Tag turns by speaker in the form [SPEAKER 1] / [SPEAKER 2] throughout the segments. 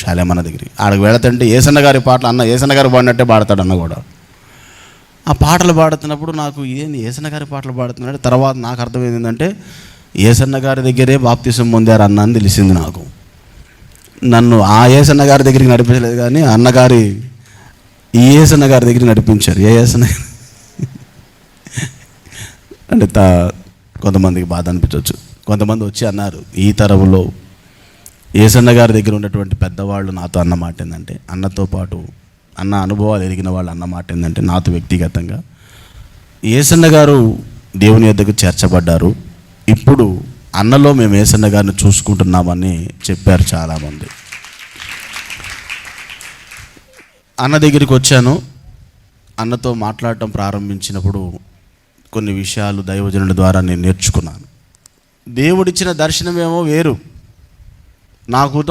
[SPEAKER 1] శాలేమన్న దగ్గరికి. ఆడికి వెళతంటే ఏసన్న గారి పాటలు, అన్న ఏసన్న గారు పాడినట్టే పాడతాడు అన్న కూడా. ఆ పాటలు పాడుతున్నప్పుడు నాకు ఏంది ఏసన్న గారి పాటలు పాడుతున్నాడు. తర్వాత నాకు అర్థమైంది ఏంటంటే ఏసన్న గారి దగ్గరే బాప్తిసం పొందారు అన్న అని తెలిసింది నాకు. నన్ను ఆ ఏసన్న గారి దగ్గరికి నడిపించలేదు కానీ అన్నగారి ఈ ఏసన్న గారి దగ్గరికి నడిపించారు. ఏ ఏసన్న అంటే కొంతమందికి బాధ అనిపించవచ్చు. కొంతమంది వచ్చి అన్నారు, ఈ తరంలో ఏసన్న గారి దగ్గర ఉన్నటువంటి పెద్దవాళ్ళు నాతో అన్నమాట ఏంటంటే, అన్నతో పాటు అన్న అనుభవాలు ఎరిగిన వాళ్ళు అన్నమాట ఏంటంటే, నాతో వ్యక్తిగతంగా ఏసన్న గారు దేవుని యొద్దకు చేర్చబడ్డారు, ఇప్పుడు అన్నలో మేము ఏసన్న గారిని చూసుకుంటున్నామని చెప్పారు చాలామంది. అన్న దగ్గరికి వచ్చాను. అన్నతో మాట్లాడటం ప్రారంభించినప్పుడు కొన్ని విషయాలు దైవజనుల ద్వారా నేను నేర్చుకున్నాను. దేవుడిచ్చిన దర్శనమేమో వేరు, నాకు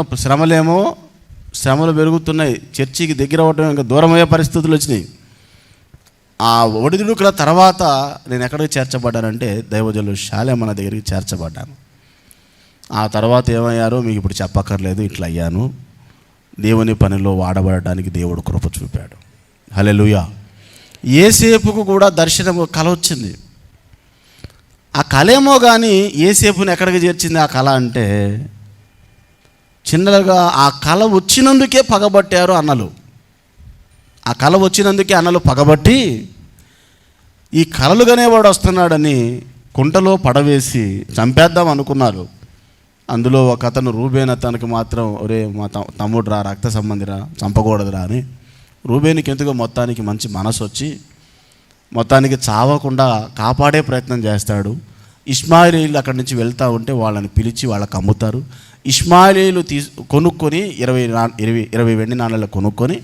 [SPEAKER 1] శ్రమలు పెరుగుతున్నాయి, చర్చికి దగ్గర అవ్వటం ఇంకా దూరమయ్యే పరిస్థితులు వచ్చినాయి. ఆ ఒడిదుడుకుల తర్వాత నేను ఎక్కడికి చేర్చబడ్డానంటే దైవజనులు శాలేమన్న దగ్గరికి చేర్చబడ్డాను. ఆ తర్వాత ఏమయ్యారో మీకు ఇప్పుడు చెప్పక్కర్లేదు, ఇట్లా అయ్యాను. దేవుని పనిలో వాడబడడానికి దేవుడు కృప చూపాడు. హల్లెలూయా. యేసేపుకు కూడా దర్శనము కళ వచ్చింది. ఆ కళ ఏమో కానీ యేసేపుని ఎక్కడికి చేర్చింది ఆ కళ అంటే, చిన్నగా ఆ కళ వచ్చినందుకే పగబట్టారు అన్నలు. ఆ కళ వచ్చినందుకే అన్నలు పగబట్టి ఈ కళలు గనేవాడు వస్తున్నాడని కుంటలో పడవేసి చంపేద్దాం అనుకున్నారు. అందులో ఒక అతను రూబేన్, అతనికి మాత్రం ఒరే మా తమ్ముడు రా, రక్త సంబంధిరా, చంపకూడదురా అని రూబేనికి ఎందుకో మొత్తానికి మంచి మనసు వచ్చి మొత్తానికి చావకుండా కాపాడే ప్రయత్నం చేస్తాడు. ఇష్మాయిలీలు అక్కడి నుంచి వెళ్తూ ఉంటే వాళ్ళని పిలిచి వాళ్ళకి అమ్ముతారు. ఇష్మాయిలీలు కొనుక్కొని 20 వెండి నాణాలు కొనుక్కొని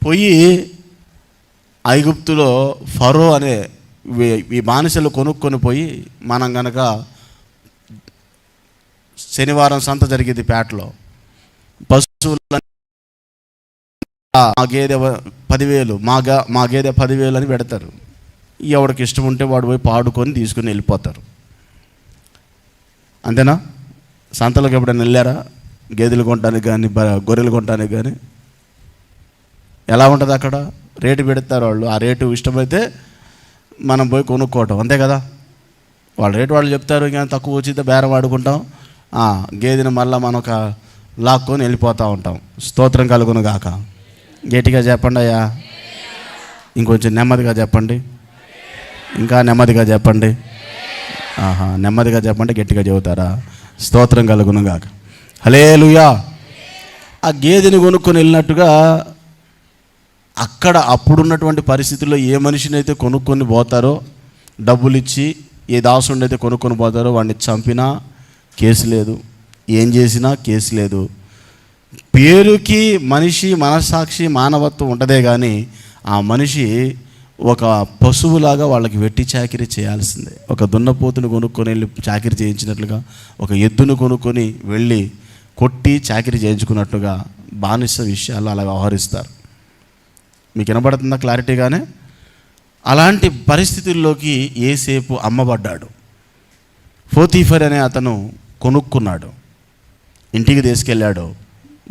[SPEAKER 1] పోయి ఐగుప్తులో ఫరో అనే ఈ బానిసలు కొనుక్కొని పోయి, మనం కనుక శనివారం సంత జరిగేది పేటలో, పశువుల మా గేదె 10,000 మా గేదె 10,000 అని పెడతారు. ఎవడికి ఇష్టం ఉంటే వాడు పోయి పాడుకొని తీసుకుని వెళ్ళిపోతారు. అంతేనా? సంతలోకి ఎప్పుడైనా వెళ్ళారా? గేదెలు కొనడానికి కానీ గొర్రెలు కొనడానికి కానీ ఎలా ఉంటుంది? అక్కడ రేటు పెడతారు వాళ్ళు. ఆ రేటు ఇష్టమైతే మనం పోయి కొనుక్కోవటం, అంతే కదా. వాళ్ళ రేటు వాళ్ళు చెప్తారు, ఇంకా తక్కువ వచ్చితే బేరం ఆడుకుంటాం. గేదెని మళ్ళీ మనం ఒక లాక్కొని వెళ్ళిపోతూ ఉంటాం. స్తోత్రం కలుగును గాక. గట్టిగా చెప్పండి అయ్యా. ఇంకొంచెం నెమ్మదిగా చెప్పండి, ఇంకా నెమ్మదిగా చెప్పండి. నెమ్మదిగా చెప్పండి, గట్టిగా చెబుతారా? స్తోత్రం కలుగును గాక. హల్లెలూయా. ఆ గేదెని కొనుక్కొని వెళ్ళినట్టుగా అక్కడ అప్పుడున్నటువంటి పరిస్థితుల్లో ఏ మనిషినైతే కొనుక్కొని పోతారో, డబ్బులు ఇచ్చి ఏ దాసుడిని అయితే కొనుక్కొని పోతారో వాడిని చంపినా కేసు లేదు, ఏం చేసినా కేసు లేదు. పేరుకి మనిషి మనస్సాక్షి మానవత్వం ఉంటుందే కానీ ఆ మనిషి ఒక పశువులాగా వాళ్ళకి వెట్టి చాకిరీ చేయాల్సిందే. ఒక దున్నపోతుని కొనుక్కొని వెళ్ళి చాకిరీ చేయించినట్లుగా, ఒక ఎద్దును కొనుక్కొని వెళ్ళి కొట్టి చాకిరీ చేయించుకున్నట్టుగా బానిస విషయాలు అలా వ్యవహరిస్తారు. మీకు వినబడుతుందా క్లారిటీగానే? అలాంటి పరిస్థితుల్లోకి యేసేపు అమ్మబడ్డాడు. పోతీఫర్ అనే అతను కొనుక్కున్నాడు, ఇంటికి తీసుకెళ్ళాడు.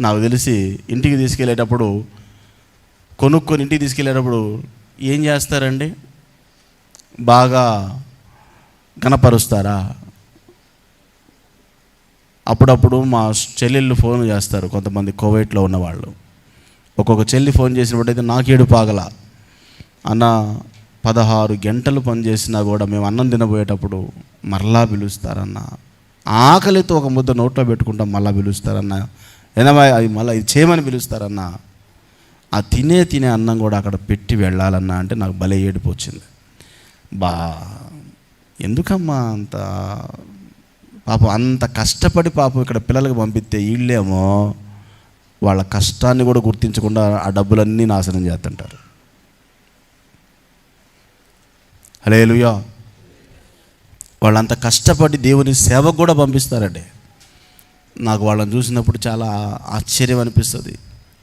[SPEAKER 1] నాకు తెలిసి ఇంటికి తీసుకెళ్ళేటప్పుడు కొనుక్కొని ఇంటికి తీసుకెళ్ళేటప్పుడు ఏం చేస్తారండి? బాగా గణపరుస్తారా? అప్పుడప్పుడు మా చెల్లెళ్ళు ఫోన్ చేస్తారు, కొంతమంది కువైట్లో ఉన్నవాళ్ళు. ఒక్కొక్క చెల్లి ఫోన్ చేసినప్పుడైతే నాకు ఏడుపాగల, అన్న 16 గంటలు పనిచేసినా కూడా మేము అన్నం తినబోయేటప్పుడు మరలా పిలుస్తారన్న, ఆకలితో ఒక ముద్ద నోట్లో పెట్టుకుంటాం మళ్ళీ పిలుస్తారన్న, ఏదమ్మా అది మళ్ళీ ఇది చేయమని పిలుస్తారన్న. ఆ తినే అన్నం కూడా అక్కడ పెట్టి వెళ్ళాలన్నా అంటే నాకు భలే ఏడుపు వచ్చింది. ఎందుకమ్మా అంత పాపం, అంత కష్టపడి పాపం ఇక్కడ పిల్లలకు పంపిస్తే వీళ్ళేమో వాళ్ళ కష్టాన్ని కూడా గుర్తించకుండా ఆ డబ్బులన్నీ నాశనం చేస్తుంటారు. హల్లెలూయా. వాళ్ళంత కష్టపడి దేవుని సేవకు కూడా పంపిస్తారండి. నాకు వాళ్ళని చూసినప్పుడు చాలా ఆశ్చర్యం అనిపిస్తుంది.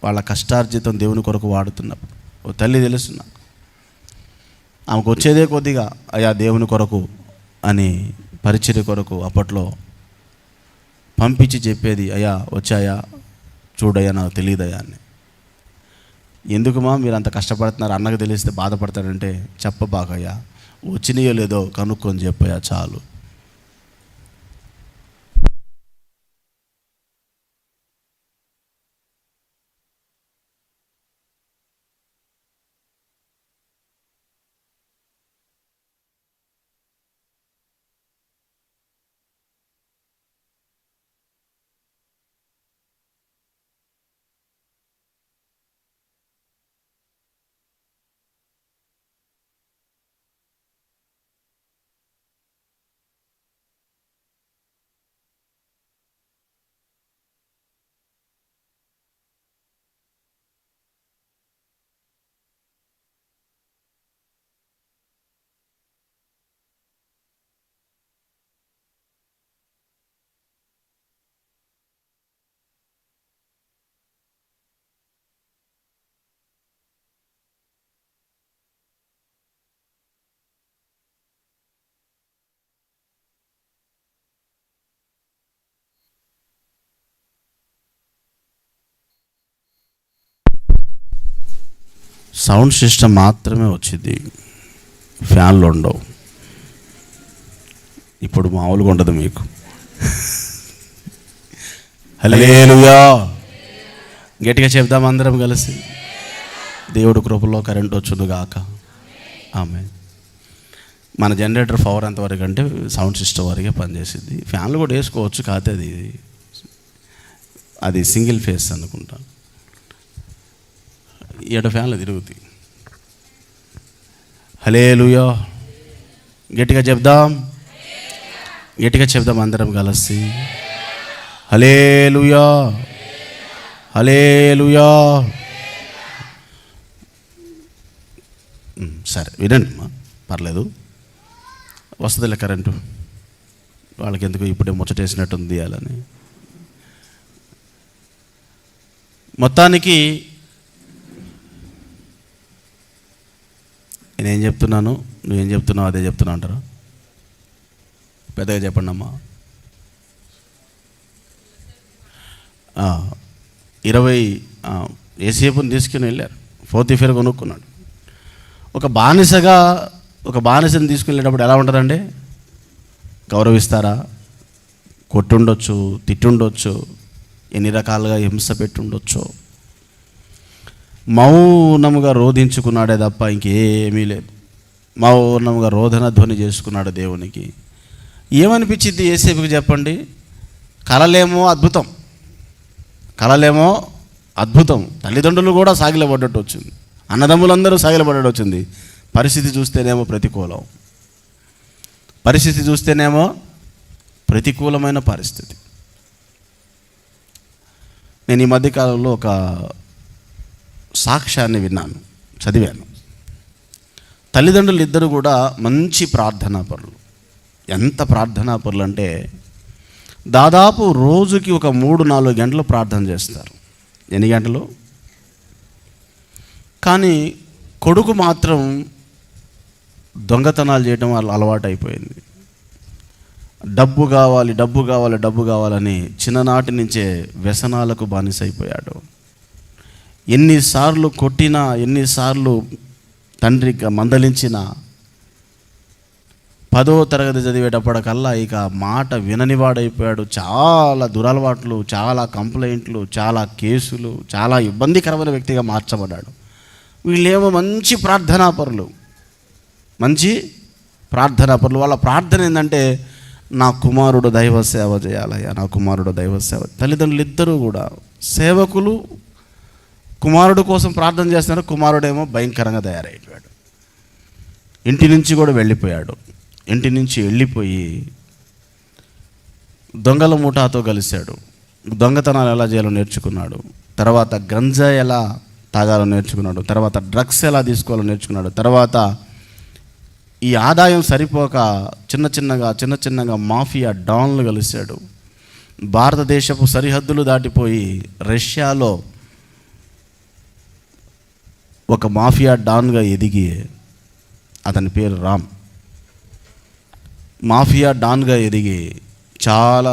[SPEAKER 1] వాళ్ళ కష్టార్జితం దేవుని కొరకు వాడుతున్నప్పుడు ఓ తల్లి తెలుస్తున్నా, ఆమెకు వచ్చేదే కొద్దిగా, అయ్యా దేవుని కొరకు అని పరిచర్య కొరకు అప్పట్లో పంపించి చెప్పేది, అయ్యా వచ్చాయా చూడయ్యా నాకు తెలియదయ్యా అని. ఎందుకుమా మీరు అంత కష్టపడుతున్నారు, అన్నకు తెలిస్తే బాధపడతాడంటే, చెప్పబాకయ్యా, వచ్చినాయో లేదో కనుక్కొని చెప్పయ్యా చాలు. సౌండ్ సిస్టమ్ మాత్రమే వచ్చింది, ఫ్యాన్లు ఉండవు. ఇప్పుడు మామూలుగా ఉండదు మీకు. హల్లెలూయా, గట్టిగా చెప్దాం అందరం కలిసి. దేవుడి కృపలో కరెంట్ వచ్చును గాక. ఆమేన్. మన జనరేటర్ పవర్ ఎంతవరకు అంటే సౌండ్ సిస్టమ్ వరకే పనిచేసింది. ఫ్యాన్లు కూడా వేసుకోవచ్చు, కాకపోతే అది సింగిల్ ఫేస్ అనుకుంటాను. 7 ఫ్యాన్లు తిరుగుతాయి. హల్లెలూయా, గట్టిగా చెప్దాం, గట్టిగా చెప్దాం అందరం కలిసి. హల్లెలూయా, హల్లెలూయా. సరే వినండి అమ్మా, పర్లేదు, వస్తుందిలే కరెంటు. వాళ్ళకి ఎందుకు ఇప్పుడే ముచ్చటేసినట్టుంది తీయాలని. మొత్తానికి నేనేం చెప్తున్నాను, నువ్వేం చెప్తున్నావు అదే చెప్తున్నా అంటారా? పెద్దగా చెప్పండి అమ్మా. 20 ఏసేపుని తీసుకుని వెళ్ళారు. పోతీఫెర కొనుక్కున్నాడు. ఒక బానిసని తీసుకెళ్ళేటప్పుడు ఎలా ఉంటుందండి? గౌరవిస్తారా? కొట్టుండొచ్చు, తిట్టుండొచ్చు, ఎన్ని రకాలుగా హింస పెట్టుండొచ్చు. మౌనముగా రోధించుకున్నాడే తప్ప ఇంకేమీ లేదు. మౌనముగా రోదన ధ్వని చేసుకున్నాడు దేవునికి. ఏమనిపించింది యేసేపుకి చెప్పండి? కలలేమో అద్భుతం, కలలేమో అద్భుతం. తల్లిదండ్రులు కూడా సాగిలపడ్డట్టు వచ్చింది, అన్నదమ్ములందరూ సాగిలపడ్డట్టు వచ్చింది. పరిస్థితి చూస్తేనేమో ప్రతికూలం, పరిస్థితి చూస్తేనేమో ప్రతికూలమైన పరిస్థితి. నేను ఈ మధ్యకాలంలో ఒక సాక్ష్యాన్ని విన్నాను, చదివాను. తల్లిదండ్రులు ఇద్దరు కూడా మంచి ప్రార్థనాపరులు. ఎంత ప్రార్థనాపరులు అంటే దాదాపు రోజుకి ఒక 3-4 గంటలు ప్రార్థన చేస్తారు. ఎన్ని గంటలు? కానీ కొడుకు మాత్రం దొంగతనాలు చేయడం వల్ల అలవాటు అయిపోయింది. డబ్బు కావాలి, డబ్బు కావాలి, డబ్బు కావాలని చిన్ననాటి నుంచే వ్యసనాలకు బానిసైపోయాడు. ఎన్నిసార్లు కొట్టినా, ఎన్నిసార్లు తండ్రికి మందలించినా, 10వ తరగతి చదివేటప్పటికల్లా ఇక మాట విననివాడైపోయాడు. చాలా దురలవాట్లు, చాలా కంప్లైంట్లు, చాలా కేసులు, చాలా ఇబ్బందికరమైన వ్యక్తిగా మార్చబడ్డాడు. వీళ్ళేమో మంచి ప్రార్థనాపరులు, మంచి ప్రార్థనాపరులు. వాళ్ళ ప్రార్థన ఏంటంటే, నా కుమారుడు దైవ సేవ చేయాలయ్యా, నా కుమారుడు దైవ సేవ. తల్లిదండ్రులు ఇద్దరూ కూడా సేవకులు, కుమారుడు కోసం ప్రార్థన చేస్తున్నారు. కుమారుడేమో భయంకరంగా తయారైపోయాడు. ఇంటి నుంచి కూడా వెళ్ళిపోయాడు. ఇంటి నుంచి వెళ్ళిపోయి దొంగల ముఠాతో కలిశాడు. దొంగతనాలు ఎలా చేయాలో నేర్చుకున్నాడు. తర్వాత గంజా ఎలా తాగాలో నేర్చుకున్నాడు. తర్వాత డ్రగ్స్ ఎలా తీసుకోవాలో నేర్చుకున్నాడు. తర్వాత ఈ ఆదాయం సరిపోక చిన్న చిన్నగా మాఫియా డాన్లు కలిశాడు. భారతదేశపు సరిహద్దులు దాటిపోయి రష్యాలో ఒక మాఫియా డాన్గా ఎదిగి, అతని పేరు రామ్, మాఫియా డాన్గా ఎదిగి చాలా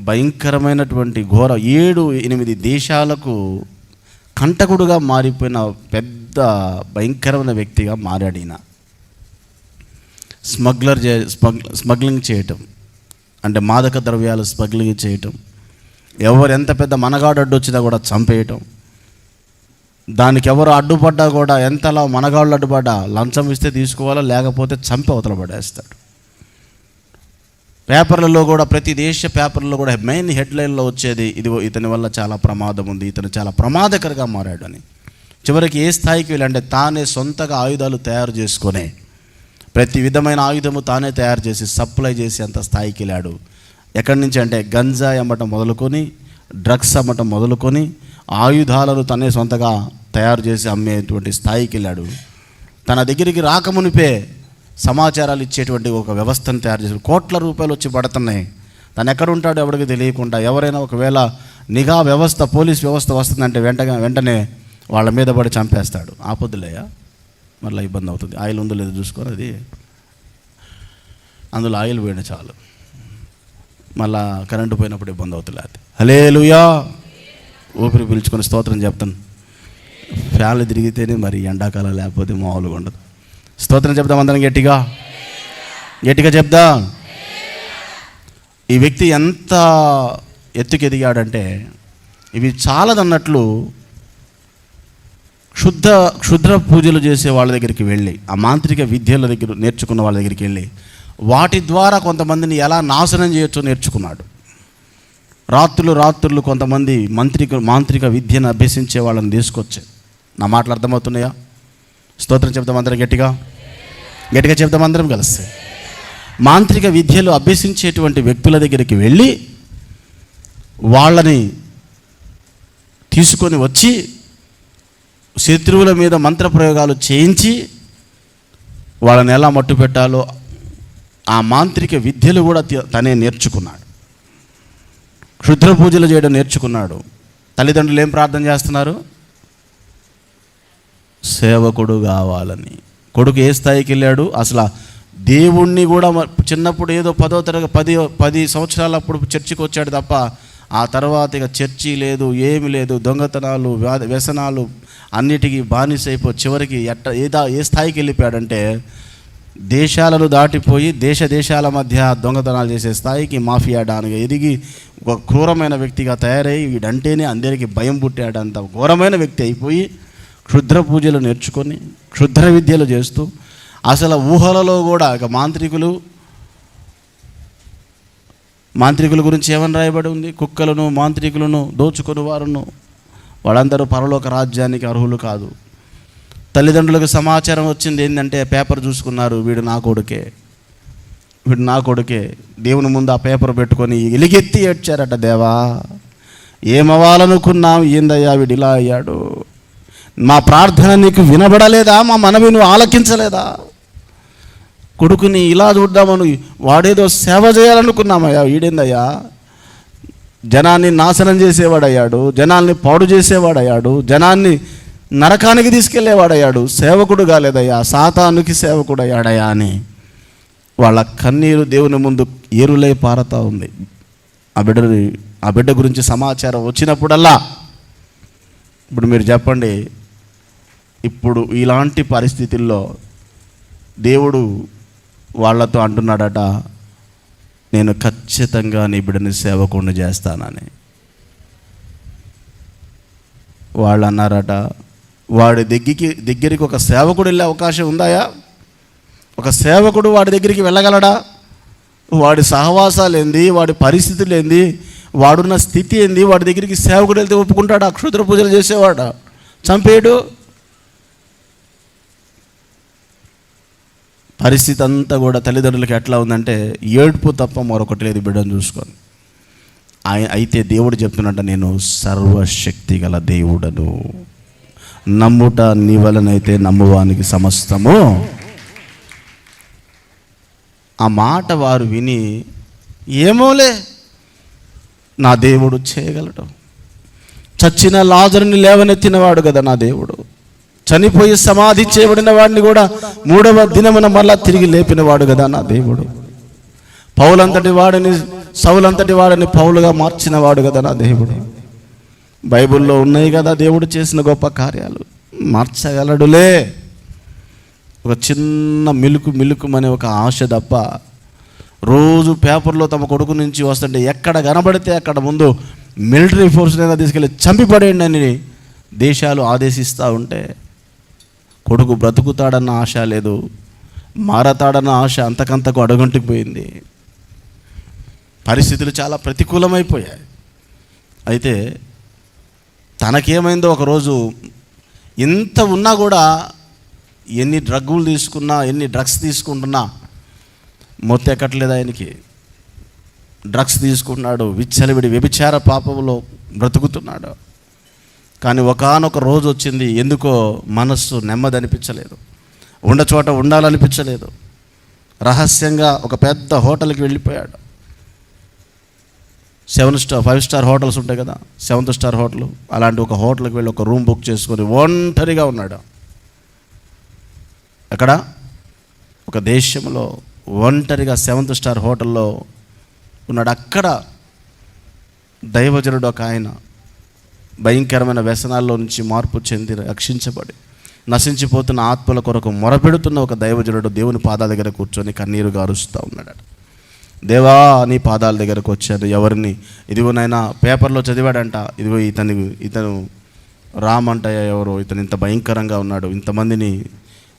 [SPEAKER 1] భయంకరమైనటువంటి ఘోర 7-8 దేశాలకు కంటకుడుగా మారిపోయిన పెద్ద భయంకరమైన వ్యక్తిగా మారాడు ఈయన. స్మగ్లింగ్ చేయటం అంటే మాదక ద్రవ్యాలు స్మగ్లింగ్ చేయటం, ఎవరు ఎంత పెద్ద మనగాడు అడ్డొచ్చినా కూడా చంపేయటం, దానికి ఎవరు అడ్డుపడ్డా కూడా ఎంతలా మనగాళ్ళు అడ్డుపడ్డా లంచం ఇస్తే తీసుకోవాలా, లేకపోతే చంపి అవతల పడేస్తాడు. పేపర్లలో కూడా, ప్రతి దేశ పేపర్లలో కూడా మెయిన్ హెడ్లైన్లో వచ్చేది ఇతని వల్ల చాలా ప్రమాదం ఉంది, ఇతను చాలా ప్రమాదకరంగా మారాడు అని. చివరికి ఏ స్థాయికి వెళ్ళంటే తానే సొంతగా ఆయుధాలు తయారు చేసుకునే, ప్రతి విధమైన ఆయుధము తానే తయారు చేసి సప్లై చేసి అంత స్థాయికి వెళ్ళాడు. ఎక్కడి నుంచి అంటే గంజాయి అమ్మటం మొదలుకొని, డ్రగ్స్ అమ్మటం మొదలుకొని, ఆయుధాలను తనే సొంతగా తయారు చేసి అమ్మేటువంటి స్థాయికి వెళ్ళాడు. తన దగ్గరికి రాకమునిపే సమాచారాలు ఇచ్చేటువంటి ఒక వ్యవస్థను తయారు చేశాడు. కోట్ల రూపాయలు వచ్చి పడుతున్నాయి. తను ఎక్కడ ఉంటాడో ఎవరికి తెలియకుండా, ఎవరైనా ఒకవేళ నిఘా వ్యవస్థ, పోలీస్ వ్యవస్థ వస్తుందంటే వెంటనే వాళ్ళ మీద పడి చంపేస్తాడు. ఆపొద్దులేయా, మళ్ళీ ఇబ్బంది అవుతుంది. ఆయిల్ ఉందో లేదో చూసుకొని, అది అందులో ఆయిల్ పోయిన చాలు, మళ్ళా కరెంటు పోయినప్పుడు ఇబ్బంది అవుతుంది. అది హల్లెలూయా. ఊపిరి పీల్చుకొని స్తోత్రం చెప్తాను. ఫ్యాన్లు తిరిగితేనే మరి ఎండాకాలం, లేకపోతే మామూలుగా ఉండదు. స్తోత్రం చెప్దాం అందరం గట్టిగా చెప్దాం. ఈ వ్యక్తి ఎంత ఎత్తుకు ఎదిగాడంటే, ఇవి చాలదన్నట్లు క్షుద్ర పూజలు చేసే వాళ్ళ దగ్గరికి వెళ్ళి, ఆ మాంత్రిక విద్యల దగ్గర నేర్చుకున్న వాళ్ళ దగ్గరికి వెళ్ళి వాటి ద్వారా కొంతమందిని ఎలా నాశనం చేయొచ్చో నేర్చుకున్నాడు. రాత్రులు కొంతమంది మాంత్రిక విద్యను అభ్యసించే వాళ్ళని తీసుకొచ్చాయి. నా మాటలు అర్థమవుతున్నాయా? స్తోత్రం చెప్తాం అందరం గట్టిగా చెప్తాం అందరం కలిసి. మాంత్రిక విద్యలు అభ్యసించేటువంటి వ్యక్తుల దగ్గరికి వెళ్ళి వాళ్ళని తీసుకొని వచ్చి శత్రువుల మీద మంత్రప్రయోగాలు చేయించి వాళ్ళని ఎలా మట్టు పెట్టాలో ఆ మాంత్రిక విద్యలు కూడా తనే నేర్చుకున్నాడు. క్షుద్ర పూజలు చేయడం నేర్చుకున్నాడు. తల్లిదండ్రులు ఏం ప్రార్థన చేస్తున్నారు? సేవకుడు కావాలని. కొడుకు ఏ స్థాయికి వెళ్ళాడు? అసలు దేవుణ్ణి కూడా చిన్నప్పుడు ఏదో 10 సంవత్సరాలప్పుడు చర్చికి వచ్చాడు తప్ప, ఆ తర్వాత ఇక చర్చి లేదు, ఏమి లేదు, దొంగతనాలు, వ్యసనాలు అన్నిటికీ బానిసైపో చివరికి ఏ స్థాయికి వెళ్ళిపోయాడంటే, దేశాలను దాటిపోయి దేశాల మధ్య దొంగతనాలు చేసే స్థాయికి మాఫియా డాన్గా ఎదిగి ఒక క్రూరమైన వ్యక్తిగా తయారై, వీడంటేనే అందరికీ భయం పుట్టాడంత ఘోరమైన వ్యక్తి అయిపోయి క్షుద్ర పూజలు నేర్చుకొని క్షుద్ర విద్యలు చేస్తూ, అసలు ఊహలలో కూడా ఇక మాంత్రికుల గురించి ఏమని రాయబడి ఉంది? కుక్కలను మాంత్రికులను దోచుకొని వారును వాళ్ళందరూ పరలోక రాజ్యానికి అర్హులు కాదు. తల్లిదండ్రులకు సమాచారం వచ్చింది ఏంటంటే, పేపర్ చూసుకున్నారు, వీడు నా కొడుకే. దేవుని ముందు ఆ పేపర్ పెట్టుకొని ఎలిగెత్తి ఏడ్చారట, దేవా ఏమవ్వాలనుకున్నాం, ఏందయ్యా వీడు ఇలా అయ్యాడు, మా ప్రార్థన నీకు వినబడలేదా, మా మనవి నువ్వు ఆలకించలేదా, కొడుకుని ఇలా చూద్దామని వాడేదో సేవ చేయాలనుకున్నామయ్యా, వీడేందయ్యా జనాన్ని నాశనం చేసేవాడయ్యాడు, జనాల్ని పాడు చేసేవాడయ్యాడు, జనాన్ని నరకానికి తీసుకెళ్లేవాడయ్యాడు, సేవకుడు కాలేదయ్యా, సాతానుకి సేవకుడు అయ్యాడయ్యా అని వాళ్ళ కన్నీరు దేవుని ముందు ఏరులై పారుతూ ఉంది. ఆ బిడ్డ గురించి సమాచారం వచ్చినప్పుడల్లా, ఇప్పుడు మీరు చెప్పండి, ఇప్పుడు ఇలాంటి పరిస్థితుల్లో దేవుడు వాళ్ళతో అంటున్నాడట, నేను ఖచ్చితంగా నీ బిడ్డని సేవకుడిని చేస్తానని. వాళ్ళు అన్నారట, వాడి దగ్గరికి ఒక సేవకుడు వెళ్ళే అవకాశం ఉందాయా? ఒక సేవకుడు వాడి దగ్గరికి వెళ్ళగలడా? వాడి సహవాసాలు ఏంది, వాడి పరిస్థితులు ఏంది, వాడున్న స్థితి ఏంది, వాడి దగ్గరికి సేవకుడు వెళ్తే ఒప్పుకుంటాడు? క్షుద్ర పూజలు చేసేవాడు చంపేయడు. పరిస్థితి అంతా కూడా తల్లిదండ్రులకి ఎట్లా ఉందంటే, ఏడుపు తప్ప మరొకటి లేదు బిడ్డను చూసుకొని. అయితే దేవుడు చెప్తున్నట్ట, నేను సర్వశక్తి గల దేవుడను, నమ్ముట నీ వలనైతే నమ్మువానికి సమస్తము. ఆ మాట వారు విని, ఏమోలే నా దేవుడు చేయగలడు, చచ్చిన లాజరుని లేవనెత్తినవాడు కదా నా దేవుడు, చనిపోయి సమాధి చేయబడిన వాడిని కూడా 3వ దినమున మళ్ళా తిరిగి లేపినవాడు కదా నా దేవుడు, పౌలంతటి వాడిని సౌలంతటి వాడిని పౌలుగా మార్చిన వాడు కదా నా దేవుడు. బైబిల్లో ఉన్నాయి కదా దేవుడు చేసిన గొప్ప కార్యాలు. మార్చగలడులే. ఒక చిన్న మిలుకుమనే ఒక ఆశ తప్ప, రోజు పేపర్లో తమ కొడుకు నుంచి వస్తుంటే ఎక్కడ కనబడితే అక్కడ ముందు మిలిటరీ ఫోర్స్నైనా తీసుకెళ్ళి చంపిపడేయండి అని దేశాలు ఆదేశిస్తూ ఉంటే, కొడుకు బ్రతుకుతాడన్న ఆశ లేదు, మారతాడన్న ఆశ అంతకంతకు అడుగంటికి పోయింది. పరిస్థితులు చాలా ప్రతికూలమైపోయాయి. అయితే తనకేమైందో ఒకరోజు, ఇంత ఉన్నా కూడా ఎన్ని డ్రగ్గులు తీసుకున్నా, ఎన్ని డ్రగ్స్ తీసుకుంటున్నా మొత్తం ఎక్కట్లేదు ఆయనకి. డ్రగ్స్ తీసుకుంటున్నాడు, విచ్చలవిడి వ్యభిచార పాపంలో బ్రతుకుతున్నాడు. కానీ ఒకానొక రోజు వచ్చింది, ఎందుకో మనస్సు నెమ్మది అనిపించలేదు, ఉన్న చోట ఉండాలనిపించలేదు. రహస్యంగా ఒక పెద్ద హోటల్కి వెళ్ళిపోయాడు. 5 స్టార్ హోటల్స్ ఉంటాయి కదా, 7th స్టార్ హోటల్, అలాంటి ఒక హోటల్కి వెళ్ళి ఒక రూమ్ బుక్ చేసుకొని ఒంటరిగా ఉన్నాడు. అక్కడ ఒక దేశంలో ఒంటరిగా 7th స్టార్ హోటల్లో ఉన్నాడు. అక్కడ దైవజనుడు ఒక ఆయన భయంకరమైన వ్యసనాల్లో నుంచి మార్పు చెంది రక్షించబడి నశించిపోతున్న ఆత్మల కొరకు మొరపెడుతున్న ఒక దైవజనుడు దేవుని పాదాల దగ్గర కూర్చొని కన్నీరు గారుస్తూ ఉన్నాడు. దేవా, నీ పాదాల దగ్గరకు వచ్చాను. ఎవరిని? ఇదిగో నాయన పేపర్లో చదివాడంట, ఇదిగో ఇతను రామ్ అంట, ఎవరో ఇతను ఇంత భయంకరంగా ఉన్నాడు, ఇంతమందిని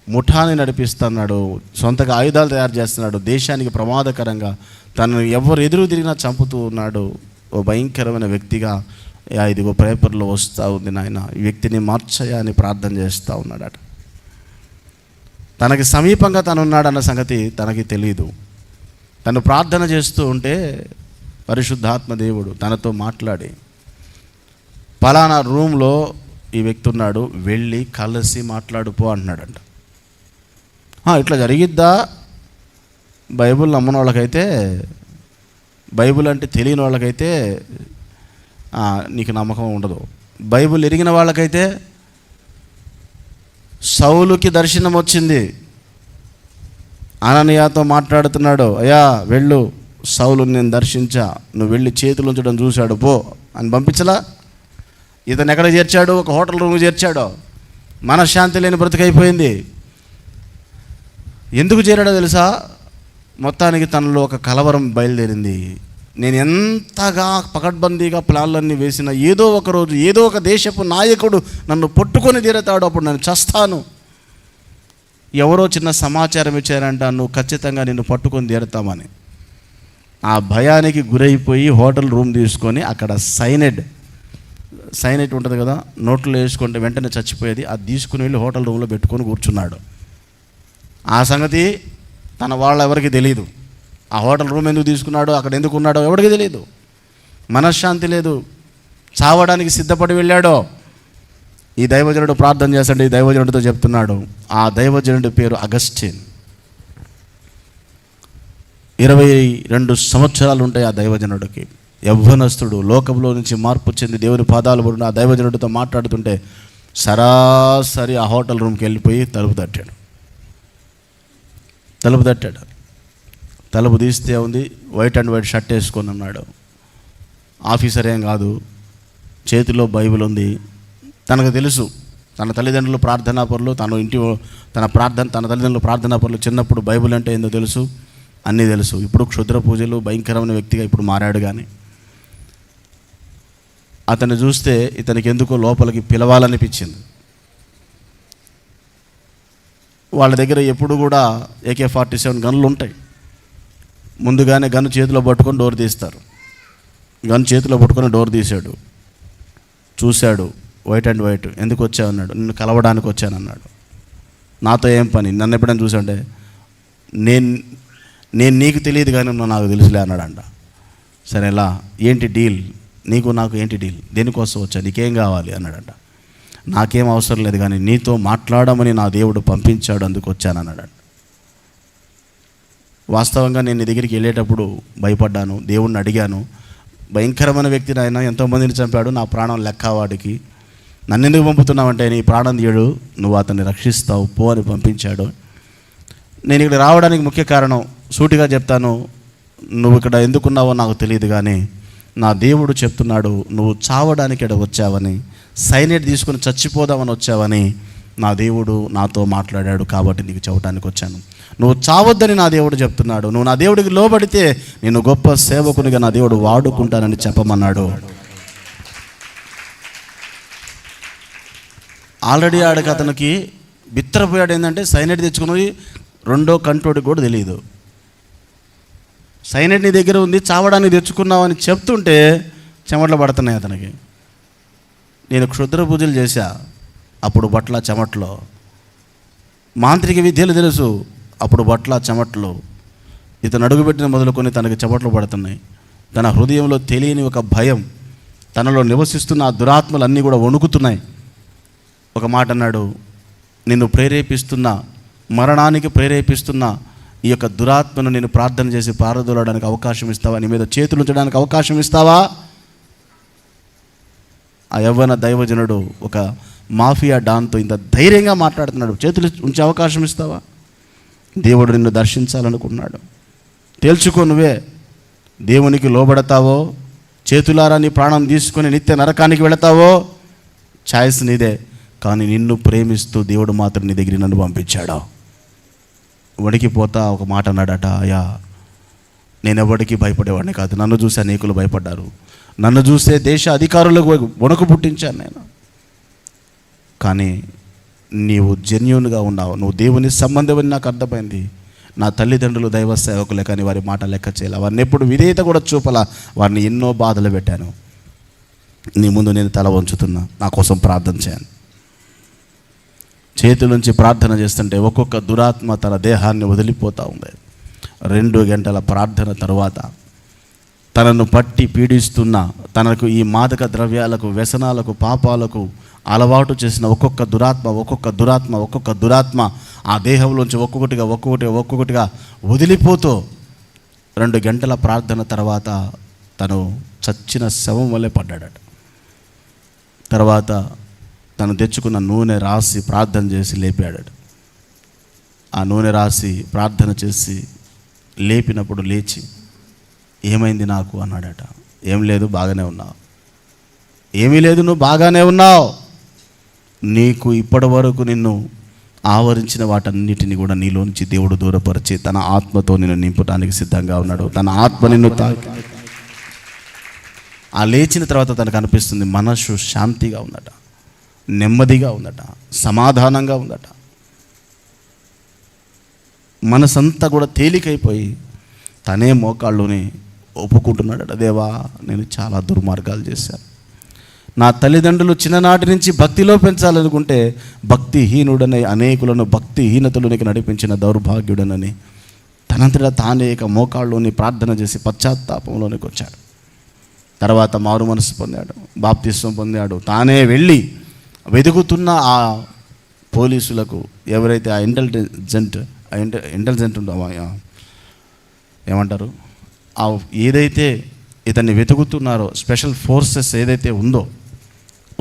[SPEAKER 1] ముఠాని నడిపిస్తున్నాడు, సొంతగా ఆయుధాలు తయారు చేస్తున్నాడు, దేశానికి ప్రమాదకరంగా తను ఎవరు ఎదురు తిరిగినా చంపుతూ ఉన్నాడు, ఓ భయంకరమైన వ్యక్తిగా ఇదిగో పేపర్లో వస్తూ ఉంది నాయన, ఈ వ్యక్తిని మార్చయా అని ప్రార్థన చేస్తూ ఉన్నాడట. తనకి సమీపంగా తను ఉన్నాడన్న సంగతి తనకి తెలియదు. తను ప్రార్థన చేస్తూ ఉంటే పరిశుద్ధాత్మ దేవుడు తనతో మాట్లాడి, పలానా రూమ్లో ఈ వ్యక్తి ఉన్నాడు, వెళ్ళి కలిసి మాట్లాడుపో అంటున్నాడంట. ఇట్లా జరిగిద్దా? బైబిల్ నమ్మని వాళ్ళకైతే, బైబిల్ అంటే తెలియని వాళ్ళకైతే నీకు నమ్మకం ఉండదు. బైబిల్ ఎరిగిన వాళ్ళకైతే, సౌలుకి దర్శనం వచ్చింది, అననీయాతో మాట్లాడుతున్నాడు, అయ్యా వెళ్ళు, సౌలు నేను దర్శించా, నువ్వు వెళ్ళి చేతులు ఉంచడం చూశాడు, పో అని పంపించలా. ఇతను ఎక్కడ చేర్చాడు? ఒక హోటల్ రూమ్ చేర్చాడు. మనశ్శాంతి లేని బ్రతికైపోయింది. ఎందుకు చేరాడో తెలుసా? మొత్తానికి తనలో ఒక కలవరం బయలుదేరింది. నేను ఎంతగా పకడ్బందీగా ప్లాన్లన్నీ వేసిన, ఏదో ఒక రోజు ఏదో ఒక దేశపు నాయకుడు నన్ను పట్టుకొని తీరతాడు, అప్పుడు నేను చస్తాను. ఎవరో చిన్న సమాచారం ఇచ్చారంట, నువ్వు ఖచ్చితంగా నిన్ను పట్టుకొని తీరుతామని. ఆ భయానికి గురైపోయి హోటల్ రూమ్ తీసుకొని అక్కడ సైనైట్ ఉంటుంది కదా, నోట్లో వేసుకుంటే వెంటనే చచ్చిపోయేది, అది తీసుకుని వెళ్ళి హోటల్ రూమ్లో పెట్టుకొని కూర్చున్నాడు. ఆ సంగతి తన వాళ్ళ ఎవరికి తెలియదు. ఆ హోటల్ రూమ్ ఎందుకు తీసుకున్నాడో, అక్కడ ఎందుకు ఉన్నాడో ఎవరికి తెలియదు. మనశ్శాంతి లేదు, చావడానికి సిద్ధపడి వెళ్ళాడో. ఈ దైవజనుడు ప్రార్థన చేస్తాడు, ఈ దైవజనుడితో చెప్తున్నాడు. ఆ దైవజనుడి పేరు అగస్టిన్. 22 సంవత్సరాలు ఉంటాయి ఆ దైవజనుడికి. యవ్వనస్తుడు, లోకంలో నుంచి మార్పు చెంది దేవుని పాదాలు పడిన ఆ దైవజనుడితో మాట్లాడుతుంటే సరాసరి ఆ హోటల్ రూమ్కి వెళ్ళిపోయి తలుపు తట్టాడు. తలుపు తీస్తే ఉంది, వైట్ అండ్ వైట్ షర్ట్ వేసుకొని ఉన్నాడు. ఆఫీసర్ ఏం కాదు, చేతిలో బైబిల్ ఉంది. తనకు తెలుసు తన తల్లిదండ్రులు ప్రార్థనా పరులు, తన తల్లిదండ్రులు ప్రార్థనా పరులు. చిన్నప్పుడు బైబిల్ అంటే ఏందో తెలుసు, అన్నీ తెలుసు. ఇప్పుడు క్షుద్ర పూజలు, భయంకరమైన వ్యక్తిగా ఇప్పుడు మారాడు. కానీ అతన్ని చూస్తే ఇతనికి ఎందుకో లోపలికి పిలవాలనిపించింది. వాళ్ళ దగ్గర ఎప్పుడు కూడా AK-47 గన్నులు ఉంటాయి. ముందుగానే గన్ను చేతిలో పట్టుకొని డోర్ తీస్తారు. గన్ను చేతిలో పట్టుకొని డోర్ తీశాడు, చూశాడు, వైట్ అండ్ వైట్. ఎందుకు వచ్చావన్నాడు. నిన్ను కలవడానికి వచ్చానన్నాడు. నాతో ఏం పని, నన్ను ఎప్పుడైనా చూసాంటే, నేను నీకు తెలియదు కానీ నువ్వు నాకు తెలుసులే అన్నాడంట. సరే ఎలా, ఏంటి డీల్, నీకు నాకు ఏంటి డీల్, దేనికోసం వచ్చా, నీకేం కావాలి అన్నాడంట. నాకేం అవసరం లేదు కానీ నీతో మాట్లాడమని నా దేవుడు పంపించాడు, అందుకు వచ్చానన్నాడు. వాస్తవంగా నేను నీ దగ్గరికి వెళ్ళేటప్పుడు భయపడ్డాను, దేవుణ్ణి అడిగాను, భయంకరమైన వ్యక్తిని ఆయన ఎంతోమందిని చంపాడు, నా ప్రాణం లెక్క వాడికి, నన్ను ఎందుకు పంపుతున్నావంటే నీ ప్రాణం తీయడు, నువ్వు అతన్ని రక్షిస్తావు, పో అని పంపించాడు. నేను ఇక్కడ రావడానికి ముఖ్య కారణం, సూటిగా చెప్తాను, నువ్వు ఇక్కడ ఎందుకున్నావో నాకు తెలియదు, కానీ నా దేవుడు చెప్తున్నాడు, నువ్వు చావడానికి ఇక్కడ వచ్చావని, సైనైడ్ తీసుకుని చచ్చిపోదామని వచ్చావని నా దేవుడు నాతో మాట్లాడాడు, కాబట్టి నీకు చెప్పడానికి వచ్చాను. నువ్వు చావద్దని నా దేవుడు చెప్తున్నాడు. నువ్వు నా దేవుడికి లోబడితే నేను గొప్ప సేవకునిగా నా దేవుడు వాడుకుంటానని చెప్పమన్నాడు. ఆల్రెడీ ఆడికి అతనికి బిత్తరపోయాడు. ఏంటంటే సైనైడ్ తెచ్చుకుని రెండో కంటోడికి కూడా తెలియదు. సైనైడ్ నీ దగ్గర ఉంది, చావడానికి తెచ్చుకున్నావని చెప్తుంటే చెమటలు పడుతున్నాయి అతనికి. నేను క్షుద్ర పూజలు చేశా, అప్పుడు బట్ల చెమట్లో. మాంత్రిక విద్యలు తెలుసు, అప్పుడు బట్ల చెమట్లు. ఇతను అడుగుపెట్టిన మొదలుకొని తనకి చెమట్లు పడుతున్నాయి. తన హృదయంలో తెలియని ఒక భయం, తనలో నివసిస్తున్న ఆ దురాత్మలు అన్నీ కూడా వణుకుతున్నాయి. ఒక మాట అన్నాడు, నిన్ను ప్రేరేపిస్తున్న, మరణానికి ప్రేరేపిస్తున్న ఈ యొక్క దురాత్మను నేను ప్రార్థన చేసి పారదోలడానికి అవకాశం ఇస్తావా? నీ మీద చేతులు ఉంచడానికి అవకాశం ఇస్తావా? ఆ యవ్వన దైవజనుడు ఒక మాఫియా డాన్తో ఇంత ధైర్యంగా మాట్లాడుతున్నాడు. చేతులు ఉంచే అవకాశం ఇస్తావా? దేవుడు నిన్ను దర్శించాలనుకున్నాడు. తేల్చుకో, నువ్వే దేవునికి లోబడతావో, చేతులారా నీ ప్రాణం తీసుకొని నిత్య నరకానికి వెళతావో, ఛాయిస్ నీదే. కానీ నిన్ను ప్రేమిస్తూ దేవుడు మాత్రం నీ దగ్గర నన్ను పంపించాడు. వణికిపోతా ఒక మాట అన్నాడట, అయ్యా నేను ఎవరికి భయపడేవాడిని కాదు, నన్ను చూసి అనేకులు భయపడ్డారు, నన్ను చూసే దేశ అధికారులకు వణుకు పుట్టించాను నేను. కానీ నీవు జెన్యూన్గా ఉన్నావు, నువ్వు దేవుని సంబంధమని నాకు అర్థమైంది. నా తల్లిదండ్రులు దైవ సేవకులే, కానీ వారి మాట లెక్క చేయాలి, వారిని ఎప్పుడు విధేయత కూడా చూపలా, వారిని ఎన్నో బాధలు పెట్టాను. నీ ముందు నేను తల వంచుతున్నా, నా కోసం ప్రార్థన చేయను. చేతుల నుంచి ప్రార్థన చేస్తుంటే ఒక్కొక్క దురాత్మ తన దేహాన్ని వదిలిపోతూ ఉంది. 2 గంటల ప్రార్థన తరువాత తనను పట్టి పీడిస్తున్న, తనకు ఈ మాదక ద్రవ్యాలకు, వ్యసనాలకు, పాపాలకు అలవాటు చేసిన ఒక్కొక్క దురాత్మ ఆ దేహంలోంచి ఒక్కొక్కటిగా వదిలిపోతూ 2 గంటల ప్రార్థన తర్వాత తను చచ్చిన శవం వల్లే పడ్డాడట. తర్వాత తను తెచ్చుకున్న నూనె రాసి ప్రార్థన చేసి లేపాడట. ఆ నూనె రాసి ప్రార్థన చేసి లేపినప్పుడు లేచి, ఏమైంది నాకు అన్నాడట. ఏం లేదు, బాగానే ఉన్నావు. ఏమీ లేదు, నువ్వు బాగానే ఉన్నావు. నీకు ఇప్పటి వరకు నిన్ను ఆవరించిన వాటన్నిటిని కూడా నీలోంచి దేవుడు దూరపరిచి తన ఆత్మతో నిన్ను నింపడానికి సిద్ధంగా ఉన్నాడు. తన ఆత్మ నిన్ను ఆ లేచిన తర్వాత తనకు అనిపిస్తుంది, మనసు శాంతిగా ఉందట, నెమ్మదిగా ఉందట, సమాధానంగా ఉందట. మనసంతా కూడా తేలికైపోయి తనే మోకాళ్ళుని ఒప్పుకుంటున్నాడట, దేవా నేను చాలా దుర్మార్గాలు చేశాను, నా తల్లిదండ్రులు చిన్ననాటి నుంచి భక్తిలో పెంచాలనుకుంటే భక్తిహీనుడని అనేకులను భక్తిహీనతలోనికి నడిపించిన దౌర్భాగ్యుడనని తనంతటా తానే మోకాళ్ళలోని ప్రార్థన చేసి పశ్చాత్తాపంలోనికి వచ్చాడు. తర్వాత మారు మనసు పొందాడు, బాప్తిస్వం పొందాడు. తానే వెళ్ళి వెతుకుతున్న ఆ పోలీసులకు, ఎవరైతే ఆ ఇంటెలిజెంట్ ఉందో ఏమంటారు, ఆ ఏదైతే ఇతన్ని వెతుకుతున్నారో స్పెషల్ ఫోర్సెస్ ఏదైతే ఉందో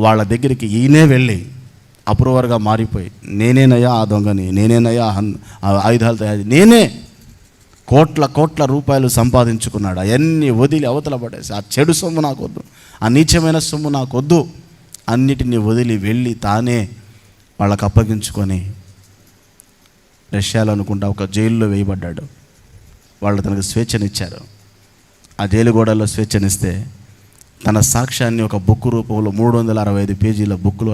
[SPEAKER 1] వాళ్ళ దగ్గరికి ఈయనే వెళ్ళి అప్రూవర్గా మారిపోయి, నేనేనయ్యా ఆ దొంగని, నేనేనయ్యా ఆయుధాలు తయారు, నేనే కోట్ల రూపాయలు సంపాదించుకున్నాడు. అవన్నీ వదిలి అవతల పడేసి, ఆ చెడు సొమ్ము నాకొద్దు, ఆ నీచమైన సొమ్ము నాకొద్దు, అన్నిటినీ వదిలి వెళ్ళి తానే వాళ్ళకు అప్పగించుకొని రష్యాలో అనుకుంటా ఒక జైల్లో వేయబడ్డాడు. వాళ్ళు తనకు స్వేచ్ఛనిచ్చారు. ఆ జైలు గోడల్లో స్వేచ్ఛనిస్తే తన సాక్ష్యాన్ని ఒక బుక్ రూపంలో 365 పేజీల బుక్లో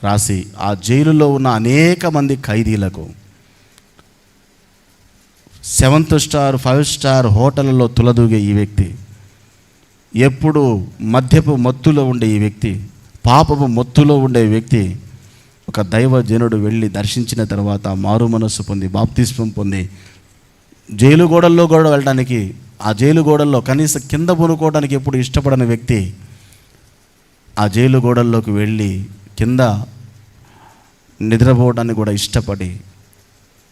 [SPEAKER 1] రాసి ఆ జైలులో ఉన్న అనేక మంది ఖైదీలకు 7th స్టార్ 5 స్టార్ హోటళ్ళలో తులదూగే ఈ వ్యక్తి, ఎప్పుడు మద్యపు మత్తులో ఉండే ఈ వ్యక్తి, పాపపు మత్తులో ఉండే వ్యక్తి ఒక దైవజనుడు వెళ్ళి దర్శించిన తర్వాత మారు మనస్సు పొంది బాప్తిస్మం పొంది జైలు గోడల్లో కూడా వెళ్ళడానికి, ఆ జైలు గోడల్లో కనీసం కింద పడుకోవడానికి ఎప్పుడు ఇష్టపడని వ్యక్తి ఆ జైలు గోడల్లోకి వెళ్ళి కింద నిద్రపోవడానికి కూడా ఇష్టపడి,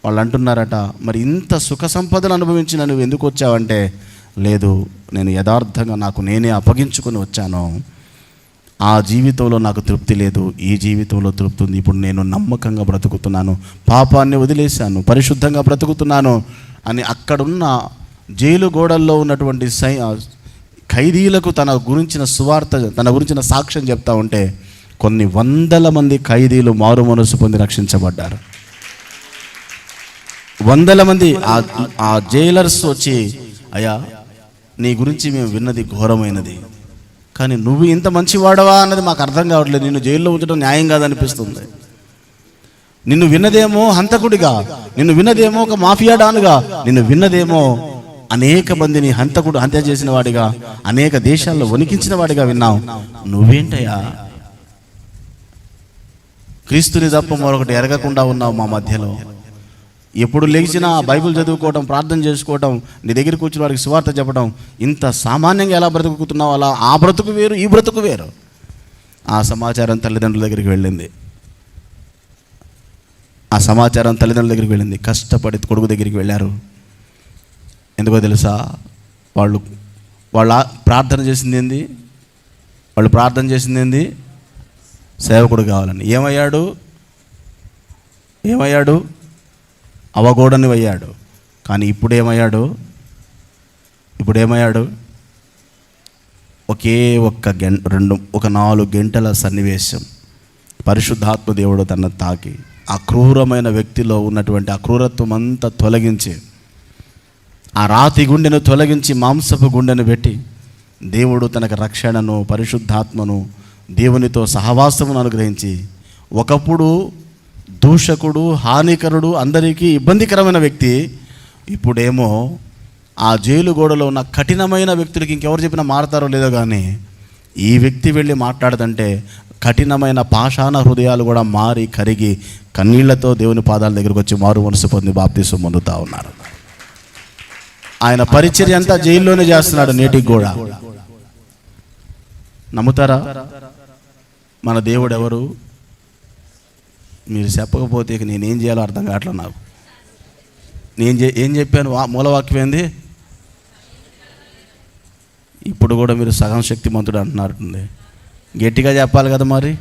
[SPEAKER 1] వాళ్ళు అంటున్నారట, మరి ఇంత సుఖ సంపదలు అనుభవించిన నువ్వు ఎందుకు వచ్చావంటే, లేదు నేను యథార్థంగా నాకు నేనే అప్పగించుకొని వచ్చాను, ఆ జీవితంలో నాకు తృప్తి లేదు, ఈ జీవితంలో తృప్తి ఉంది, ఇప్పుడు నేను నమ్మకంగా బ్రతుకుతున్నాను, పాపాన్ని వదిలేశాను, పరిశుద్ధంగా బ్రతుకుతున్నాను అని అక్కడున్న జైలు గోడల్లో ఉన్నటువంటి ఖైదీలకు తన గురించిన సువార్త, తన గురించిన సాక్ష్యం చెప్తా ఉంటే కొన్ని వందల మంది ఖైదీలు మారు మనసు పొంది రక్షించబడ్డారు. వందల మంది ఆ జైలర్స్ వచ్చి, అయ్యా నీ గురించి మేము విన్నది ఘోరమైనది, కానీ నువ్వు ఇంత మంచివాడవా అన్నది మాకు అర్థం కావట్లేదు, నిన్ను జైల్లో ఉంచడం న్యాయం కాదనిపిస్తుంది. నిన్ను విన్నదేమో హంతకుడిగా, నిన్ను విన్నదేమో ఒక మాఫియా డాన్గా, నిన్ను విన్నదేమో అనేక మందిని హత్య చేసిన వాడిగా, అనేక దేశాల్లో వణికించిన వాడిగా విన్నావు. నువ్వేంటయ్యా క్రీస్తుని తప్ప మరొకటి ఎరగకుండా ఉన్నావు మా మధ్యలో. ఎప్పుడు లేచినా బైబిల్ చదువుకోవడం, ప్రార్థన చేసుకోవడం, నీ దగ్గర కూర్చుని వారికి సువార్త చెప్పడం, ఇంత సామాన్యంగా ఎలా బ్రతుకుతున్నావు? అలా ఆ బ్రతుకు వేరు, ఈ బ్రతుకు వేరు. ఆ సమాచారం తల్లిదండ్రుల దగ్గరికి వెళ్ళింది. కష్టపడి కొడుకు దగ్గరికి వెళ్ళారు. ఎందుకో తెలుసా? వాళ్ళు ప్రార్థన చేసింది ఏంది? సేవకుడు కావాలని. ఏమయ్యాడు? అవగోడని అయ్యాడు. కానీ ఇప్పుడు ఏమయ్యాడు? ఒక 4 గంటల సన్నివేశం, పరిశుద్ధాత్మ దేవుడు తన తాకి ఆ క్రూరమైన వ్యక్తిలో ఉన్నటువంటి ఆ క్రూరత్వం అంతా తొలగించి, ఆ రాతి గుండెను తొలగించి మాంసపు గుండెను పెట్టి, దేవుడు తనకు రక్షణను, పరిశుద్ధాత్మను, దేవునితో సహవాసమును అనుగ్రహించి, ఒకప్పుడు దూషకుడు, హానికరుడు, అందరికీ ఇబ్బందికరమైన వ్యక్తి ఇప్పుడేమో ఆ జైలు గోడలో ఉన్న కఠినమైన వ్యక్తులకి ఇంకెవరు చెప్పినా మారతారో లేదో కానీ, ఈ వ్యక్తి వెళ్ళి మాట్లాడదంటే కఠినమైన పాషాణ హృదయాలు కూడా మారి కరిగి కన్నీళ్లతో దేవుని పాదాల దగ్గరకు వచ్చి మారు మనసు పొంది బాప్తిసం పొందుతూ ఉన్నారు. ఆయన పరిచర్య అంతా జైల్లోనే చేస్తున్నాడు నేటికి కూడా. నమ్ముతారా? మన దేవుడు ఎవరు? మీరు చెప్పకపోతే నేనేం చేయాలో అర్థం కావట్లేదు నాకు. ఏం చెప్పాను? మూలవాక్యం ఏంది? ఇప్పుడు కూడా మీరు సగం శక్తిమంతుడు అంటున్నట్టుంది. గట్టిగా చెప్పాలి కదా మరి.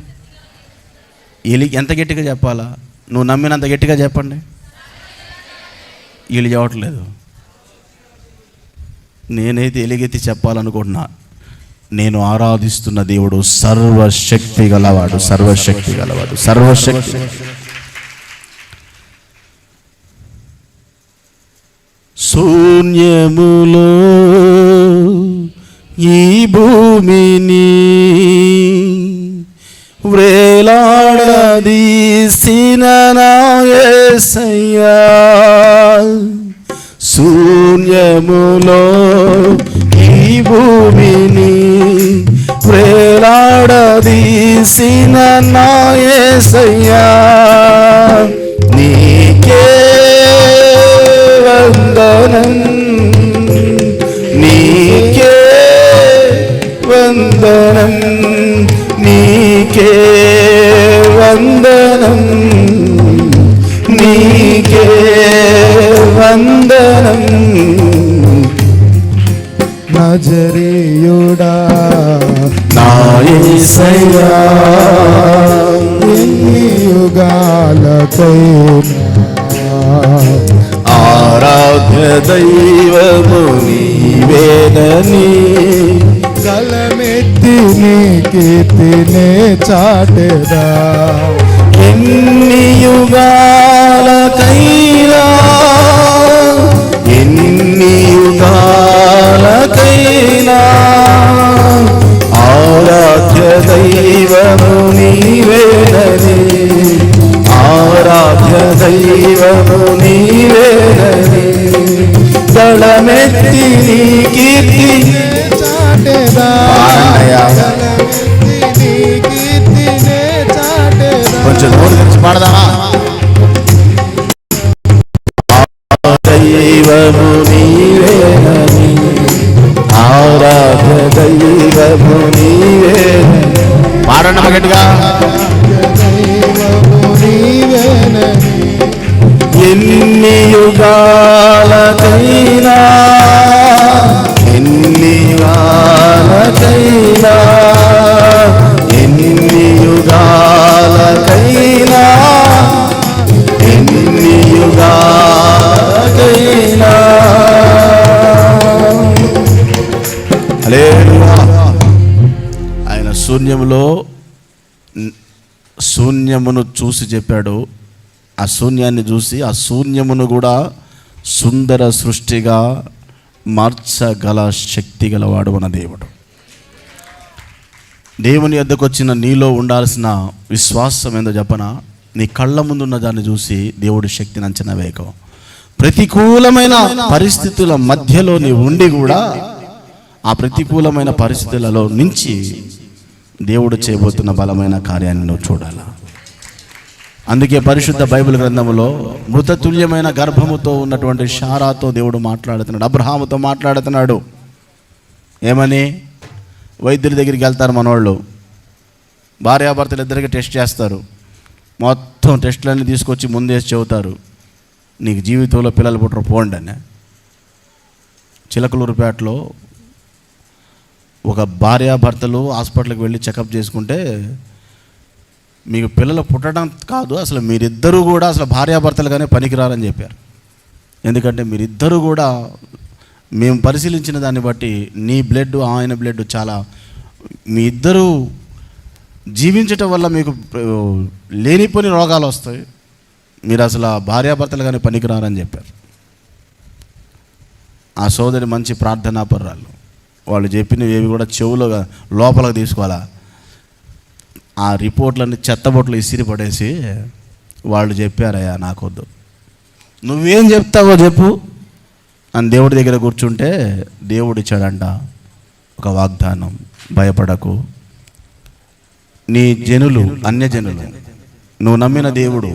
[SPEAKER 1] ఎంత గట్టిగా చెప్పాలా? నువ్వు నమ్మినంత గట్టిగా చెప్పండి. వీళ్ళు చెప్పట్లేదు. నేనైతే ఎలుగెత్తి చెప్పాలనుకుంటున్నా. నేను ఆరాధిస్తున్న దేవుడు సర్వశక్తి గలవాడు. శూన్యములో ఈ భూమిని వ్రేలాడదీసిన నా యేసయ్యా, శూన్యములో ఈ భూమిని వ్రేలాడదీసిన నా యేసయ్యా, నీకే వందనం, నీకే వందనం, నీకే వందనం, నీకే వందనం.
[SPEAKER 2] నజరేయుడా
[SPEAKER 1] నా యేసయ్యా,
[SPEAKER 2] ఎన్ని యుగాలకైనా
[SPEAKER 1] ఆరాధ్య దైవము నీవేనని
[SPEAKER 2] గలమెత్తి నీ కీర్తినే చాటెదా.
[SPEAKER 1] ఎన్ని యుగాలకైనా, ఎన్ని యుగాలకైనా ఆరాధ్య దైవము నీవేనని, ఆరాధ్య దైవము నీవేనని గళమెత్తి నీ కీర్తి
[SPEAKER 2] చాటెదా.
[SPEAKER 1] కొంచెం నోరు తెరిచి పాడదామా? దైవము నీవేనని, ఆరాధ్య దైవము నీవేనని. పాడండి గట్టిగా. ఎన్ని యుగాలకైనా, ఎన్ని యుగాలకైనా, ఎన్ని యుగాలకైనా, ఎన్ని యుగాలకైనా శూన్యమును చూసి చెప్పాడు. ఆ శూన్యాన్ని చూసి ఆ శూన్యమును కూడా సుందర సృష్టిగా మార్చగల శక్తి గలవాడు మన దేవుడు. దేవుని యొద్దకు వచ్చిన నీలో ఉండాల్సిన విశ్వాసం ఏందో చెప్పనా? నీ కళ్ళ ముందున్న దాన్ని చూసి దేవుడి శక్తిని అంచనా వేయకు. ప్రతికూలమైన పరిస్థితుల మధ్యలో నీ ఉండి కూడా ఆ ప్రతికూలమైన పరిస్థితులలో నుంచి దేవుడు చేయబోతున్న బలమైన కార్యాన్ని నువ్వు చూడాలా. అందుకే పరిశుద్ధ బైబిల్ గ్రంథంలో మృతతుల్యమైన గర్భముతో ఉన్నటువంటి శారాతో దేవుడు మాట్లాడుతున్నాడు, అబ్రహాముతో మాట్లాడుతున్నాడు. ఏమని? వైద్యుల దగ్గరికి వెళ్తారు మనోళ్ళు, భార్యాభర్తలు ఇద్దరికి టెస్ట్ చేస్తారు. మొత్తం టెస్టులన్నీ తీసుకొచ్చి ముందేసి చెబుతారు, నీకు జీవితంలో పిల్లలు పుట్టరు పోండి అని. చిలకలూరుపేటలో ఒక భార్యాభర్తలు హాస్పిటల్కి వెళ్ళి చెకప్ చేసుకుంటే మీకు పిల్లలు పుట్టడం కాదు, అసలు మీరిద్దరూ కూడా అసలు భార్యాభర్తలుగానే పనికిరారని చెప్పారు. ఎందుకంటే మీరిద్దరూ కూడా మేము పరిశీలించిన దాన్ని బట్టి నీ బ్లడ్ ఆయన బ్లడ్ చాలా, మీ ఇద్దరూ జీవించటం వల్ల మీకు లేనిపోని రోగాలు వస్తాయి, మీరు అసలు భార్యాభర్తలుగానే పనికిరారని చెప్పారు. ఆ సోదరి మంచి ప్రార్థనాపరురాలు, వాళ్ళు చెప్పినవి ఏవి కూడా చెవులో లోపలికి తీసుకోవాలా. ఆ రిపోర్ట్లన్నీ చెత్తబొట్లు ఇసిరి పడేసి వాళ్ళు చెప్పారయ్యా నాకొద్దు, నువ్వేం చెప్తావో చెప్పు అని దేవుడి దగ్గర కూర్చుంటే దేవుడు ఇచ్చాడంట ఒక వాగ్దానం, భయపడకు, నీ జనులు అన్యజనులు, నువ్వు నమ్మిన దేవుడు,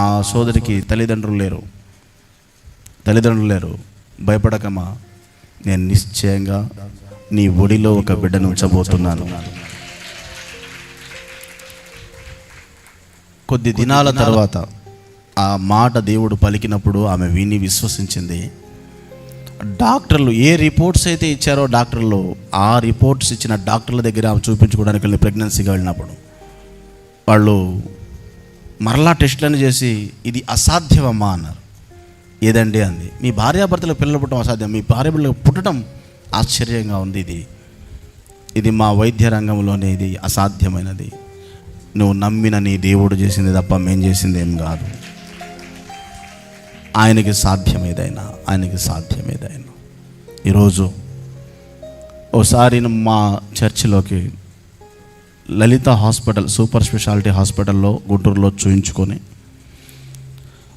[SPEAKER 1] ఆ సోదరికి తల్లిదండ్రులు లేరు, భయపడకమ్మా, నేను నిశ్చయంగా నీ ఒడిలో ఒక బిడ్డను ఉంచబోతున్నాను. కొద్ది దినాల తర్వాత ఆ మాట దేవుడు పలికినప్పుడు ఆమె విని విశ్వసించింది. డాక్టర్లు ఏ రిపోర్ట్స్ అయితే ఇచ్చారో డాక్టర్లు, ఆ రిపోర్ట్స్ ఇచ్చిన డాక్టర్ల దగ్గర ఆమె చూపించుకోవడానికి వెళ్ళి ప్రెగ్నెన్సీగా వెళ్ళినప్పుడు వాళ్ళు మరలా టెస్టులను చేసి ఇది అసాధ్యమమ్మా అన్నారు. ఏదండి అంది, మీ భార్యాభర్తలకు పిల్లలు పుట్టడం అసాధ్యం, మీ భార్యాభర్తలకు పుట్టడం ఆశ్చర్యంగా ఉంది, ఇది మా వైద్య రంగంలోనే ఇది అసాధ్యమైనది, నువ్వు నమ్మిన నీ దేవుడు చేసింది తప్ప మేం చేసింది ఏం కాదు, ఆయనకి సాధ్యమేదైనా. ఈరోజు ఓసారి మా చర్చిలోకి లలిత హాస్పిటల్, సూపర్ స్పెషాలిటీ హాస్పిటల్లో గుంటూరులో చూయించుకొని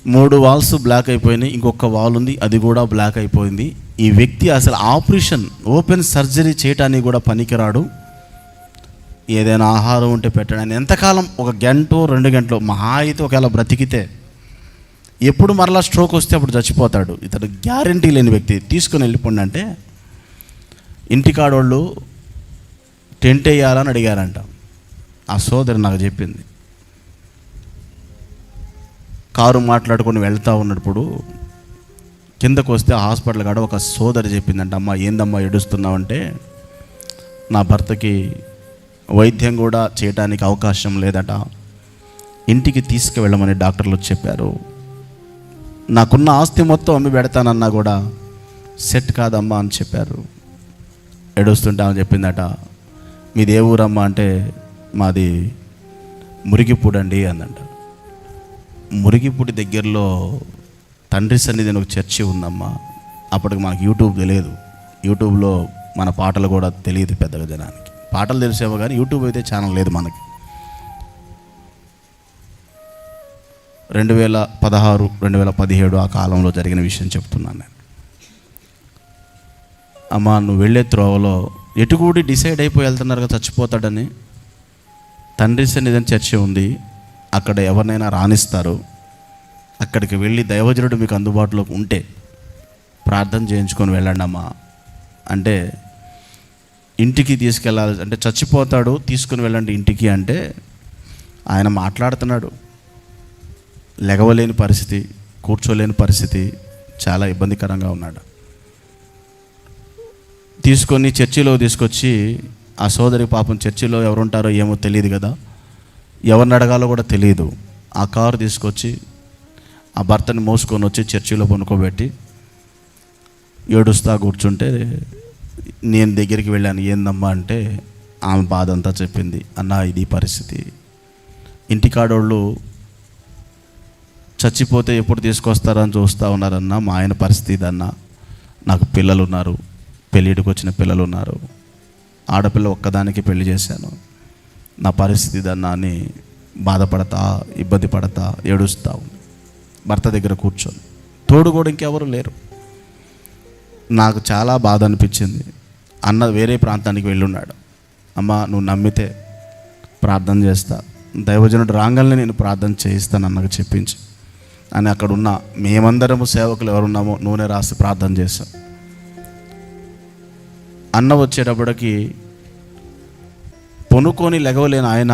[SPEAKER 1] 3 వాల్స్ బ్లాక్ అయిపోయినాయి, ఇంకొక వాల్ ఉంది అది కూడా బ్లాక్ అయిపోయింది. ఈ వ్యక్తి అసలు ఆపరేషన్ ఓపెన్ సర్జరీ చేయటానికి కూడా పనికిరాడు, ఏదైనా ఆహారం ఉంటే పెట్టడానికి ఎంతకాలం, 1 గంట 2 గంటలు మహా అయితే ఒకవేళ బ్రతికితే, ఎప్పుడు మరలా స్ట్రోక్ వస్తే అప్పుడు చచ్చిపోతాడు, ఇతడు గ్యారంటీ లేని వ్యక్తి, తీసుకుని వెళ్ళిపోండి అంటే ఇంటికాడోళ్ళు టెంట్ వేయాలని అడిగారంట. ఆ సోదరి నాకు చెప్పింది, కారు మాట్లాడుకొని వెళ్తూ ఉన్నప్పుడు కిందకు వస్తే ఆ హాస్పిటల్ కాడ ఒక సోదరి చెప్పిందంట, అమ్మ ఏందమ్మా ఏడుస్తున్నావంటే, నా భర్తకి వైద్యం కూడా చేయడానికి అవకాశం లేదట, ఇంటికి తీసుకువెళ్ళమని డాక్టర్లు చెప్పారు, నాకున్న ఆస్తి మొత్తం అమ్మి పెడతానన్నా కూడా సెట్ కాదమ్మా అని చెప్పారు. ఏడుస్తుంటే ఆమె చెప్పిందట, మీది ఏ ఊరమ్మా అంటే, మాది మురిగిపూడండి అందంట. మురిగిపూడి దగ్గరలో తండ్రి సన్నిధి ఒక చర్చి ఉందమ్మా. అప్పటికి మనకు యూట్యూబ్ తెలియదు, యూట్యూబ్లో మన పాటలు కూడా తెలియదు పెద్దగా జనానికి, పాటలు తెలిసేవో కానీ యూట్యూబ్ అయితే ఛానల్ లేదు మనకి. 2016, 2017 ఆ కాలంలో జరిగిన విషయం చెప్తున్నాను నేను. అమ్మా నువ్వు వెళ్ళే త్రోవలో ఎటుకూడి డిసైడ్ అయిపోయి వెళ్తున్నారు కదా చచ్చిపోతాడని, తండ్రి సన్నిధి చర్చ ఉంది, అక్కడ ఎవరినైనా రాణిస్తారు, అక్కడికి వెళ్ళి దైవజనుడు మీకు అందుబాటులో ఉంటే ప్రార్థన చేయించుకొని వెళ్ళండి అమ్మా అంటే, ఇంటికి తీసుకెళ్ళాలి అంటే చచ్చిపోతాడు తీసుకుని వెళ్ళండి ఇంటికి అంటే, ఆయన మాట్లాడుతున్నాడు, లెగవలేని పరిస్థితి, కూర్చోలేని పరిస్థితి, చాలా ఇబ్బందికరంగా ఉన్నాడు. తీసుకొని చర్చిలో తీసుకొచ్చి, ఆ సోదరి పాపం చర్చిలో ఎవరుంటారో ఏమో తెలియదు కదా, ఎవరిని అడగాలో కూడా తెలియదు, ఆ కారు తీసుకొచ్చి ఆ భర్తని మోసుకొని వచ్చి చర్చిలో పనుకోబెట్టి ఏడుస్తా కూర్చుంటే నేను దగ్గరికి వెళ్ళాను, ఏందమ్మా అంటే ఆమె బాధ అంతా చెప్పింది. అన్న ఇది పరిస్థితి, ఇంటికాడోళ్ళు చచ్చిపోతే ఎప్పుడు తీసుకొస్తారని చూస్తూ ఉన్నారన్న. మా ఆయన పరిస్థితి అన్న, నాకు పిల్లలు ఉన్నారు, పెళ్ళిడికి వచ్చిన పిల్లలు ఉన్నారు, ఆడపిల్ల ఒక్కదానికి పెళ్లి చేశాను, నా పరిస్థితి అన్న అని బాధపడతా, ఇబ్బంది పడతా, ఏడుస్తా ఉంది. భర్త దగ్గర కూర్చొని తోడు కూడా ఇంకెవరు లేరు. నాకు చాలా బాధ అనిపించింది. అన్న వేరే ప్రాంతానికి వెళ్ళున్నాడు. అమ్మ నువ్వు నమ్మితే ప్రార్థన చేస్తా, దైవజనుడు రాగానే నేను ప్రార్థన చేయిస్తాను అన్నకు చెప్పించి అని అక్కడ ఉన్న మేమందరము సేవకులు ఎవరున్నామో నూనె రాసి ప్రార్థన చేశాం. అన్న వచ్చేటప్పటికి పొనుకొని లెగవలేని ఆయన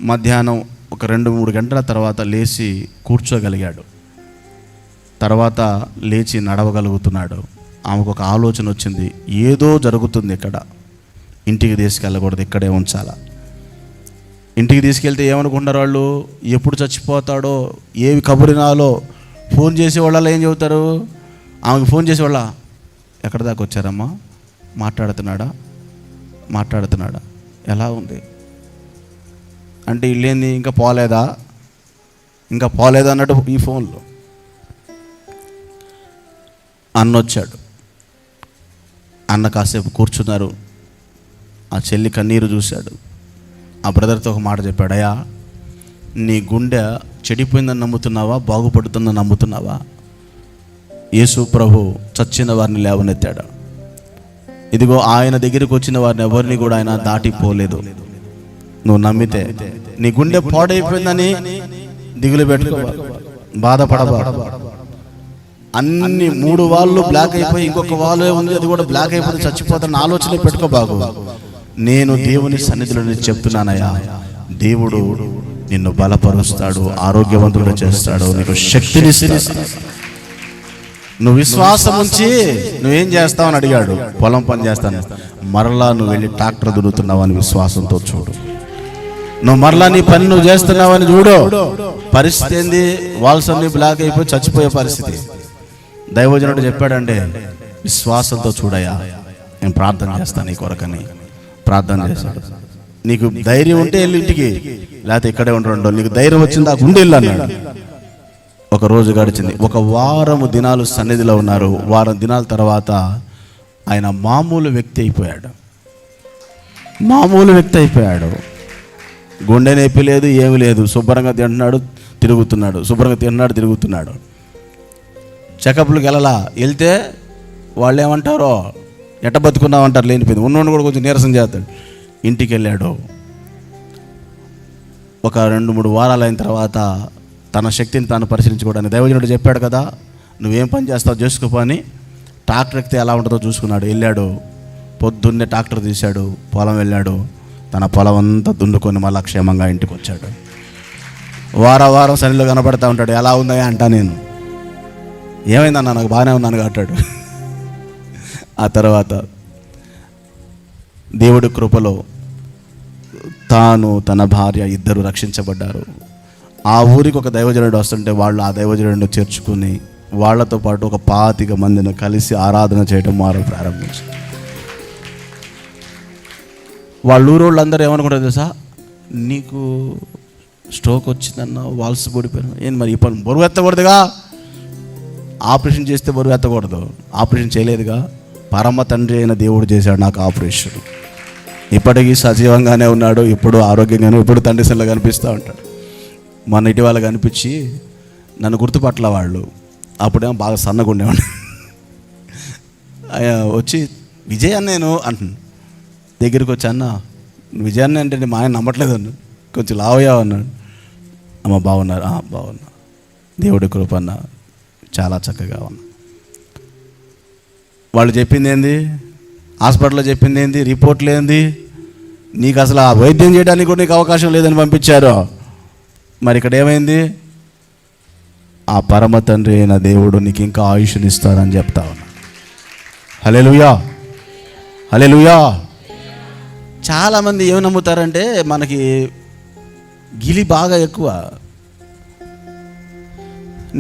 [SPEAKER 1] మధ్యాహ్నం ఒక 2-3 గంటల తర్వాత లేచి కూర్చోగలిగాడు. తర్వాత లేచి నడవగలుగుతున్నాడు. ఆమెకు ఒక ఆలోచన వచ్చింది, ఏదో జరుగుతుంది ఇక్కడ, ఇంటికి తీసుకెళ్ళకూడదు, ఇక్కడే ఉంచాలా. ఇంటికి తీసుకెళ్తే ఏమనుకుంటారు వాళ్ళు, ఎప్పుడు చచ్చిపోతాడో, ఏవి కబురినాలో ఫోన్ చేసేవాళ్ళ ఏం చెబుతారు, ఆమెకు ఫోన్ చేసేవాళ్ళ ఎక్కడి దాకా వచ్చారమ్మా, మాట్లాడుతున్నాడా, ఎలా ఉంది అంటే ఇల్లేంది ఇంకా పోలేదా అన్నట్టు ఈ ఫోన్లో. అన్న వచ్చాడు. అన్న కాసేపు కూర్చున్నారు. ఆ చెల్లి కన్నీరు చూశాడు. ఆ బ్రదర్తో ఒక మాట చెప్పాడు, అయ్యా నీ గుండె చెడిపోయిందని నమ్ముతున్నావా, బాగుపడుతుందని నమ్ముతున్నావా? యేసు ప్రభు చచ్చిన వారిని లేవనెత్తాడు. ఇదిగో ఆయన దగ్గరికి వచ్చిన వారిని ఎవరిని కూడా ఆయన దాటిపోలేదు. నువ్వు నమ్మితే నీ గుండె పాడైపోయిందని దిగులు పెట్టుకో, బాధపడబా. అన్ని 3 వాళ్ళు బ్లాక్ అయిపోయి ఇంకొక వాల్ ఉంది, అది కూడా బ్లాక్ అయిపోతే చచ్చిపోతాను ఆలోచన పెట్టుకోబాగు. నేను దేవుని సన్నిధిలో చెప్తున్నానయ్యా, దేవుడు నిన్ను బలపరుస్తాడు, ఆరోగ్యవంతుడు చేస్తాడు, నీకు శక్తినిస్తాడు. నువ్వు విశ్వాసం ఉంచి నువ్వేం చేస్తావు అని అడిగాడు. పొలం పని చేస్తాను, మరలా నువ్వు వెళ్ళి ట్రాక్టర్ దున్నుతున్నావు అని విశ్వాసంతో చూడు. నువ్వు మరలా నీ పని నువ్వు చేస్తున్నావని చూడు. పరిస్థితి ఏంది, వాల్స్ అన్ని బ్లాక్ అయిపోయి చచ్చిపోయే పరిస్థితి. దైవజనుడు చెప్పాడంటే విశ్వాసంతో చూడయా, నేను ప్రార్థన చేస్తాను నీ కొరకని ప్రార్థన చేశాడు. నీకు ధైర్యం ఉంటే వెళ్ళి ఇంటికి, లేకపోతే ఇక్కడే ఉండరు. నీకు ధైర్యం వచ్చింది నాకు ఉండి వెళ్ళి అన్నాడు. ఒక రోజు గడిచింది. 1 వారము దినాలు సన్నిధిలో ఉన్నారు. వారం దినాల తర్వాత ఆయన మామూలు వ్యక్తి అయిపోయాడు. గుండె నొప్పి లేదు, ఏమి లేదు, శుభ్రంగా తింటున్నాడు, తిరుగుతున్నాడు. చెకప్లకు వెళ్తే వాళ్ళు ఏమంటారో, ఎట్ట బతుకున్నామంటారు, లేనిపోయింది. ఉన్నోడు కూడా కొంచెం నీరసం చేస్తాడు. ఇంటికి వెళ్ళాడు. ఒక 2-3 వారాలు అయిన తర్వాత తన శక్తిని తాను పరిశీలించుకోవడానికి దైవజనుడు చెప్పాడు కదా, నువ్వేం పని చేస్తావు చేసుకోపో అని. ట్రాక్టర్ ఎక్కితే ఎలా ఉంటుందో చూసుకున్నాడు. వెళ్ళాడు, పొద్దున్నే ట్రాక్టర్ తీశాడు, పొలం వెళ్ళాడు, తన పొలం అంతా దున్నుకొని మళ్ళా క్షేమంగా ఇంటికి వచ్చాడు. వారం సన్నిలో కనపడతా ఉంటాడు. ఎలా ఉందా అంటా నేను, ఏమైందన్నా, నాకు బాగానే ఉన్నాను అంటాడు. ఆ తర్వాత దేవుడి కృపలో తాను తన భార్య ఇద్దరు రక్షించబడ్డారు. ఆ ఊరికి ఒక దైవజనుడు వస్తుంటే వాళ్ళు ఆ దైవజనుడిని చేర్చుకుని వాళ్ళతో పాటు ఒక 25 మందిని కలిసి ఆరాధన చేయడం ప్రారంభించారు. వాళ్ళ ఊరోళ్ళందరూ ఏమనుకుంటారు తెలుసా, నీకు స్ట్రోక్ వచ్చిందన్న, వాల్స్ పడిపోయినా, ఏం మరి ఈ పని బరువు ఎత్తకూడదుగా, ఆపరేషన్ చేస్తే బరువు ఎత్తకూడదు, ఆపరేషన్ చేయలేదుగా, పరమ తండ్రి అయిన దేవుడు చేశాడు నాకు ఆపరేషన్. ఇప్పటికీ సజీవంగానే ఉన్నాడు, ఇప్పుడు ఆరోగ్యంగానే, ఇప్పుడు తండ్రి సెల్లో కనిపిస్తూ ఉంటాడు. మన ఇటీవల కనిపించి నన్ను గుర్తుపట్ల వాళ్ళు, అప్పుడేమో బాగా సన్నగా ఉండేవాడు. వచ్చి విజయ్ అన్న నేను అంటున్నాను. దగ్గరికి వచ్చి, అన్న విజయ్ అన్న అంటే మా ఆయన నమ్మట్లేదు అన్న, కొంచెం లావయ్యా అన్నాడు. అమ్మ బాగున్నారు, బాగున్నా, దేవుడి కృప అన్న, చాలా చక్కగా ఉన్నా. వాళ్ళు చెప్పింది ఏంది, హాస్పిటల్లో చెప్పింది ఏంది, రిపోర్ట్లు ఏంది, నీకు అసలు ఆ వైద్యం చేయడానికి కూడా నీకు అవకాశం లేదని పంపించారు. మరి ఇక్కడ ఏమైంది, ఆ పరమ తండ్రి అయిన దేవుడు నీకు ఇంకా ఆయుష్ని ఇస్తారని చెప్తా ఉన్నా. హల్లెలూయా, హల్లెలూయా. చాలామంది ఏమి నమ్ముతారంటే మనకి గిలి బాగా ఎక్కువ.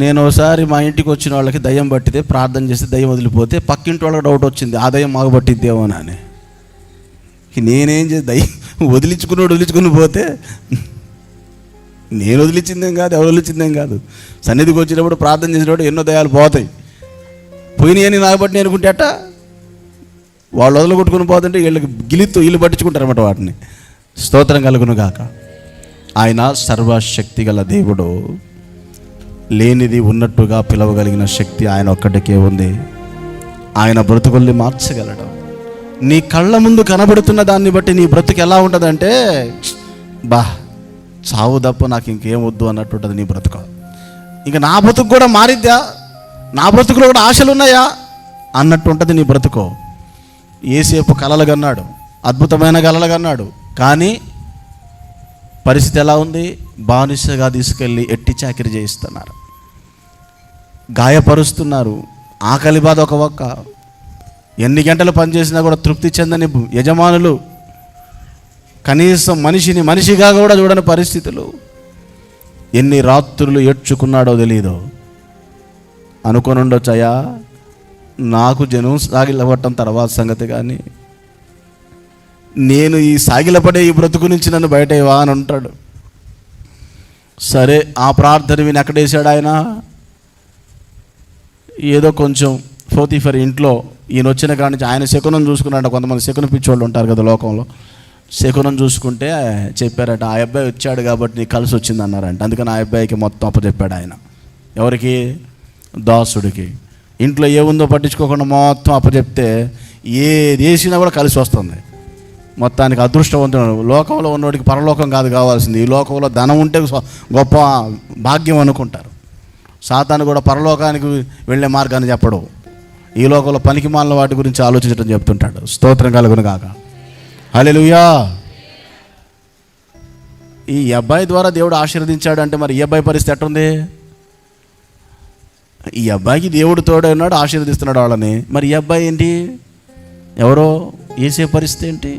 [SPEAKER 1] నేను ఒకసారి మా ఇంటికి వచ్చిన వాళ్ళకి దయ్యం పట్టితే ప్రార్థన చేస్తే దయ్యం వదిలిపోతే పక్కింటి వాళ్ళకి డౌట్ వచ్చింది, ఆ దయ్యం మాకు పట్టిద్దేమో అని. నేనేం చేద్దా, వదిలించుకుని పోతే నేను వదిలించిందేం కాదు, ఎవరు వదిలించిందేం కాదు. సన్నిధికి వచ్చినప్పుడు ప్రార్థన చేసినప్పుడు ఎన్నో దయాలు పోతాయి. పోయినాయి అని నాకు బట్టి నేను అనుకుంటే అట్ట వాళ్ళు వదలగొట్టుకుని పోతుంటే వీళ్ళకి వీళ్ళు పట్టించుకుంటారన్నమాట వాటిని. స్తోత్రం కలుగును గాక. ఆయన సర్వశక్తి గల దేవుడు. లేనిది ఉన్నట్టుగా పిలవగలిగిన శక్తి ఆయన ఒక్కడికే ఉంది. ఆయన బ్రతుకుల్ని మార్చగలడు. నీ కళ్ళ ముందు కనబడుతున్న దాన్ని బట్టి నీ బ్రతుకు ఎలా ఉంటుందంటే, చావు తప్ప నాకు ఇంకేం వద్దు అన్నట్టు ఉంటుంది నీ బ్రతుకు. ఇంకా నా బ్రతుకు కూడా మారిద్దా, నా బ్రతుకులో కూడా ఆశలు ఉన్నాయా అన్నట్టు ఉంటుంది నీ బ్రతుకు. యేసేపు కలలు కన్నాడు, అద్భుతమైన కలలు కన్నాడు. కానీ పరిస్థితి ఎలా ఉంది? బానిసగా తీసుకెళ్ళి ఎట్టి చాకిరి చేయిస్తున్నారు, గాయపరుస్తున్నారు, ఆకలి బాధ ఒక పక్క. ఎన్ని గంటలు పనిచేసినా కూడా తృప్తి చెందని యజమానులు, కనీసం మనిషిని మనిషిగా కూడా చూడని పరిస్థితులు. ఎన్ని రాత్రులు ఏడ్చుకున్నాడో తెలీదు. అనుకొని ఉండొచ్చయ్యా, నాకు జనం సాగిలపడటం తర్వాత సంగతి, కానీ నేను ఈ సాగిలపడే ఈ బ్రతుకు నుంచి నన్ను బయటేవా అని ఉంటాడు. సరే, ఆ ప్రార్థన విని ఎక్కడేసాడు ఆయన? ఏదో కొంచెం పోతీఫర్ ఇంట్లో ఈయన వచ్చిన కాడి నుంచి ఆయన శకునం చూసుకున్నాడు. కొంతమంది శకున పిచ్చోళ్ళు ఉంటారు కదా లోకంలో. శకునం చూసుకుంటే చెప్పారట, ఆ అబ్బాయి వచ్చాడు కాబట్టి నీకు కలిసి వచ్చింది అన్నారంట. అందుకని ఆ అబ్బాయికి మొత్తం అప్పచెప్పాడు ఆయన. ఎవరికి? దాసుడికి. ఇంట్లో ఏముందో పట్టించుకోకుండా మొత్తం అప్పచెప్తే ఏది వేసినా కూడా కలిసి వస్తుంది. మొత్తానికి అదృష్టవంతుడు. లోకంలో ఉన్నవాడికి పరలోకం కాదు కావాల్సింది, ఈ లోకంలో ధనం ఉంటే గొప్ప భాగ్యం అనుకుంటారు. సాతాను కూడా పరలోకానికి వెళ్ళే మార్గాన్ని చెప్పడు, ఈ లోకంలో పనికి మాలిన వాటి గురించి ఆలోచించడం చెప్తుంటాడు. స్తోత్రం కలుగును గాక. హల్లెలూయా. ఈ అబ్బాయి ద్వారా దేవుడు ఆశీర్వదించాడు అంటే మరి ఈ అబ్బాయి పరిస్థితి ఎట్టుంది? ఈ అబ్బాయికి దేవుడు తోడే ఉన్నాడు, ఆశీర్వదిస్తున్నాడు వాళ్ళని. మరి ఈ అబ్బాయి ఏంటి? ఎవరో వేసే పరిస్థితి ఏంటి?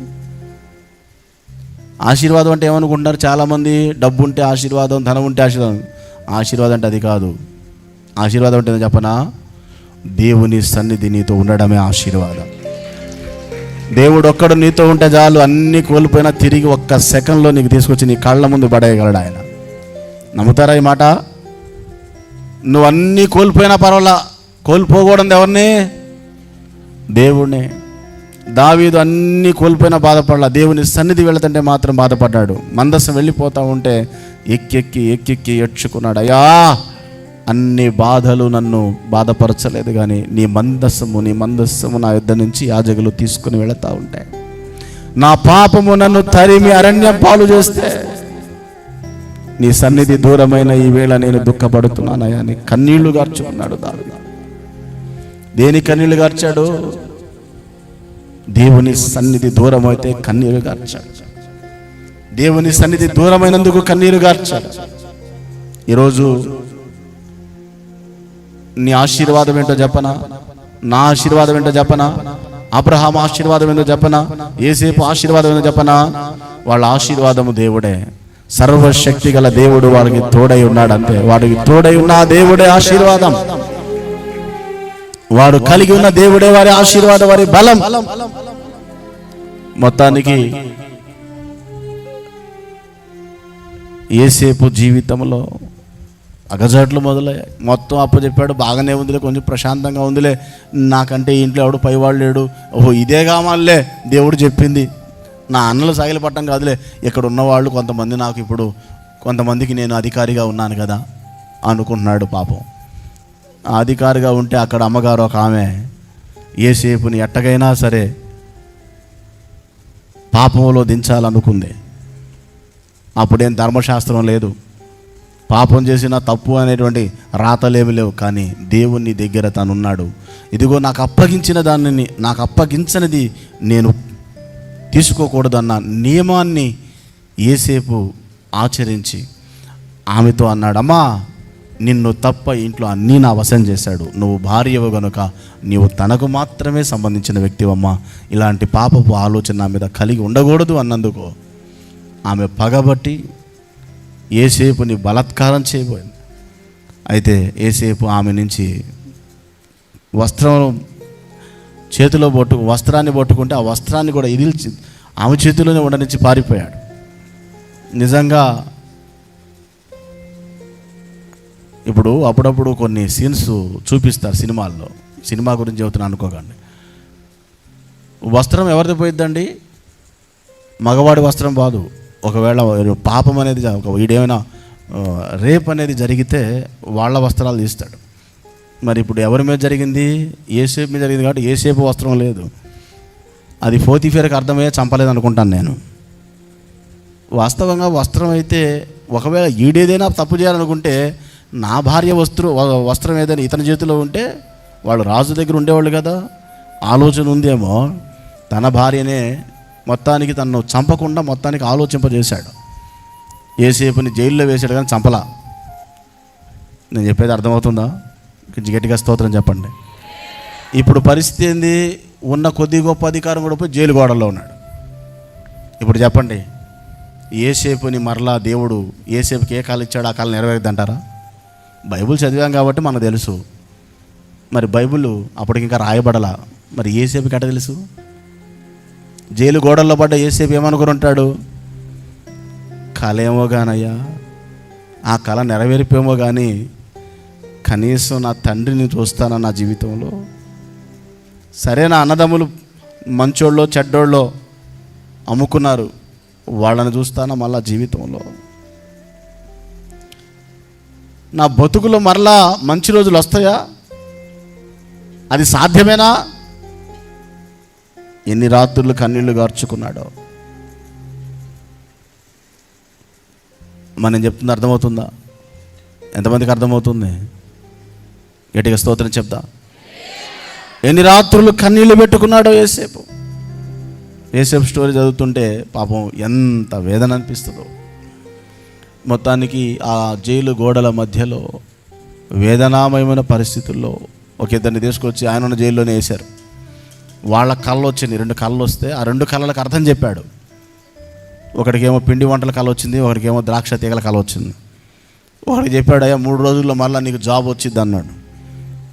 [SPEAKER 1] ఆశీర్వాదం అంటే ఏమనుకుంటున్నారు చాలామంది? డబ్బు ఉంటే ఆశీర్వాదం, ధనం ఉంటే ఆశీర్వాదం. ఆశీర్వాదం అంటే అది కాదు. ఆశీర్వాదం అంటే చెప్పనా? దేవుని సన్నిధి నీతో ఉండడమే ఆశీర్వాదం. దేవుడు ఒక్కడు నీతో ఉంటే చాలు, అన్నీ కోల్పోయినా తిరిగి ఒక్క సెకండ్లో నీకు తీసుకొచ్చి నీ కళ్ళ ముందు పడేయగలడు ఆయన. నమ్ముతారా ఈ మాట? నువ్వు అన్నీ కోల్పోయినా పర్వాలా, కోల్పోకూడదు ఎవరిని? దేవుణ్ణి. దావీదు అన్నీ కోల్పోయినా బాధపడలా, దేవుని సన్నిధి వెళుతుంటే మాత్రం బాధపడ్డాడు. మందసం వెళ్ళిపోతూ ఉంటే ఎక్కి ఏడ్చుకున్నాడు, అయ్యా అన్ని బాధలు నన్ను బాధపరచలేదు, కానీ నీ మందస్సము నా యుద్ధ నుంచి యాజకులు తీసుకుని వెళుతూ ఉంటాయి. నా పాపము నన్ను తరిమి అరణ్యం పాలు చేస్తే నీ సన్నిధి దూరమైన ఈ వేళ నేను దుఃఖపడుతున్నానయ్యా అని కన్నీళ్లు గార్చుకున్నాడు దావీదు. దేని కన్నీళ్లు గార్చాడు? దేవుని సన్నిధి దూరం అయితే కన్నీరు గార్చాడు. దేవుని సన్నిధి దూరమైనందుకు కన్నీరు గార్చాడు. ఈరోజు నీ ఆశీర్వాదం ఏంటో చెప్పనా? నా ఆశీర్వాదం ఏంటో చెప్పనా? అబ్రహాం ఆశీర్వాదం ఏంటో చెప్పనా? యేసేపు ఆశీర్వాదం ఏంటో చెప్పనా? వాళ్ళ ఆశీర్వాదము దేవుడే. సర్వశక్తి గల దేవుడు వాడికి తోడై ఉన్నాడు. అంతే, వాడికి తోడై ఉన్న దేవుడే ఆశీర్వాదం. వాడు కలిగి ఉన్న దేవుడే వారి ఆశీర్వాదం, వారి బలం. మొత్తానికి యేసేపు జీవితంలో అగజాట్లు మొదలయ్యాయి. మొత్తం అప్పచెప్పాడు, బాగానే ఉందిలే, కొంచెం ప్రశాంతంగా ఉందిలే, నాకంటే ఇంట్లో ఎవడు పైవాడు లేడు, ఓహో ఇదే కావాలే దేవుడు చెప్పింది, నా అన్నలు సాగిలపట్టం కాదులే, ఇక్కడ ఉన్నవాళ్ళు కొంతమంది, నాకు ఇప్పుడు కొంతమందికి నేను అధికారిగా ఉన్నాను కదా అనుకుంటున్నాడు. పాపం అధికారిగా ఉంటే అక్కడ అమ్మగారు ఒక ఆమె యేసేపుని ఎట్టగైనా సరే పాపంలో దించాలనుకుంది. అప్పుడేం ధర్మశాస్త్రం లేదు, పాపం చేసిన తప్పు అనేటువంటి రాతలేమి లేవు, కానీ దేవుని దగ్గర తనున్నాడు. ఇదిగో నాకు అప్పగించనిది నేను తీసుకోకూడదన్న నియమాన్ని యేసేపు ఆచరించి ఆమెతో అన్నాడు, అమ్మా నిన్ను తప్ప ఇంట్లో అన్నీ నా వశం చేశాడు, నువ్వు భార్యవు గనుక నీవు తనకు మాత్రమే సంబంధించిన వ్యక్తివమ్మా, ఇలాంటి పాపపు ఆలోచన నా మీద కలిగి ఉండకూడదు అన్నందుకు ఆమె పగబట్టి యేసేపుని బలాత్కారం చేయబోయింది. అయితే యేసేపు ఆమె నుంచి వస్త్రాన్ని పట్టుకుంటే ఆ వస్త్రాన్ని కూడా ఇదిల్చి ఆమె చేతిలోనే ఉండనిచ్చి పారిపోయాడు. నిజంగా ఇప్పుడు అప్పుడప్పుడు కొన్ని సీన్స్ చూపిస్తారు సినిమాల్లో. సినిమా గురించి చెబుతున్నా అనుకోకండి. వస్త్రం ఎవరిది పోయిద్దండి? మగవాడి వస్త్రం బాదు. ఒకవేళ పాపం అనేది వీడేమైనా రేప్ అనేది జరిగితే వాళ్ళ వస్త్రాలు తీస్తాడు. మరి ఇప్పుడు ఎవరి మీద జరిగింది? యేసేపు మీద జరిగింది కాబట్టి యేసేపు వస్త్రం లేదు. అది పోతీఫెరకు అర్థమయ్యే చంపలేదు అనుకుంటాను నేను. వాస్తవంగా వస్త్రం అయితే ఒకవేళ ఈడేదైనా తప్పు చేయాలనుకుంటే నా భార్య వస్త్రం ఏదైనా ఇతని చేతిలో ఉంటే వాళ్ళు రాజు దగ్గర ఉండేవాళ్ళు కదా. ఆలోచన ఉందేమో తన భార్యనే మొత్తానికి తనను చంపకుండా మొత్తానికి ఆలోచింపజేశాడు. యేసేపుని జైల్లో వేసాడు కానీ చంపలా. నేను చెప్పేది అర్థమవుతుందా? గట్టిగా స్తోత్రం చెప్పండి. ఇప్పుడు పరిస్థితి ఏంది? ఉన్న కొద్ది గొప్ప అధికారం కూడా పోయి జైలు గోడల్లో ఉన్నాడు. ఇప్పుడు చెప్పండి, యేసేపుని మరలా దేవుడు యేసేపుకి ఏ కాలం ఇచ్చాడు ఆ కాలం నెరవేరుద్దంటారా? బైబిల్ చదివాం కాబట్టి మనకు తెలుసు. మరి బైబిల్ అప్పటికి ఇంకా రాయబడలా. మరి యేసేపుకి ఎట్ట తెలుసు? జైలు గోడల్లో పడ్డ యేసేపు ఏమనుకుని ఉంటాడు? కళ ఏమో కానయ్యా, ఆ కళ నెరవేరిపోయేమో కానీ కనీసం నా తండ్రిని చూస్తానా నా జీవితంలో? సరే, నా అన్నదమ్ములు మంచోళ్ళో చెడ్డోళ్ళో అమ్ముకున్నారు, వాళ్ళని చూస్తానా మళ్ళా జీవితంలో? నా బతుకులో మరలా మంచి రోజులు వస్తాయా? అది సాధ్యమేనా? ఎన్ని రాత్రులు కన్నీళ్లు గార్చుకున్నాడో. మనం చెప్తుంది అర్థమవుతుందా? ఎంతమందికి అర్థమవుతుంది? గట్టిగా స్తోత్రం చెప్తా. ఎన్ని రాత్రులు కన్నీళ్లు పెట్టుకున్నాడో యేసేపు. యేసేపు స్టోరీ చదువుతుంటే పాపం ఎంత వేదన అనిపిస్తుందో. మొత్తానికి ఆ జైలు గోడల మధ్యలో వేదనామయమైన పరిస్థితుల్లో ఒక ఇద్దరిని తీసుకొచ్చి ఆయన ఉన్న జైల్లోనే వేశారు. వాళ్ళ కళ్ళు వచ్చింది, 2 కళ్ళు వస్తే ఆ 2 కళ్ళకు అర్థం చెప్పాడు. ఒకడికేమో పిండి వంటల కళ వచ్చింది, ఒకడికేమో ద్రాక్ష తీగల కళ వచ్చింది. ఒకడికి చెప్పాడు, అయ్యా 3 రోజుల్లో మళ్ళీ నీకు జాబ్ వచ్చింది అన్నాడు.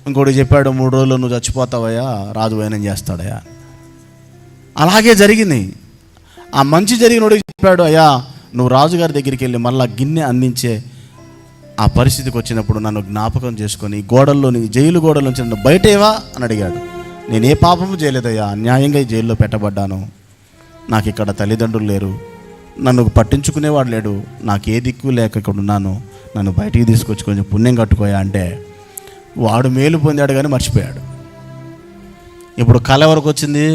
[SPEAKER 1] ఇంకోటి చెప్పాడు, 3 రోజుల్లో నువ్వు చచ్చిపోతావయ్యా, రాజు వైనం చేస్తాడయ్యా. అలాగే జరిగింది. ఆ మంచి జరిగిన వాడికి చెప్పాడు, అయ్యా నువ్వు రాజుగారి దగ్గరికి వెళ్ళి మళ్ళీ గిన్నె అందించే ఆ పరిస్థితికి వచ్చినప్పుడు నన్ను జ్ఞాపకం చేసుకొని గోడల్లోని జైలు గోడల నుంచి నన్ను బయటేవా అని అడిగాడు. నేను ఏ పాపము చేయలేదయ్యా, అన్యాయంగా ఈ జైల్లో పెట్టబడ్డాను, నాకు ఇక్కడ తల్లిదండ్రులు లేరు, నన్ను పట్టించుకునేవాడు లేడు, నాకు ఏ దిక్కు లేక ఇక్కడ ఉన్నాను, నన్ను బయటికి తీసుకొచ్చి కొంచెం పుణ్యం కట్టుకోయా అంటే వాడు మేలు పొందాడు కానీ మర్చిపోయాడు. ఇప్పుడు కళ ఎవరికి వచ్చింది?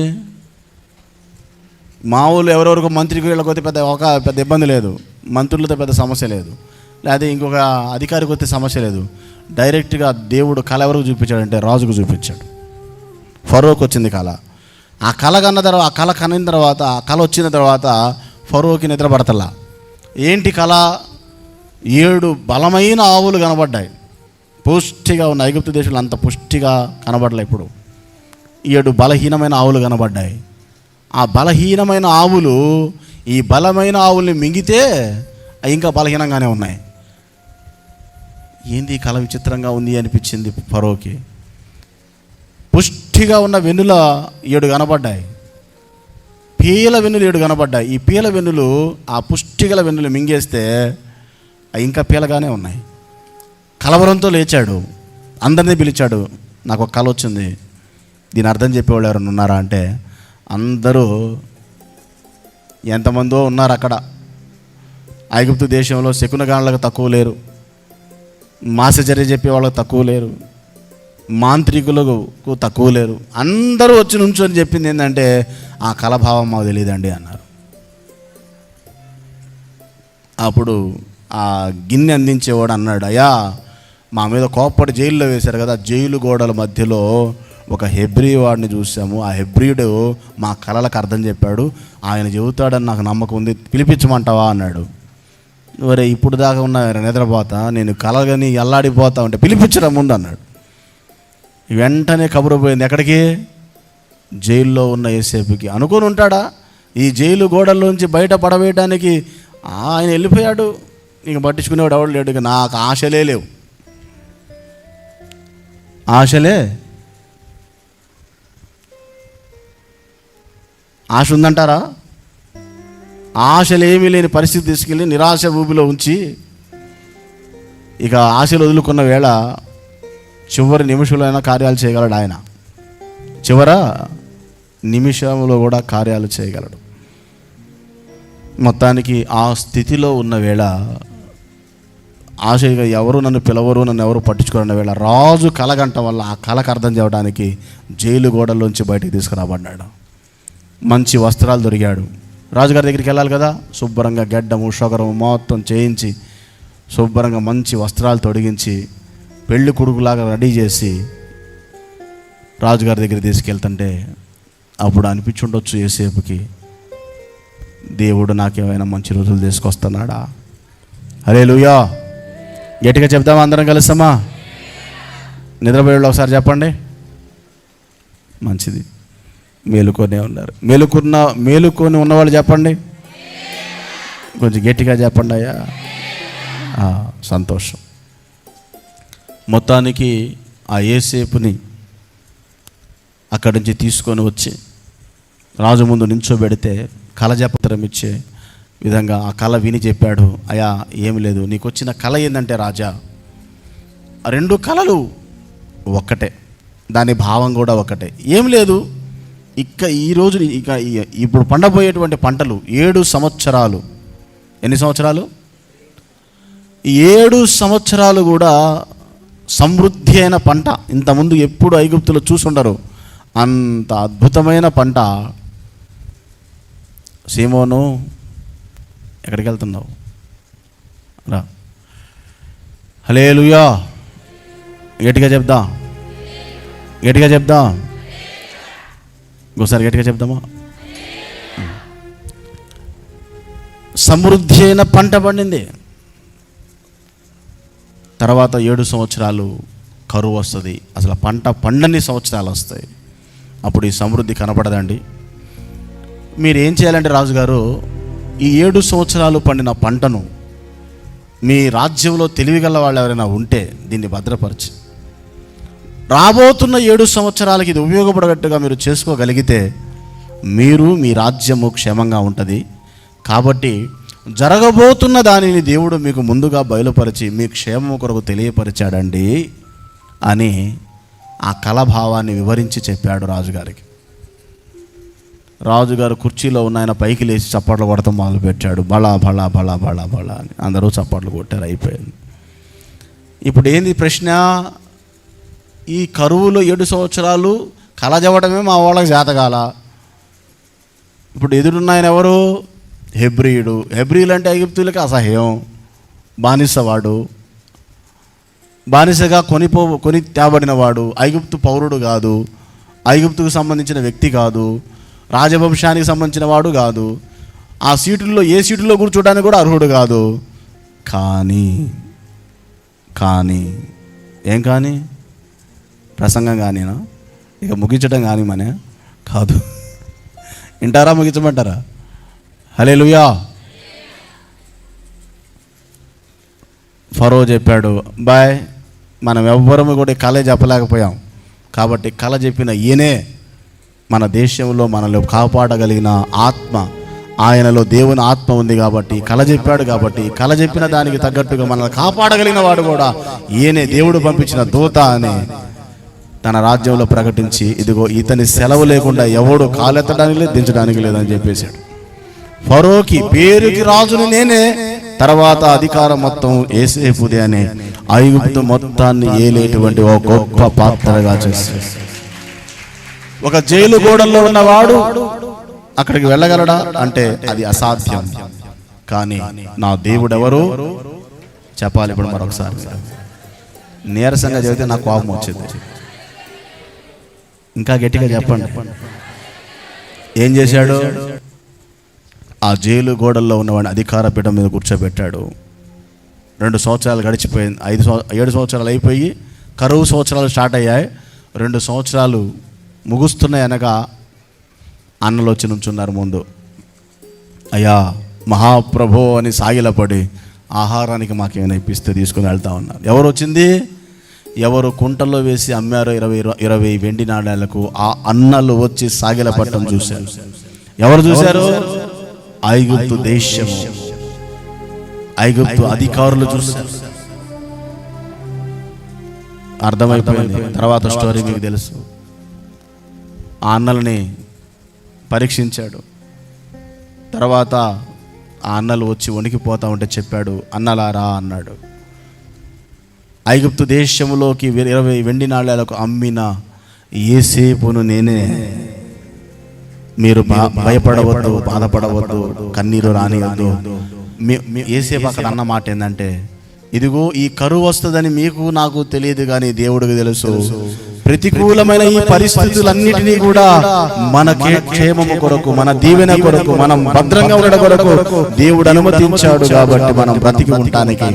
[SPEAKER 1] మామూలు ఎవరెవరికి మంత్రికి వీళ్ళకి వస్తే పెద్ద ఇబ్బంది లేదు, మంత్రులతో పెద్ద సమస్య లేదు, లేదా ఇంకొక అధికారికి వస్తే సమస్య లేదు. డైరెక్ట్గా దేవుడు కళ ఎవరికి చూపించాడంటే రాజుకు చూపించాడు. ఫరోకి వచ్చింది కళ. ఆ కళ కన్న తర్వాత, ఆ కళ కనిన తర్వాత, ఆ కళ వచ్చిన తర్వాత ఫరోకి నిద్ర పడతలా. ఏంటి కళ? 7 బలమైన ఆవులు కనబడ్డాయి. పుష్టిగా ఉన్న ఐగుప్తు దేశంలో అంత పుష్టిగా కనబడలే. ఇప్పుడు 7 బలహీనమైన ఆవులు కనబడ్డాయి. ఆ బలహీనమైన ఆవులు ఈ బలమైన ఆవుల్ని మింగితే ఇంకా బలహీనంగానే ఉన్నాయి. ఏంది కళ విచిత్రంగా ఉంది అనిపించింది ఫరోకి. పుష్టిగా ఉన్న వెన్నుల 7 కనబడ్డాయి, పీల వెన్నులు 7 కనబడ్డాయి. ఈ పీల వెన్నులు ఆ పుష్టిగల వెన్నులు మింగేస్తే ఇంకా పీలగానే ఉన్నాయి. కలవరంతో లేచాడు, అందరినీ పిలిచాడు, నాకు ఒక కళ వచ్చింది, దీని అర్థం చెప్పేవాళ్ళు ఎవరైనా ఉన్నారా అంటే అందరూ ఎంతమందో ఉన్నారు అక్కడ. ఐగుప్తు దేశంలో శకునగాళ్ళకు తక్కువ లేరు, మాసచర్య చెప్పే వాళ్ళకు తక్కువ లేరు, మాంత్రికులకు తక్కువ లేరు. అందరూ వచ్చి నుంచొని చెప్పింది ఏంటంటే ఆ కళాభావం మాకు తెలియదండి అన్నారు. అప్పుడు ఆ గిన్నె అందించేవాడు అన్నాడు, అయ్యా మా మీద కోప్పటి జైల్లో వేశారు కదా, జైలు గోడల మధ్యలో ఒక హెబ్రీ వాడిని చూసాము, ఆ హెబ్రీయుడు మా కళలకు అర్థం చెప్పాడు, ఆయన చెబుతాడని నాకు నమ్మకం ఉంది, పిలిపించమంటావా అన్నాడు. వరే ఇప్పుడు దాకా ఉన్న నిద్రపోతా, నేను కలగని ఎల్లాడిపోతా ఉంటే పిలిపించడం ముందు అన్నాడు. వెంటనే కబురు పోయింది ఎక్కడికి? జైల్లో ఉన్న యేసేపుకి. అనుకుని ఉంటాడా ఈ జైలు గోడల్లోంచి బయట పడవేయడానికి? ఆయన వెళ్ళిపోయాడు, ఇంక పట్టించుకునేవాడు ఎవడు లేడు. ఇక నాకు ఆశలే లేవు, ఆశలే. ఆశ ఉందంటారా? ఆశలు ఏమీ లేని పరిస్థితి తీసుకెళ్ళి నిరాశ ఊబిలో ఉంచి ఇక ఆశలు వదులుకున్న వేళ చివరి నిమిషంలో అయినా కార్యాలు చేయగలడు ఆయన. చివర నిమిషంలో కూడా కార్యాలు చేయగలడు. మొత్తానికి ఆ స్థితిలో ఉన్న వేళ ఆశగా ఎవరు నన్ను పిలవరు, నన్ను ఎవరు పట్టించుకోరన్న వేళ రాజు కలగంట వల్ల ఆ కళకు అర్థం చేయడానికి జైలు గోడల్లోంచి బయటికి తీసుకురాబడ్డాడు. మంచి వస్త్రాలు దొరికాడు. రాజుగారి దగ్గరికి వెళ్ళాలి కదా, శుభ్రంగా గెడ్డము షొగరము మొత్తం చేయించి శుభ్రంగా మంచి వస్త్రాలు తొడిగించి పెళ్లి కొడుకులాగా రెడీ చేసి రాజుగారి దగ్గర తీసుకెళ్తుంటే అప్పుడు అనిపించుండొచ్చు యోసేపుకి, దేవుడు నాకేమైనా మంచి రోజులు తీసుకొస్తున్నాడా? హల్లెలూయా. గట్టిగా చెప్దామా? అందరం కలుస్తామా? నిద్రపోయేళ్ళు ఒకసారి చెప్పండి. మంచిది. మేలుకొనే ఉన్నారు. మేలుకొని ఉన్నవాళ్ళు చెప్పండి. కొంచెం గట్టిగా చెప్పండి అయ్యా. సంతోషం. మొత్తానికి ఆ యోసేపుని అక్కడి నుంచి తీసుకొని వచ్చి రాజు ముందు నించోబెడితే కలజపత్రం ఇచ్చే విధంగా ఆ కళ విని చెప్పాడు, అయ్యా ఏమి లేదు, నీకు వచ్చిన కళ ఏంటంటే రాజా, రెండు కళలు ఒక్కటే, దాని భావం కూడా ఒకటే. ఏం లేదు, ఈరోజు ఇప్పుడు పండబోయేటువంటి పంటలు 7 సంవత్సరాలు. ఎన్ని సంవత్సరాలు? 7 సంవత్సరాలు కూడా సమృద్ధి అయిన పంట. ఇంతకుముందు ఎప్పుడు ఐగుప్తులో చూసుండరు అంత అద్భుతమైన పంట. సీమోను ఎక్కడికి వెళ్తున్నావు? రా. హల్లెలూయా. గట్టిగా చెప్దాం. ఇంకోసారి గట్టిగా చెప్దామా? సమృద్ధి అయిన పంట పండింది. తర్వాత 7 సంవత్సరాలు కరువు వస్తుంది. అసలు పంట పండని సంవత్సరాలు వస్తాయి. అప్పుడు ఈ సమృద్ధి కనపడదండి. మీరు ఏం చేయాలంటే రాజుగారు, ఈ 7 సంవత్సరాలు పండిన పంటను మీ రాజ్యంలో తెలివిగల వాళ్ళు ఎవరైనా ఉంటే దీన్ని భద్రపరిచి రాబోతున్న 7 సంవత్సరాలకి ఇది ఉపయోగపడేట్టుగా మీరు చేసుకోగలిగితే మీరు మీ రాజ్యము క్షేమంగా ఉంటుంది. కాబట్టి జరగబోతున్న దానిని దేవుడు మీకు ముందుగా బయలుపరిచి మీ క్షేమం కొరకు తెలియపరిచాడండి అని ఆ కళాభావాన్ని వివరించి చెప్పాడు రాజుగారికి. రాజుగారు కుర్చీలో ఉన్న ఆయన పైకి లేచి చప్పట్లు కొడతాం మొదలుపెట్టాడు. బలా బలా బలా బలా బలా అని అందరూ చప్పట్లు కొట్టారు. అయిపోయింది. ఇప్పుడు ఏంది ప్రశ్న? ఈ కరువులో 7 సంవత్సరాలు కలజవడమే మా వాళ్ళకి జాతకాల. ఇప్పుడు ఎదురున్న ఆయన ఎవరు? హెబ్రీయుడు. హెబ్రీయులు అంటే ఐగుప్తులకి అసహ్యం. బానిసవాడు, బానిసగా కొని తేబడినవాడు. ఐగుప్తు పౌరుడు కాదు, ఐగుప్తుకు సంబంధించిన వ్యక్తి కాదు, రాజవంశానికి సంబంధించిన వాడు కాదు, ఆ సీటుల్లో ఏ సీటులో కూర్చోడానికి కూడా అర్హుడు కాదు. కానీ ఏం కానీ? ప్రసంగం కానీనా? ఇక ముగించడం కానీ మనే కాదు. వింటారా? ముగించమంటారా? హల్లెలూయా. ఫరో చెప్పాడు, బాయ్ మనం ఎవ్వరము కూడా కళ చెప్పలేకపోయాం, కాబట్టి కళ చెప్పిన ఈయనే మన దేశంలో మనల్ని కాపాడగలిగిన ఆత్మ, ఆయనలో దేవుని ఆత్మ ఉంది కాబట్టి కళ చెప్పాడు. కాబట్టి కళ చెప్పిన దానికి తగ్గట్టుగా మనల్ని కాపాడగలిగిన వాడు కూడా ఈయనే, దేవుడు పంపించిన దూత అని తన రాజ్యంలో ప్రకటించి, ఇదిగో ఇతని సెలవు లేకుండా ఎవడు కాలెత్తడానికి లేదు, దించడానికి లేదని చెప్పేశాడు. ఫరోకి పేరుకి రాజుని నేనే, తర్వాత అధికారం మొత్తం యోసేపుదే అని ఐగుప్తు మొత్తాన్ని ఏలేటువంటి ఒక గొప్ప పాత్రగా చేశాడు. ఒక జైలు గోడల్లో ఉన్నవాడు అక్కడికి వెళ్ళగలడా అంటే అది అసాధ్యం. కానీ నా దేవుడు ఎవరు చెప్పాలి. ఇప్పుడు మరొకసారి నీరసంగా చెబితే నాకు కోపం వచ్చింది. ఇంకా గట్టిగా చెప్పండి. ఏం చేశాడు? ఆ జైలు గోడల్లో ఉన్నవాడిని అధికార పీఠం మీద కూర్చోబెట్టాడు. 2 సంవత్సరాలు గడిచిపోయింది. 7 సంవత్సరాలు అయిపోయి కరువు సంవత్సరాలు స్టార్ట్ అయ్యాయి. 2 సంవత్సరాలు ముగుస్తున్నాయి అనగా అన్నలు వచ్చి నుంచున్నారు ముందు. అయ్యా మహాప్రభో అని సాగిలపడి ఆహారానికి మాకేమైనా ఇప్పిస్తే తీసుకుని వెళ్తా ఉన్నారు. ఎవరు వచ్చింది? ఎవరు కుంటల్లో వేసి అమ్మారో 20 వెండి నాణేలకు ఆ అన్నలు వచ్చి సాగిలపట్టం చూశారు. ఎవరు చూశారు? ఐగుప్తు దేశము, ఐగుప్తు అధికారులు చూశారు. అర్థమైపోయింది. తర్వాత స్టోరీ మీకు తెలుసు. ఆ అన్నలని పరీక్షించాడు. తర్వాత ఆ అన్నలు వచ్చి వణికిపోతా ఉంటే చెప్పాడు, అన్నలారా అన్నాడు, ఐగుప్తు దేశములోకి 20 వెండి నాణేలకు అమ్మిన యోసేపును నేనే. మీరు భయపడవద్దు, బాధపడవద్దు, కన్నీరు రానివద్దు. యోసేపు అక్కడ అన్న మాట ఏంటంటే, ఇదిగో ఈ కరువు వస్తుందని మీకు నాకు తెలియదు, కానీ దేవుడికి తెలుసు. ప్రతికూలమైన ఈ పరిస్థితులన్నిటినీ కూడా మన క్షేమము కొరకు, మన దీవెన కొరకు, మనం భద్రంగా ఉండడం కొరకు దేవుడు అనుమతించాడు. కాబట్టి మనం బ్రతికి ఉండటానికి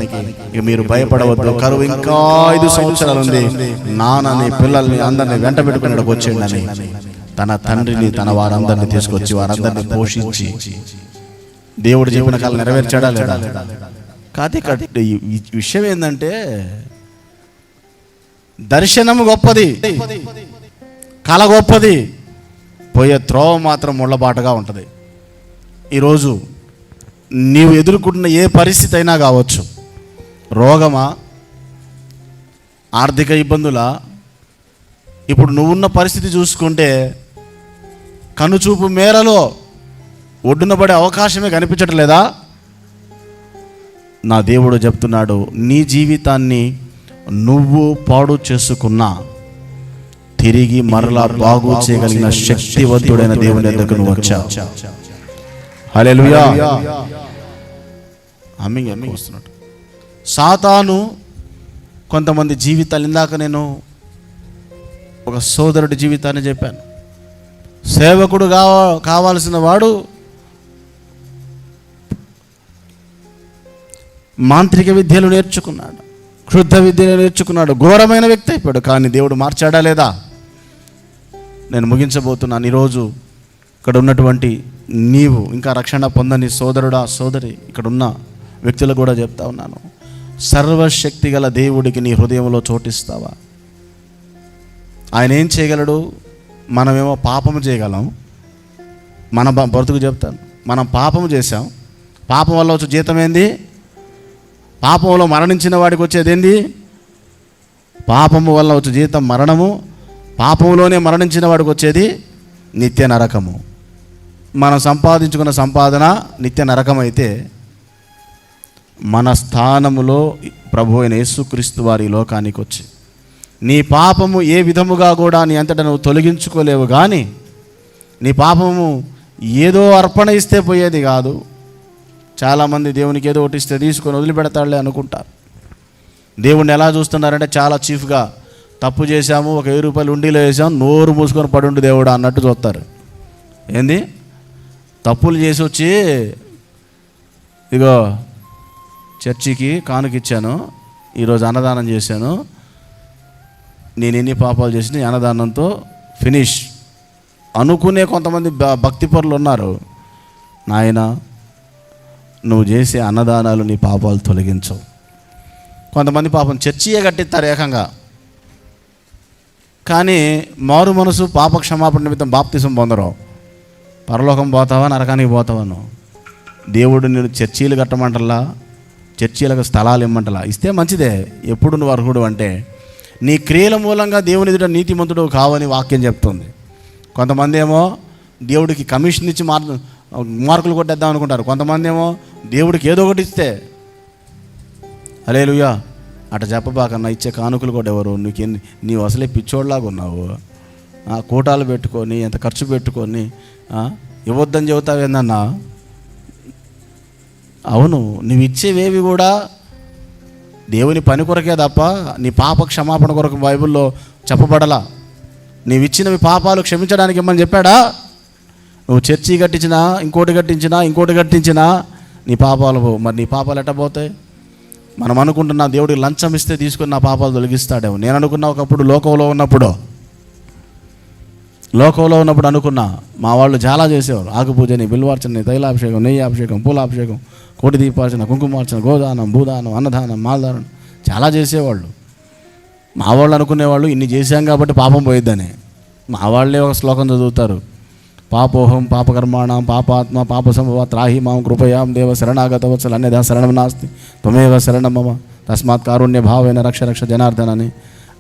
[SPEAKER 1] ఇక మీరు భయపడవద్దు. కరువు ఇంకా 5 సంవత్సరాలు ఉంది. నాన్నని పిల్లల్ని అందరినీ వెంట పెట్టుకుని వచ్చేయండి తన తండ్రిని, తన వారందరినీ తీసుకొచ్చి వారందరినీ పోషించి దేవుడు చెప్పిన కాలం నెరవేర్చాడా లేదా? కాదు, ఇక్కడ ఈ విషయం ఏంటంటే, దర్శనము గొప్పది, కళ గొప్పది, పోయే త్రోవ మాత్రం ముళ్ళబాటగా ఉంటుంది. ఈరోజు నీవు ఎదుర్కొంటున్న ఏ పరిస్థితి అయినా కావచ్చు, రోగమా, ఆర్థిక ఇబ్బందులా, ఇప్పుడు నువ్వున్న పరిస్థితి చూసుకుంటే కనుచూపు మేరలో ఒడ్డున పడే అవకాశమే కనిపించట్లేదా? నా దేవుడు చెప్తున్నాడు, నీ జీవితాన్ని నువ్వు పాడు చేసుకున్నా తిరిగి మరలా బాగు చేయగలిగిన శక్తివంతుడైన దేవుని దగ్గరకు నువ్వు వచ్చావు. హల్లెలూయా. హమ్మింగ్ ఎక్కువ వస్తున్నట్టు. సాతాను కొంతమంది జీవితాలు, ఇందాక నేను ఒక సోదరుడి జీవితాన్ని చెప్పాను. సేవకుడు కావాల్సిన వాడు మాంత్రిక విద్యలు నేర్చుకున్నాడు, క్షుద్ధ విద్యలు నేర్చుకున్నాడు, ఘోరమైన వ్యక్తి అయిపోయాడు. కానీ దేవుడు మార్చాడా లేదా? నేను ముగించబోతున్నాను. ఈరోజు ఇక్కడ ఉన్నటువంటి నీవు, ఇంకా రక్షణ పొందని సోదరుడా సోదరి, ఇక్కడ ఉన్న వ్యక్తులకు కూడా చెప్తా ఉన్నాను, సర్వశక్తి గల దేవుడికి నీ హృదయంలో చోటిస్తావా? ఆయన ఏం చేయగలడు? మనమేమో పాపము చేయగలం. మన బ్రతుకు చెప్తాను, మనం పాపము చేసాం. పాపం వల్ల వచ్చే జీతం ఏంది? పాపంలో మరణించిన వాడికి వచ్చేది ఏంది? పాపము వల్ల వచ్చే జీతం మరణము. పాపంలోనే మరణించిన వాడికి వచ్చేది నిత్య నరకము. మనం సంపాదించుకున్న సంపాదన నిత్య నరకమైతే, మన స్థానములో ప్రభు అయిన యేసుక్రీస్తు వారి లోకానికి వచ్చి నీ పాపము ఏ విధముగా కూడా నీ అంతటా నువ్వు తొలగించుకోలేవు. కానీ నీ పాపము ఏదో అర్పణ ఇస్తే పోయేది కాదు. చాలామంది దేవునికి ఏదో ఒకటి ఇస్తే తీసుకొని వదిలిపెడతాడులే అనుకుంటారు. దేవుణ్ణి ఎలా చూస్తున్నారంటే, చాలా చీఫ్గా తప్పు చేశాము, ఒక 1000 రూపాయలు ఉండిలో వేసాము, నోరు మూసుకొని పడుండి దేవుడు అన్నట్టు చూస్తారు. ఏంది? తప్పులు చేసి వచ్చి, ఇగో చర్చికి కానుకిచ్చాను, ఈరోజు అన్నదానం చేశాను, నేను ఎన్ని పాపాలు చేసిన అన్నదానంతో ఫినిష్ అనుకునే కొంతమంది భక్తి పరులు ఉన్నారు. నాయన, నువ్వు చేసే అన్నదానాలు నీ పాపాలు తొలగించవు. కొంతమంది పాపం చర్చియే కట్టిస్తారు ఏకంగా, కానీ మారు మనసు పాప క్షమాపణ నిమిత్తం బాప్తిసం పొందరు. పరలోకం పోతావా, నరకానికి పోతావను? దేవుడు నేను చర్చీలు కట్టమంటలా, చర్చీలకు స్థలాలు ఇమ్మంటలా. ఇస్తే మంచిదే, ఎప్పుడు నువ్వు అర్హుడు అంటే నీ క్రియల మూలంగా దేవుని ఎదుట నీతిమంతుడు కావని వాక్యం చెప్తుంది. కొంతమంది ఏమో దేవుడికి కమిషన్ ఇచ్చి మార్కులు కొట్టేద్దాం అనుకుంటారు. కొంతమంది ఏమో దేవుడికి ఏదో ఒకటి ఇస్తే, హల్లెలూయా అట చెప్పబాకన్నా, ఇచ్చే కానుకలు కూడా ఎవరు? నీవు అసలే పిచ్చోడ్లాగా ఉన్నావు. కూటాలు పెట్టుకొని ఎంత ఖర్చు పెట్టుకొని ఇవ్వద్దని చెబుతావేందన్నా? అవును, నువ్వు ఇచ్చేవేవి కూడా దేవుని పని కొరకే తప్ప నీ పాప క్షమాపణ కొరకు బైబిల్లో చెప్పబడలా. నీవు ఇచ్చినవి పాపాలు క్షమించడానికి ఇమ్మని చెప్పాడా? నువ్వు చర్చి కట్టించినా, ఇంకోటి కట్టించినా నీ పాపాలు పోవు. మరి నీ పాపాలు ఎట్ట పోతాయి? మనం అనుకుంటున్నా దేవుడికి లంచం ఇస్తే తీసుకుని నా పాపాలు తొలగిస్తాడేమో. నేను అనుకున్నా ఒకప్పుడు లోకంలో ఉన్నప్పుడు అనుకున్నా, మా వాళ్ళు చాలా చేసేవారు. ఆకుపూజని, బిల్వార్చని, తైలాభిషేకం, నెయ్యి అభిషేకం, పూలాభిషేకం, కోటి దీపార్చన, కుంకుమార్చన, గోదానం, భూదానం, అన్నదానం, మాలదానం చాలా చేసేవాళ్ళు. మా వాళ్ళు అనుకునేవాళ్ళు ఇన్ని చేశాం కాబట్టి పాపం పోయిద్దని. మా వాళ్ళే ఒక శ్లోకం చదువుతారు, పాపోహం పాపకర్మాణం పాపాత్మ పాప సంభవ త్రాహి మాం కృపయాం దేవ శరణాగత వత్సల అన్యథా శరణం నాస్తి త్వమేవ శరణం మమ తస్మాత్ కారుణ్య భావేన రక్ష రక్ష జనార్దన్ అని.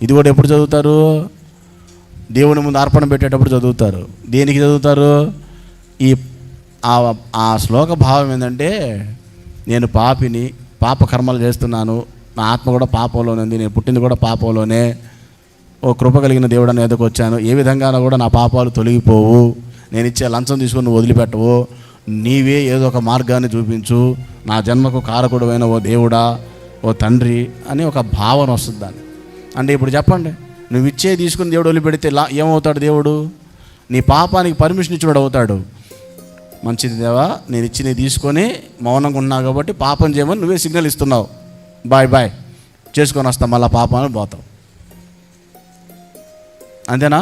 [SPEAKER 1] ఇది కూడా ఎప్పుడు చదువుతారు? దేవుని ముందు అర్పణ పెట్టేటప్పుడు చదువుతారు. దేనికి చదువుతారు? ఆ శ్లోక భావం ఏంటంటే, నేను పాపిని, పాప కర్మలు చేస్తున్నాను, నా ఆత్మ కూడా పాపంలోనే ఉంది, నేను పుట్టింది కూడా పాపంలోనే, ఓ కృప కలిగిన దేవుడు అని ఎదుకు వచ్చాను, ఏ విధంగా కూడా నా పాపాలు తొలగిపోవు, నేను ఇచ్చే లంచం తీసుకొని నువ్వు వదిలిపెట్టవు, నీవే ఏదో ఒక మార్గాన్ని చూపించు, నా జన్మకు కారకుడమైన ఓ దేవుడా, ఓ తండ్రి అని ఒక భావన వస్తుంది దాన్ని. అంటే ఇప్పుడు చెప్పండి, నువ్వు ఇచ్చే తీసుకుని దేవుడు వదిలిపెడితే ఏమవుతాడు? దేవుడు నీ పాపానికి పర్మిషన్ ఇచ్చినోడు అవుతాడు. మంచిది దేవా, నేను ఇచ్చి తీసుకొని మౌనంగా ఉన్నావు కాబట్టి పాపం చేయమని నువ్వే సిగ్నల్ ఇస్తున్నావు, బాయ్ బాయ్ చేసుకొని వస్తావు, మళ్ళీ పాపాన్ని పోతావు. అంతేనా?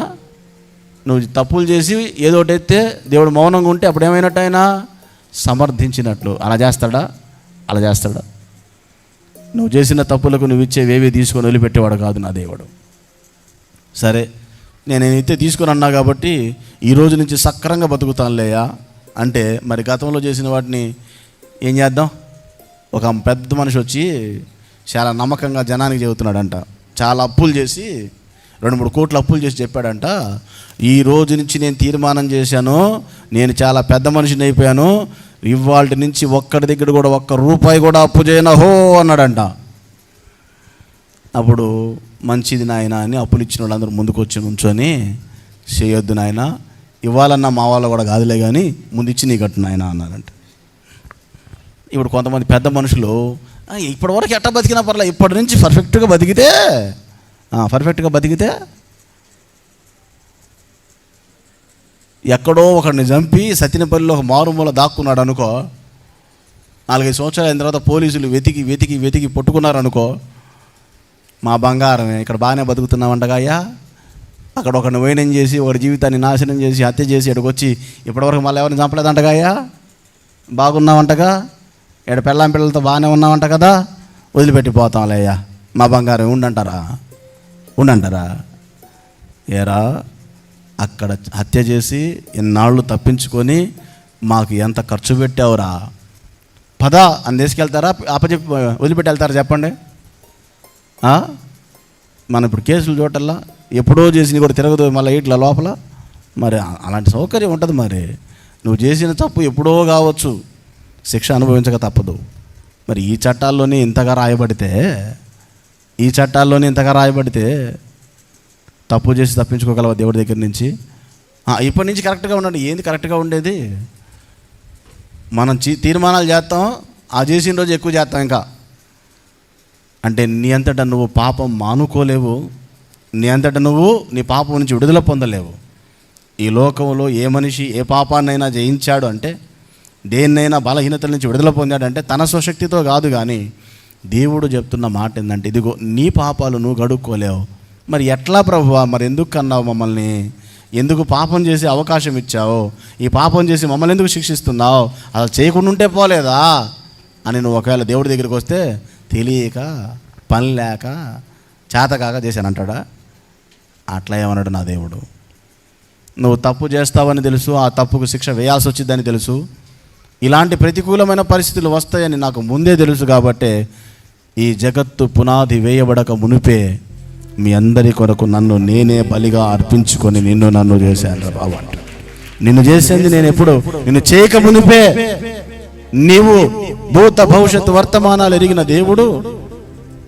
[SPEAKER 1] నువ్వు తప్పులు చేసి ఏదో ఒకటి ఎత్తే దేవుడు మౌనంగా ఉంటే అప్పుడు ఏమైనట్టు? ఆయన సమర్థించినట్లు. అలా చేస్తాడా? అలా చేస్తాడా? నువ్వు చేసిన తప్పులకు నువ్వు ఇచ్చేవేవి తీసుకొని వదిలిపెట్టేవాడు కాదు నా దేవుడు. సరే, నేనైతే తీసుకొని అన్నా కాబట్టి ఈ రోజు నుంచి సక్రంగా బతుకుతానులేయా అంటే, మరి గతంలో చేసిన వాటిని ఏం చేద్దాం? ఒక పెద్ద మనిషి వచ్చి చాలా నమ్మకంగా జనానికి చెబుతున్నాడంట, చాలా అప్పులు చేసి 2-3 కోట్లు అప్పులు చేసి చెప్పాడంట, ఈ రోజు నుంచి నేను తీర్మానం చేశాను, నేను చాలా పెద్ద మనిషిని అయిపోయాను, ఇవాళ నుంచి ఒక్కడి దగ్గర కూడా ₹1 కూడా అప్పు చేయను హో అన్నాడంట. అప్పుడు మంచిది నాయన అని అప్పులు ఇచ్చిన వాళ్ళందరూ ముందుకు వచ్చి నుంచొని, చేయొద్దు నాయన, ఇవ్వాలన్నా మా వాళ్ళు కూడా కాదులే కానీ ముందు ఇచ్చి నీ కట్టు నాయన అన్నారంట. ఇప్పుడు కొంతమంది పెద్ద మనుషులు ఇప్పటివరకు ఎట్ట బతికినా పర్లే, ఇప్పటి నుంచి పర్ఫెక్ట్గా బతికితే ఎక్కడో ఒకడిని చంపి సత్యనపల్లిలో ఒక మారుమూల దాక్కున్నాడు అనుకో, 4-5 సంవత్సరాలు అయిన తర్వాత పోలీసులు వెతికి పట్టుకున్నారనుకో, మా బంగారమే ఇక్కడ బాగానే బతుకుతున్నామంటగా అయ్యా, అక్కడ ఒకరిని వైనం చేసి ఒకటి జీవితాన్ని నాశనం చేసి హత్య చేసి ఇక్కడికి వచ్చి ఇప్పటివరకు మళ్ళీ ఎవరిని చంపలేదంటగా అయ్యా, బాగున్నావంటగా, ఇక్కడ పెళ్ళాం పిల్లలతో బాగానే ఉన్నావంట కదా, వదిలిపెట్టిపోతాంలే అయ్యా మా బంగారం ఉండంటారా? ఏరా, అక్కడ హత్య చేసి ఎన్నాళ్ళు తప్పించుకొని మాకు ఎంత ఖర్చు పెట్టావురా, పదా అని తీసుకెళ్తారా, అప్పచెప్పి వదిలిపెట్టి వెళ్తారా చెప్పండి? మనం ఇప్పుడు కేసులు చూడటల్లా, ఎప్పుడో చేసి కూడా తిరగదు మళ్ళీ ఇట్లా లోపల. మరి అలాంటి సౌకర్యం ఉంటుంది. మరి నువ్వు చేసిన తప్పు ఎప్పుడో కావచ్చు, శిక్ష అనుభవించక తప్పదు. మరి ఈ చట్టాల్లోనే ఇంతగా రాయబడితే తప్పు చేసి తప్పించుకోగలవా దేవుడి దగ్గర నుంచి? ఇప్పటి నుంచి కరెక్ట్గా ఉండండి. ఏంది కరెక్ట్గా ఉండేది? మనం తీర్మానాలు చేస్తాం, ఆ చేసిన రోజు ఎక్కువ చేస్తాం. ఇంకా అంటే నీ అంతటా నువ్వు పాపం మానుకోలేవు, నీ అంతటా నువ్వు నీ పాపం నుంచి విడుదల పొందలేవు. ఈ లోకంలో ఏ మనిషి ఏ పాపాన్నైనా జయించాడు అంటే, దేన్నైనా బలహీనతల నుంచి విడుదల పొందాడంటే తన స్వశక్తితో కాదు. కానీ దేవుడు చెప్తున్న మాట ఏంటంటే, ఇదిగో నీ పాపాలు నువ్వు గడుక్కోలేవు. మరి ఎట్లా ప్రభువా, మరి ఎందుకు కన్నావు మమ్మల్ని? ఎందుకు పాపం చేసి అవకాశం ఇచ్చావు? ఈ పాపం చేసి మమ్మల్ని ఎందుకు శిక్షిస్తున్నావు? అసలు చేయకుండా ఉంటే పోలేదా అని నువ్వు ఒకవేళ దేవుడి దగ్గరికి వస్తే, తెలియక, పని లేక, చేతకాక చేశానంటాడా? అట్లా ఏమన్నాడు నా దేవుడు. నువ్వు తప్పు చేస్తావని తెలుసు, ఆ తప్పుకు శిక్ష వేయాల్సి వచ్చిందని తెలుసు, ఇలాంటి ప్రతికూలమైన పరిస్థితులు వస్తాయని నాకు ముందే తెలుసు. కాబట్టే ఈ జగత్తు పునాది వేయబడక మునిపే మీ అందరి కొరకు నన్ను నేనే బలిగా అర్పించుకొని నన్ను చేశాను బాబు అంట. నిన్ను చేసింది నేను ఎప్పుడు? నిన్ను చేయక మునిపే. నీవు భూత భవిష్యత్తు వర్తమానాలు ఎరిగిన దేవుడు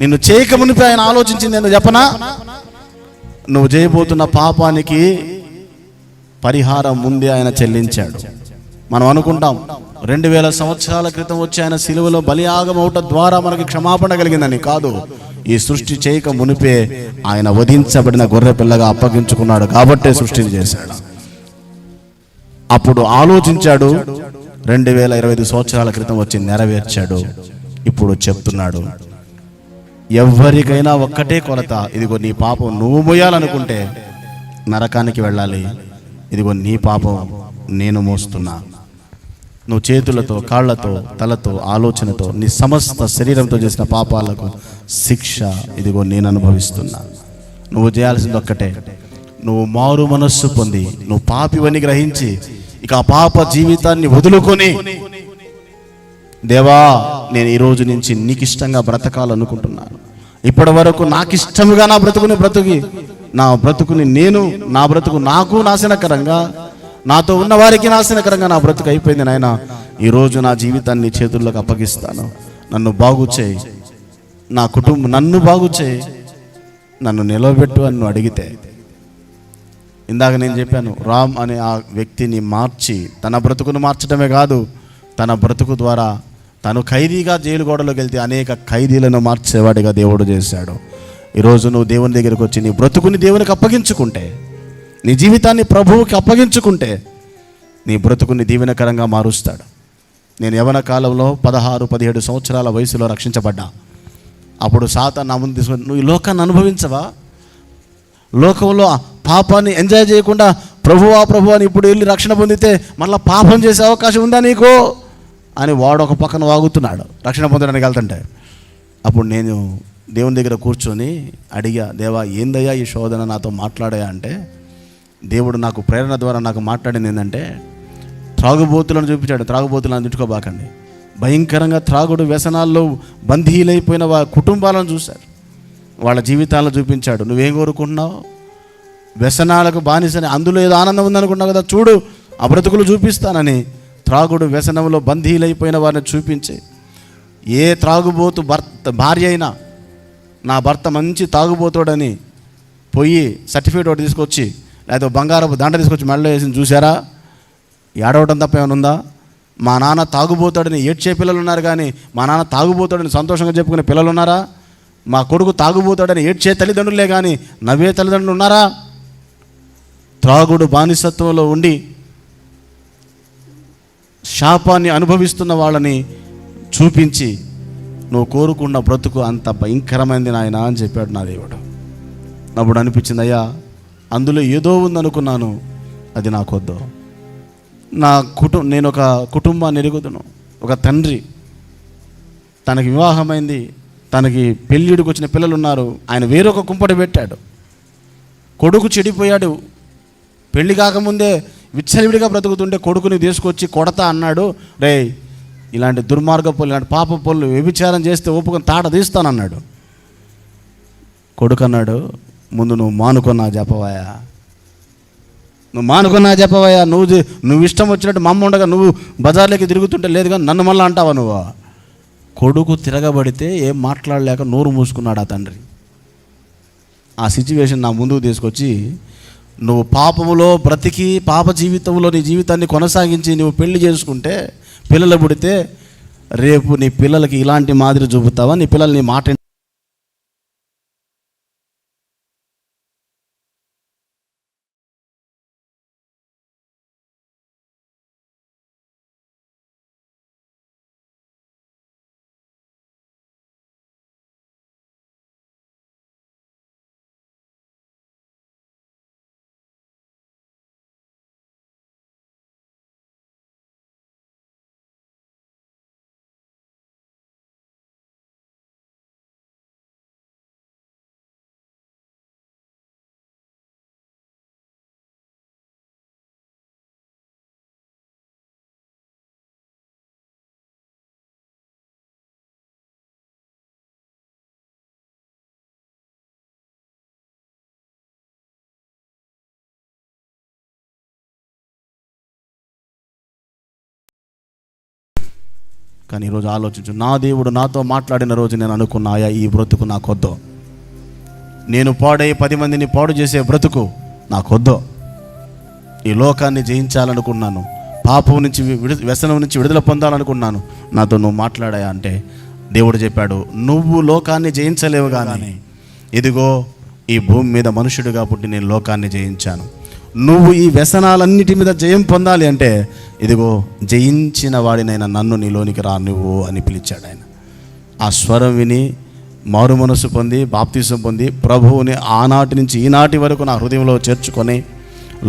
[SPEAKER 1] నిన్ను చేయక మునిపే ఆయన ఆలోచించింది ఏందో చెప్పనా? నువ్వు చేయబోతున్న పాపానికి పరిహారం ముందే ఆయన చెల్లించాడు. మనం అనుకుంటాం 2000 సంవత్సరాల క్రితం వచ్చి ఆయన సిలువలో బలియాగం అవటం ద్వారా మనకి క్షమాపణ కలిగిందని. కాదు, ఈ సృష్టి చేయక మునిపే ఆయన వధించబడిన గొర్రె పిల్లగా అప్పగించుకున్నాడు కాబట్టే సృష్టిని చేశాడు. అప్పుడు ఆలోచించాడు, 2025 సంవత్సరాల క్రితం వచ్చి నెరవేర్చాడు. ఇప్పుడు చెప్తున్నాడు, ఎవరికైనా ఒక్కటే కొలత, ఇదిగో నీ పాపం నువ్వు మోయాలనుకుంటే నరకానికి వెళ్ళాలి, ఇదిగో నీ పాపం నేను మోస్తున్నా. నువ్వు చేతులతో, కాళ్లతో, తలతో, ఆలోచనతో, నీ సమస్త శరీరంతో చేసిన పాపాలకు శిక్ష ఇదిగో నేను అనుభవిస్తున్నా. నువ్వు చేయాల్సింది ఒక్కటే, నువ్వు మారు మనస్సు పొంది, నువ్వు పాపివని గ్రహించి ఇక ఆ పాప జీవితాన్ని వదులుకొని, దేవా నేను ఈ రోజు నుంచి నీకు ఇష్టంగా బ్రతకాలనుకుంటున్నాను. ఇప్పటి వరకు నాకు ఇష్టముగా నా బ్రతుకుని నేను నా బ్రతుకు నాకు నాశనకరంగా, నాతో ఉన్న వారికి నాశనకరంగా నా బ్రతుకు అయిపోయింది నాయన. ఈరోజు నా జీవితాన్ని చేతుల్లోకి అప్పగిస్తాను. నన్ను బాగు చేయి, నా కుటుంబం నన్ను బాగు చేయి, నన్ను నిలబెట్టు అని నువ్వు అడిగితే, ఇందాక నేను చెప్పాను, రామ్ అనే ఆ వ్యక్తిని మార్చి, తన బ్రతుకును మార్చడమే కాదు, తన బ్రతుకు ద్వారా తను ఖైదీగా జైలు గోడలోకి వెళ్తే అనేక ఖైదీలను మార్చేవాడిగా దేవుడు చేశాడు. ఈరోజు నువ్వు దేవుని దగ్గరికి వచ్చి నీ బ్రతుకుని దేవునికి అప్పగించుకుంటే, నీ జీవితాన్ని ప్రభువుకి అప్పగించుకుంటే, నీ బ్రతుకుని దీవెనకరంగా మారుస్తాడు. నేను యవ్వన కాలంలో 16-17 సంవత్సరాల వయసులో రక్షించబడ్డా. అప్పుడు సాతాను నా ముందు తీసుకొని, నువ్వు ఈ లోకాన్ని అనుభవించవా, లోకంలో పాపాన్ని ఎంజాయ్ చేయకుండా ప్రభువా అని ఇప్పుడు వెళ్ళి రక్షణ పొందితే మళ్ళీ పాపం చేసే అవకాశం ఉందా నీకు అని వాడు ఒక పక్కన వాగుతున్నాడు రక్షణ పొందడానికి వెళ్తుంటే. అప్పుడు నేను దేవుని దగ్గర కూర్చొని అడిగా, దేవా ఏందయ్యా ఈ శోధన నాతో మాట్లాడాయా అంటే, దేవుడు నాకు ప్రేరణ ద్వారా నాకు మాట్లాడింది ఏంటంటే, త్రాగుబోతులను చూపించాడు. త్రాగుబోతులను తిట్టుకోబాకండి. భయంకరంగా త్రాగుడు వ్యసనాల్లో బందీలైపోయిన కుటుంబాలను చూశారు, వాళ్ళ జీవితాలను చూపించాడు. నువ్వేం కోరుకుంటున్నావు? వ్యసనాలకు బానిసని, అందులో ఏదో ఆనందం ఉందనుకున్నావు కదా, చూడు ఆ బ్రతుకులు చూపిస్తానని త్రాగుడు వ్యసనంలో బందీలైపోయిన వారిని చూపించి, ఏ త్రాగుబోతు భార్య అయినా నా భర్త మంచి తాగుబోతాడని పోయి సర్టిఫికేట్ ఒకటి తీసుకొచ్చి, లేదా బంగారపు దండ తీసుకొచ్చి మెడలో వేసి చూసారా, ఏడవటం తప్ప ఏమైనా ఉందా? మా నాన్న తాగుబోతాడని ఏడ్చే పిల్లలు ఉన్నారు, కానీ మా నాన్న తాగుబోతాడని సంతోషంగా చెప్పుకునే పిల్లలు ఉన్నారా? మా కొడుకు తాగుబోతాడని ఏడ్చే తల్లిదండ్రులే కానీ నవ్వే తల్లిదండ్రులు ఉన్నారా? త్రాగుడు బానిసత్వంలో ఉండి శాపాన్ని అనుభవిస్తున్న వాళ్ళని చూపించి, నువ్వు కోరుకున్న బ్రతుకు అంత భయంకరమైంది నాయన అని చెప్పాడు నా దేవుడు. అప్పుడు అనిపించింది, అయ్యా అందులో ఏదో ఉందనుకున్నాను, అది నాకొద్దు. నేను ఒక కుటుంబాన్ని ఎరుగుదును. ఒక తండ్రి, తనకి వివాహమైంది, తనకి పెళ్ళిడికి వచ్చిన పిల్లలు ఉన్నారు, ఆయన వేరొక కుంపటి పెట్టాడు. కొడుకు చెడిపోయాడు, పెళ్లి కాకముందే విచ్చలవిడిగా బ్రతుకుతుంటే కొడుకుని తీసుకొచ్చి కొడతా అన్నాడు. రే ఇలాంటి దుర్మార్గ పనులు, ఇలాంటి పాప పనులు, వ్యభిచారం చేస్తే ఒప్పుకొని తాట తీస్తానన్నాడు. కొడుకు అన్నాడు, ముందు నువ్వు మానుకున్నా చెప్పవయ్యా, నువ్వు ఇష్టం వచ్చినట్టు మా అమ్మ ఉండగా నువ్వు బజార్లోకి తిరుగుతుంటే లేదు కానీ నన్ను మళ్ళీ అంటావా నువ్వు? కొడుకు తిరగబడితే ఏం మాట్లాడలేక నోరు మూసుకున్నాడు ఆ తండ్రి. ఆ సిచ్యువేషన్ నా ముందుకు తీసుకొచ్చి, నువ్వు పాపములో బ్రతికి పాప జీవితంలో నీ జీవితాన్ని కొనసాగించి నువ్వు పెళ్లి చేసుకుంటే, పిల్లలు పుడితే, రేపు నీ పిల్లలకి ఇలాంటి మాదిరి చూపుతావా? నీ పిల్లలు నీ మాట కానీ ఈరోజు ఆలోచించు, నా దేవుడు నాతో మాట్లాడిన రోజు నేను అనుకున్నా, ఆయా ఈ బ్రతుకు నాకొద్దు, నేను పాడై 10 మందిని పాడు చేసే బ్రతుకు నాకొద్దు, ఈ లోకాన్ని జయించాలనుకున్నాను, పాపం నుంచి వ్యసనం నుంచి విడుదల పొందాలనుకున్నాను, నాతో నువ్వు మాట్లాడాయా అంటే దేవుడు చెప్పాడు, నువ్వు లోకాన్ని జయించలేవు కానీ ఇదిగో ఈ భూమి మీద మనుషుడిగా పుట్టి నేను లోకాన్ని జయించాను. నువ్వు ఈ వ్యసనాలన్నిటి మీద జయం పొందాలి అంటే ఇదిగో జయించిన వాడినైనా నన్ను నీలోనికి రా నువ్వు అని పిలిచాడు ఆయన. ఆ స్వరం విని మారు మనసు పొంది బాప్తిసం పొంది ప్రభువుని ఆనాటి నుంచి ఈనాటి వరకు నా హృదయంలో చేర్చుకొని,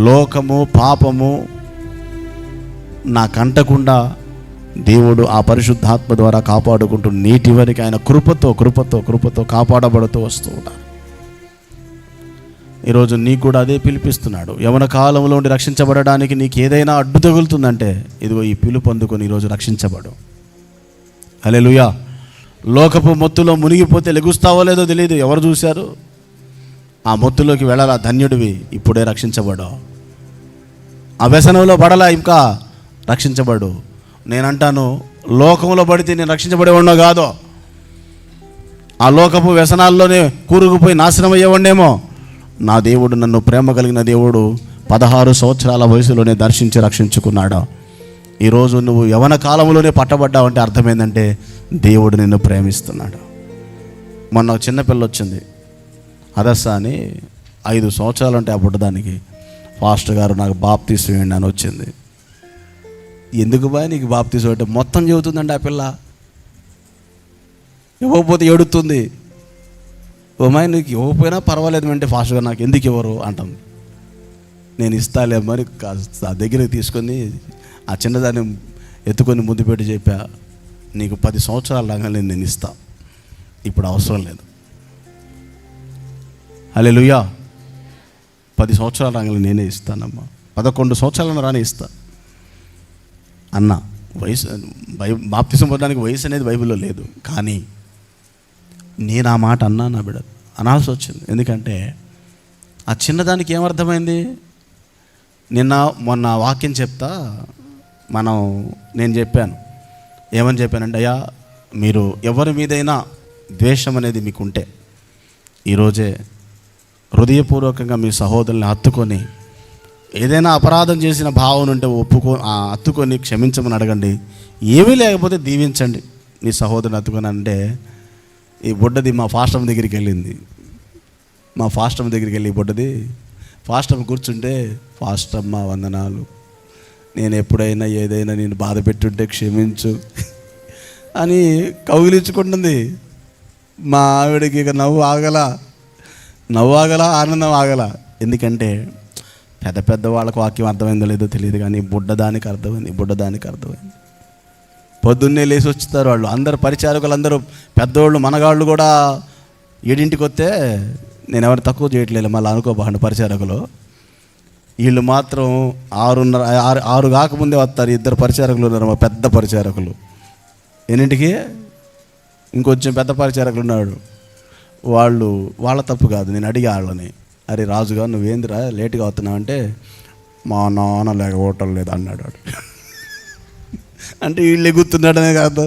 [SPEAKER 1] లోకము పాపము నాకంటకుండా దేవుడు ఆ పరిశుద్ధాత్మ ద్వారా కాపాడుకుంటూ నీటి వరకు ఆయన కృపతో కాపాడబడుతూ వస్తూ ఉంటారు. ఈరోజు నీకు కూడా అదే పిలిపిస్తున్నాడు. యవన కాలంలో ఉండి రక్షించబడడానికి నీకు ఏదైనా అడ్డు తగులుతుందంటే ఇదిగో ఈ పిలుపు అందుకొని ఈరోజు రక్షించబడు. హల్లెలూయా. లోకపు మొత్తులో మునిగిపోతే లెగుస్తావో లేదో తెలియదు, ఎవరు చూశారు? ఆ మొత్తులోకి వెళ్ళాలా, ధన్యుడివి, ఇప్పుడే రక్షించబడు. ఆ వ్యసనంలో పడలా, ఇంకా రక్షించబడు. నేనంటాను, లోకంలో పడితే నేను రక్షించబడేవాడినో కాదో, ఆ లోకపు వ్యసనాల్లోనే కూరుకుపోయి నాశనం అయ్యేవాడినేమో. నా దేవుడు, నన్ను ప్రేమ కలిగిన దేవుడు 16 సంవత్సరాల వయసులోనే దర్శించి రక్షించుకున్నాడు. ఈరోజు నువ్వు యవన కాలంలోనే పట్టబడ్డావంటే అర్థమైందంటే దేవుడు నిన్ను ప్రేమిస్తున్నాడు. మొన్న ఒక చిన్నపిల్ల వచ్చింది, అదస్స అని, 5 సంవత్సరాలు అంటే ఆ బుడ్డదానికి, పాస్టర్ గారు నాకు బాప్తీసం ఇవ్వండి అని వచ్చింది. ఎందుకు బాయ్ నీకు బాప్తీసం అంటే మొత్తం చెబుతుందండి ఆ పిల్ల. ఇవ్వకపోతే ఏడుతుంది. ఓమాయి నీకు ఇవ్వకపోయినా పర్వాలేదు అంటే పాస్టర్ గారు నాకు ఎందుకు ఇవ్వరు అంటుంది. నేను ఇస్తాలే మరి ఆ దగ్గరికి తీసుకొని ఆ చిన్నదాన్ని ఎత్తుకొని ముందు పెట్టి చెప్పా, నీకు 10 సంవత్సరాల రాగానే నేను ఇస్తా, ఇప్పుడు అవసరం లేదు. హల్లెలూయా. 10 సంవత్సరాల రాగానే నేనే ఇస్తానమ్మా, 11 సంవత్సరాలను రానే ఇస్తా అన్న. వయసు బాప్తిసం పొందడానికి వయసు అనేది బైబిల్లో లేదు, కానీ నేను ఆ మాట అన్నా, నా బిడ్డ అనాల్సి వచ్చింది. ఎందుకంటే ఆ చిన్నదానికి ఏమర్థమైంది? మొన్న వాక్యం చెప్తా నేను చెప్పాను, ఏమని చెప్పానంటే, అయ్యా మీరు ఎవరి మీదైనా ద్వేషం అనేది మీకుంటే ఈరోజే హృదయపూర్వకంగా మీ సహోదరుల్ని హత్తుకొని, ఏదైనా అపరాధం చేసిన భావన ఉంటే హత్తుకొని క్షమించమని అడగండి. ఏమీ లేకపోతే దీవించండి మీ సహోదరుని హత్తుకొని. అంటే ఈ బుడ్డది మా ఫాస్టమ్ దగ్గరికి వెళ్ళింది. మా ఫాస్టమ్ దగ్గరికి వెళ్ళి బుడ్డది ఫాస్టమ్ కూర్చుంటే, ఫాస్టమ్మ వందనాలు, నేను ఎప్పుడైనా ఏదైనా నేను బాధ పెట్టుంటే క్షమించు అని కౌగిలించుకుంటుంది. మా ఆవిడకి ఇక నవ్వు ఆగల, ఆనందం ఆగల. ఎందుకంటే పెద్ద వాళ్ళకు వాక్యం అర్థమైందో లేదో తెలియదు, కానీ బుడ్డదానికి అర్థమైంది. పొద్దున్నే లేచి వచ్చుతారు వాళ్ళు, అందరు పరిచారకులు, అందరూ పెద్దోళ్ళు, మనగాళ్ళు కూడా 7ంటికి వస్తే, నేను ఎవరు తక్కువ చేయట్లేదు మళ్ళీ అనుకోబాండి పరిచారకులు, వీళ్ళు మాత్రం 6 కాకముందే వస్తారు. 2 పరిచారకులు ఉన్నారు, మా పెద్ద పరిచారకులు. 8ంటికి ఇంకొంచెం పెద్ద పరిచారకులు ఉన్నాడు. వాళ్ళ తప్పు కాదు, నేను అడిగా వాళ్ళని, అరే రాజుగా నువ్వేందిరా లేటుగా వస్తున్నావు అంటే, మా నాన్న లేకపోవటం లేదు అన్నాడు వాడు. అంటే వీళ్ళు ఎగుతున్నాడనే కాదు.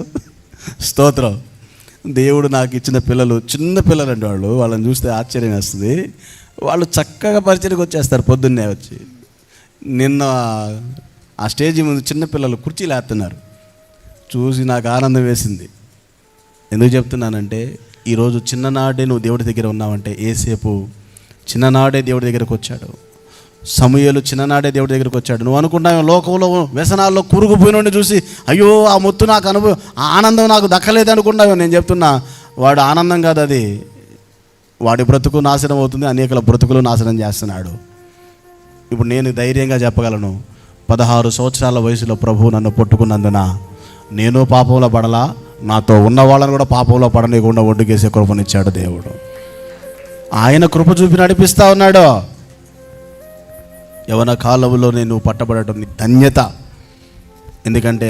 [SPEAKER 1] స్తోత్రం. దేవుడు నాకు ఇచ్చిన పిల్లలు చిన్న పిల్లలండి, వాళ్ళని చూస్తే ఆశ్చర్యం వేస్తుంది. వాళ్ళు చక్కగా పరిచయకు వచ్చేస్తారు పొద్దున్నే వచ్చి. నిన్న ఆ స్టేజీ ముందు చిన్నపిల్లలు కుర్చీలు వేస్తున్నారు, చూసి నాకు ఆనందం వేసింది. ఎందుకు చెప్తున్నానంటే, ఈరోజు చిన్ననాడే నువ్వు దేవుడి దగ్గర ఉన్నావంటే, ఏసేపు చిన్ననాడే దేవుడి దగ్గరకు వచ్చాడు, సమూయేలు చిన్ననాడే దేవుడి దగ్గరకు వచ్చాడు. నువ్వు అనుకుంటావు లోకంలో వ్యసనాల్లో కూరుకుపోయినోడిని చూసి, అయ్యో ఆ మొత్తు నాకు ఆ ఆనందం నాకు దక్కలేదు అనుకుంటావు. నేను చెప్తున్నా, వాడు ఆనందం కాదు అది, వాడి బ్రతుకు నాశనం అవుతుంది, అనేకల బ్రతుకులు నాశనం చేస్తున్నాడు. ఇప్పుడు నేను ధైర్యంగా చెప్పగలను, 16 సంవత్సరాల వయసులో ప్రభువు నన్ను పట్టుకున్నందున నేను పాపంలో పడలా, నాతో ఉన్న వాళ్ళని కూడా పాపంలో పడనీయకుండా ఒడ్డుకేసే కృపనిచ్చాడు దేవుడు. ఆయన కృప చూపి నడిపిస్తూ ఉన్నాడు. యవన కాలంలో నేను పట్టబడటం నీ ధన్యత, ఎందుకంటే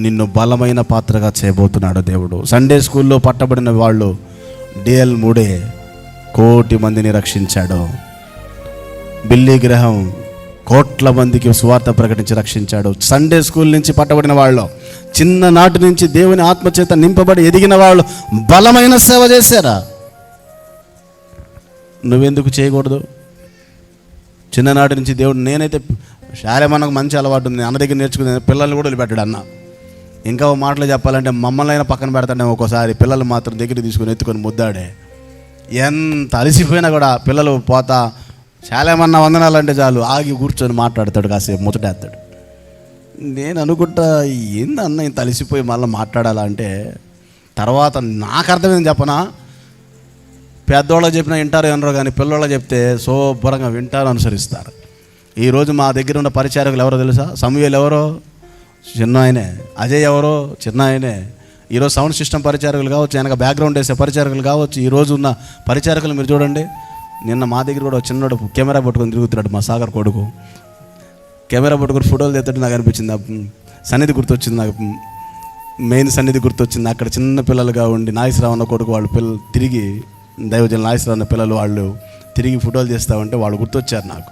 [SPEAKER 1] నిన్ను బలమైన పాత్రగా చేయబోతున్నాడు దేవుడు. సండే స్కూల్లో పట్టబడిన వాళ్ళు డిఎల్ మూడే 1 కోటి మందిని రక్షించాడు. బిల్లీ గ్రహం 1 కోట్ల మందికి సువార్త ప్రకటించి రక్షించాడు. సండే స్కూల్ నుంచి పట్టబడిన వాళ్ళు, చిన్ననాటి నుంచి దేవుని ఆత్మచేత నింపబడి ఎదిగిన వాళ్ళు బలమైన సేవ చేశారా? నువ్వెందుకు చేయకూడదు? చిన్ననాటి నుంచి దేవుడు, నేనైతే శారేమన్నకు మంచి అలవాటు ఉంది, అన్న దగ్గర నేర్చుకునే పిల్లల్ని కూడా వదిలిపెట్టాడు అన్న. ఇంకా మాటలు చెప్పాలంటే మమ్మల్ని అయినా పక్కన పెడతాడే, ఒక్కోసారి పిల్లలు మాత్రం దగ్గర తీసుకొని ఎత్తుకొని ముద్దాడే. ఎంత అలసిపోయినా కూడా పిల్లలు పోతా శాలేమన్నా వందనాలంటే చాలు ఆగి కూర్చొని మాట్లాడతాడు, కాసేపు ముచ్చటేస్తాడు. నేను అనుకుంటా, ఏందన్న ఇంత అలసిపోయి మళ్ళీ మాట్లాడాలా అంటే, తర్వాత నాకు అర్థమైంది చెప్పనా, పెద్దోళ్ళకి చెప్పినా వింటారు వినరు, కానీ పిల్లోళ్ళకి చెప్తే శుభ్రంగా వింటారు, అనుసరిస్తారు. ఈరోజు మా దగ్గర ఉన్న పరిచారకులు ఎవరో తెలుసా? సమూయేలు ఎవరో చిన్న ఆయనే, అజయ్ ఎవరో చిన్న ఆయనే. ఈరోజు సౌండ్ సిస్టమ్ పరిచారకులు కావచ్చు, వెనక బ్యాక్గ్రౌండ్ వేసే పరిచారకులు కావచ్చు, ఈరోజు ఉన్న పరిచారకులు మీరు చూడండి, నిన్న మా దగ్గర కూడా ఒక చిన్నోడు కెమెరా పట్టుకొని తిరుగుతున్నాడు, మా సాగర్ కొడుకు. కెమెరా పట్టుకొని ఫోటోలు తీస్తుంటే నాకు అనిపించింది, సన్నిధి గుర్తొచ్చింది నాకు, మెయిన్ సన్నిధి గుర్తొచ్చింది. అక్కడ చిన్న పిల్లలుగా ఉండి నాగేశ్వరరావు కొడుకు వాళ్ళు పిల్లలు తిరిగి, దైవజన నాగేశ్వరరావు పిల్లలు వాళ్ళు తిరిగి ఫోటోలు చేస్తామంటే వాళ్ళు గుర్తొచ్చారు నాకు.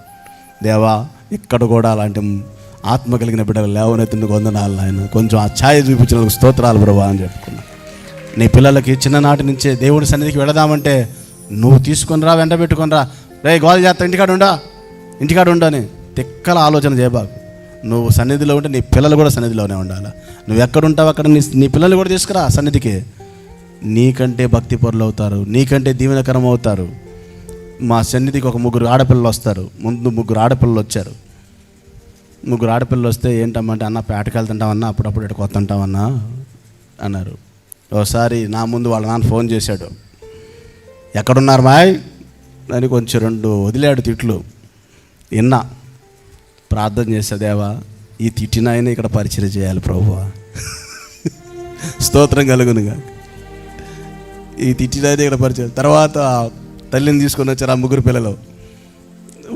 [SPEAKER 1] దేవా, ఇక్కడ కూడా అలాంటి ఆత్మ కలిగిన బిడ్డలు లేవనెత్తుని వందనాలు ఆయన, కొంచెం ఆ ఛాయ చూపించిన స్తోత్రాలు ప్రభా అని చెప్పుకున్నా. నీ పిల్లలకి చిన్ననాటి నుంచే దేవుడి సన్నిధికి వెళదామంటే నువ్వు తీసుకొని రా, వెంట పెట్టుకొని రా, రే గోల్ చేస్తా ఇంటికాడ ఉండా అని తిక్కల ఆలోచన చేయబాకు. నువ్వు సన్నిధిలో ఉంటే నీ పిల్లలు కూడా సన్నిధిలోనే ఉండాలి. నువ్వు ఎక్కడుంటావు అక్కడ నీ పిల్లలు కూడా తీసుకురా సన్నిధికి. నీకంటే భక్తి పరులు అవుతారు, నీకంటే దీవెనకరం అవుతారు. మా సన్నిధికి ఒక 3 ఆడపిల్లలు వస్తారు. ముందు 3 ఆడపిల్లలు వచ్చారు. 3 ఆడపిల్లలు వస్తే ఏంటమ్మంటే, అన్న పేటకి వెళ్తుంటామన్నా, అప్పుడప్పుడు ఇక్కడికి వస్తుంటామన్నా అన్నారు. ఒకసారి నా ముందు వాళ్ళ నాన్న ఫోన్ చేశాడు, ఎక్కడున్నారు మాయ్ అని కొంచెం 2 వదిలాడు తిట్లు. విన్నా, ప్రార్థన చేశా, దేవా ఈ తిట్టినాయన ఇక్కడ పరిచయం చేయాలి ప్రభువా, స్తోత్రం కలుగునుగా. ఈ తిట్టినాయన ఇక్కడ పరిచయం. తర్వాత తల్లిని తీసుకొని వచ్చారు ఆ 3 పిల్లలు.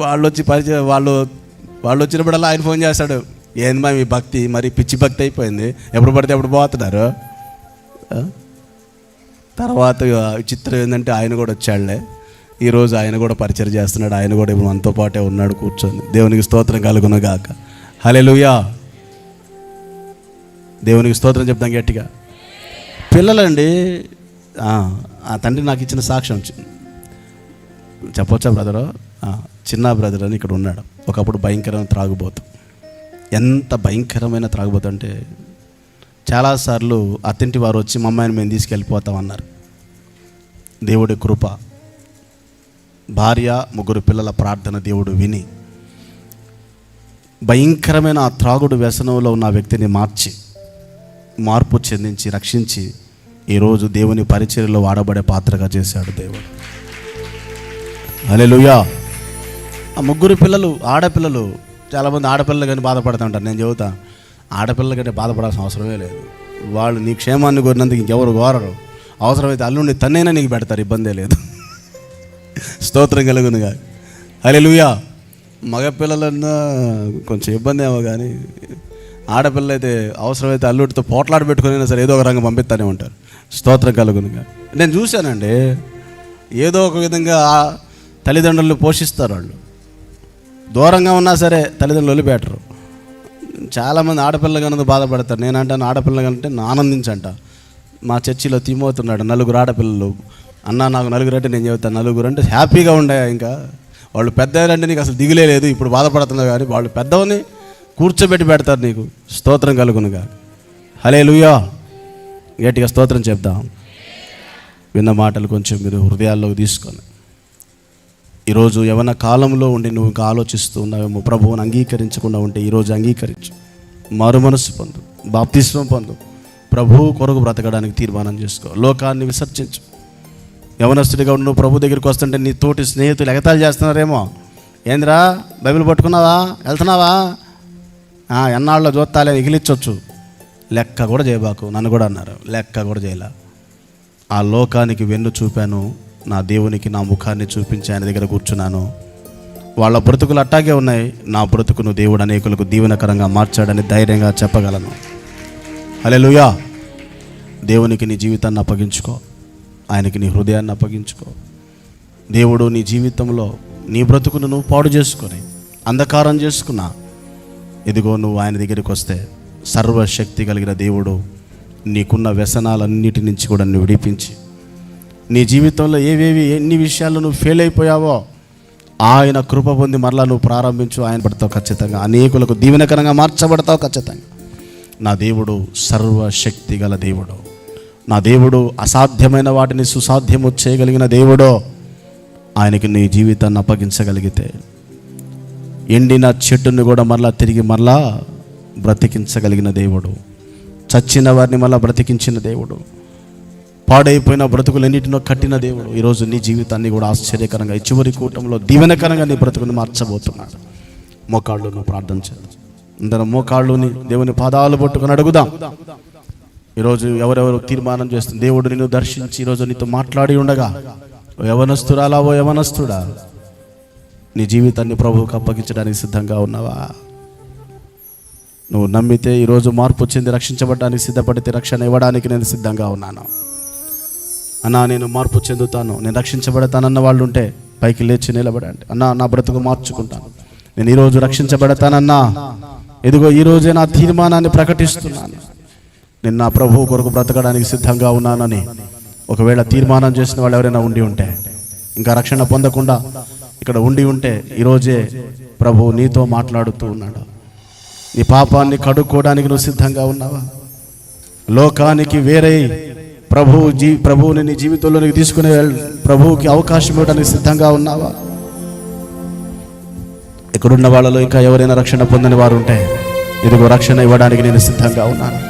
[SPEAKER 1] వాళ్ళు వచ్చి పరిచయం, వాళ్ళు వచ్చినప్పుడల్లా ఆయన ఫోన్ చేస్తాడు, ఏంది మా మీ భక్తి మరి పిచ్చి భక్తి అయిపోయింది, ఎప్పుడు పడితే ఎప్పుడు పోతున్నారు. తర్వాత విచిత్రం ఏంటంటే ఆయన కూడా వచ్చాడులే, ఈరోజు ఆయన కూడా పరిచయం చేస్తున్నాడు. ఆయన కూడా ఇప్పుడు మనతో పాటే ఉన్నాడు కూర్చొని. దేవునికి స్తోత్రం కలుగును గాక. హల్లెలూయా. దేవునికి స్తోత్రం చెప్తాం గట్టిగా. పిల్లలండి, ఆ తండ్రి నాకు ఇచ్చిన సాక్ష్యం చెప్పొచ్చా బ్రదరు? చిన్న బ్రదర్ అని ఇక్కడ ఉన్నాడు. ఒకప్పుడు భయంకరమైన త్రాగుబోతు. ఎంత భయంకరమైన త్రాగుబోతు అంటే, చాలాసార్లు అత్తింటి వారు వచ్చి మా అమ్మాయిని మేము తీసుకెళ్ళిపోతామన్నారు. దేవుడి కృప, భార్య 3 పిల్లల ప్రార్థన దేవుడు విని భయంకరమైన ఆ త్రాగుడు వ్యసనంలో ఉన్న వ్యక్తిని మార్పు చెందించి రక్షించి ఈరోజు దేవుని పరిచర్యలో వాడబడే పాత్రగా చేశాడు దేవుడు. హల్లెలూయా. ఆ 3 పిల్లలు ఆడపిల్లలు. చాలామంది ఆడపిల్లలు కానీ బాధపడుతుంటారు. నేను చెబుతా, ఆడపిల్లల కంటే బాధపడాల్సిన అవసరమే లేదు. వాళ్ళు నీ క్షేమాన్ని కోరినందుకు ఇంకెవరు కోరరు. అవసరమైతే అల్లుడిని తన్నైనా నీకు పెడతారు, ఇబ్బందే లేదు. స్తోత్రం కలుగునుగా. హల్లెలూయా. మగపిల్లలన్నా కొంచెం ఇబ్బంది ఏమో కానీ ఆడపిల్లలు అయితే అవసరమైతే అల్లుడితో పోట్లాడ పెట్టుకునైనా సరే ఏదో ఒక రంగం పంపిస్తూనే ఉంటారు. స్తోత్రం కలుగునుగా. నేను చూశానండి, ఏదో ఒక విధంగా తల్లిదండ్రులు పోషిస్తారు. వాళ్ళు దూరంగా ఉన్నా సరే తల్లిదండ్రులు వదిలిపెట్టరు. చాలామంది ఆడపిల్ల కనుక బాధపడతారు. నేనంటాను, ఆడపిల్ల కంటే ఆనందించంట. మా చర్చిలో తిమోతున్నాడు, 4 ఆడపిల్లలు. అన్న నాకు 4 అంటే నేను చెబుతాను, 4 అంటే హ్యాపీగా ఉండే. ఇంకా వాళ్ళు పెద్దవారంటే నీకు అసలు దిగులే లేదు. ఇప్పుడు బాధపడుతున్నావు కానీ వాళ్ళు పెద్దవని కూర్చోబెట్టి పెడతారు నీకు. స్తోత్రం కలుగునుగా. హల్లెలూయా. గట్టిగా స్తోత్రం చెప్దాం. విన్న మాటలు కొంచెం మీరు హృదయాల్లోకి తీసుకొని, ఈరోజు యవన కాలంలో ఉండి నువ్వు ఇంకా ఆలోచిస్తూ ఉన్నావేమో, ప్రభువుని అంగీకరించకుండా ఉంటే ఈరోజు అంగీకరించు, మారు మనసు పొందు, బాప్తిస్మం పొందు, ప్రభువు కొరకు బ్రతకడానికి తీర్మానం చేసుకో, లోకాన్ని విసర్జించు. యవనస్తుడిగా నువ్వు ప్రభు దగ్గరికి వస్తుంటే నీ తోటి స్నేహితులు ఎగతాళి చేస్తున్నారేమో, ఏందిరా బైబిల్ పట్టుకున్నావా, వెళ్తున్నావా, ఎన్నాళ్ళలో చూస్తాలే ఎగిలిచ్చొచ్చు. లెక్క కూడా చేయబాకు. నన్ను కూడా అన్నారు, లెక్క కూడా చేయలే. ఆ లోకానికి వెన్ను చూపాను, నా దేవునికి నా ముఖాన్ని చూపించి ఆయన దగ్గర కూర్చున్నాను. వాళ్ళ బ్రతుకులు అట్టాగే ఉన్నాయి, నా బ్రతుకును దేవుడు అనేకులకు దీవెనకరంగా మార్చాడని ధైర్యంగా చెప్పగలను. హల్లెలూయా. దేవునికి నీ జీవితాన్ని అప్పగించుకో, ఆయనకి నీ హృదయాన్ని అప్పగించుకో. దేవుడు నీ జీవితంలో నీ బ్రతుకును నువ్వు పాడు చేసుకొని అంధకారం చేసుకున్నా, ఇదిగో నువ్వు ఆయన దగ్గరికి వస్తే సర్వశక్తి కలిగిన దేవుడు నీకున్న వ్యసనాలన్నిటి నుంచి కూడా నువ్వు విడిపించి, నీ జీవితంలో ఎన్ని విషయాల్లో నువ్వు ఫెయిల్ అయిపోయావో ఆయన కృప పొంది మరలా నువ్వు ప్రారంభించు. ఆయన పడతావు ఖచ్చితంగా, అనేకులకు దీవెనకరంగా మార్చబడతావు ఖచ్చితంగా. నా దేవుడు సర్వశక్తి గల దేవుడు. నా దేవుడు అసాధ్యమైన వాటిని సుసాధ్యము చేయగలిగిన దేవుడు. ఆయనకి నీ జీవితాన్ని అప్పగించగలిగితే ఎండిన చెట్టుని కూడా తిరిగి బ్రతికించగలిగిన దేవుడు. చచ్చిన వారిని బ్రతికించిన దేవుడు. పాడైపోయిన బ్రతుకులన్నిటినో కట్టిన దేవుడు. ఈరోజు నీ జీవితాన్ని కూడా ఆశ్చర్యకరంగా ఈ చివరి కూటంలో దీవెనకరంగా నీ బ్రతుకుని మార్చబోతున్నాడు. మోకాళ్ళు నువ్వు ప్రార్థన చేయాలి. అందరం మోకాళ్ళుని దేవుని పాదాలు పట్టుకొని అడుగుదాం. ఈరోజు ఎవరెవరు తీర్మానం చేస్తుంది, దేవుడు నిన్ను దర్శించి ఈరోజు నీతో మాట్లాడి ఉండగా యవనస్తురాలా, ఓ యవనస్తుడా, నీ జీవితాన్ని ప్రభువుకు అప్పగించడానికి సిద్ధంగా ఉన్నావా? నువ్వు నమ్మితే ఈరోజు మార్పు చెంది రక్షించబడడానికి సిద్ధపడితే రక్షణ ఇవ్వడానికి నేను సిద్ధంగా ఉన్నాను. అన్నా, నేను మార్పు చెందుతాను, నేను రక్షించబడతానన్న వాళ్ళు ఉంటే పైకి లేచి నిలబడండి. అన్నా, నా బ్రతుకు మార్చుకుంటాను, నేను ఈరోజు రక్షించబడతానన్నా, ఇదిగో ఈరోజే నా తీర్మానాన్ని ప్రకటిస్తున్నాను, నేను నా ప్రభువు కొరకు బ్రతకడానికి సిద్ధంగా ఉన్నానని ఒకవేళ తీర్మానం చేసిన వాళ్ళు ఎవరైనా ఉండి ఉంటే, ఇంకా రక్షణ పొందకుండా ఇక్కడ ఉండి ఉంటే, ఈరోజే ప్రభువు నీతో మాట్లాడుతూ ఉన్నాడు. నీ పాపాన్ని కడుక్కోవడానికి నువ్వు సిద్ధంగా ఉన్నావా? లోకానికి వేరే ప్రభువుని నీ జీవితంలోనికి తీసుకునే ప్రభువుకి అవకాశం ఇవ్వడానికి సిద్ధంగా ఉన్నావా? ఇక్కడున్న వాళ్ళలో ఇంకా ఎవరైనా రక్షణ పొందని వారు ఉంటే, ఇదిగో రక్షణ ఇవ్వడానికి నేను సిద్ధంగా ఉన్నాను.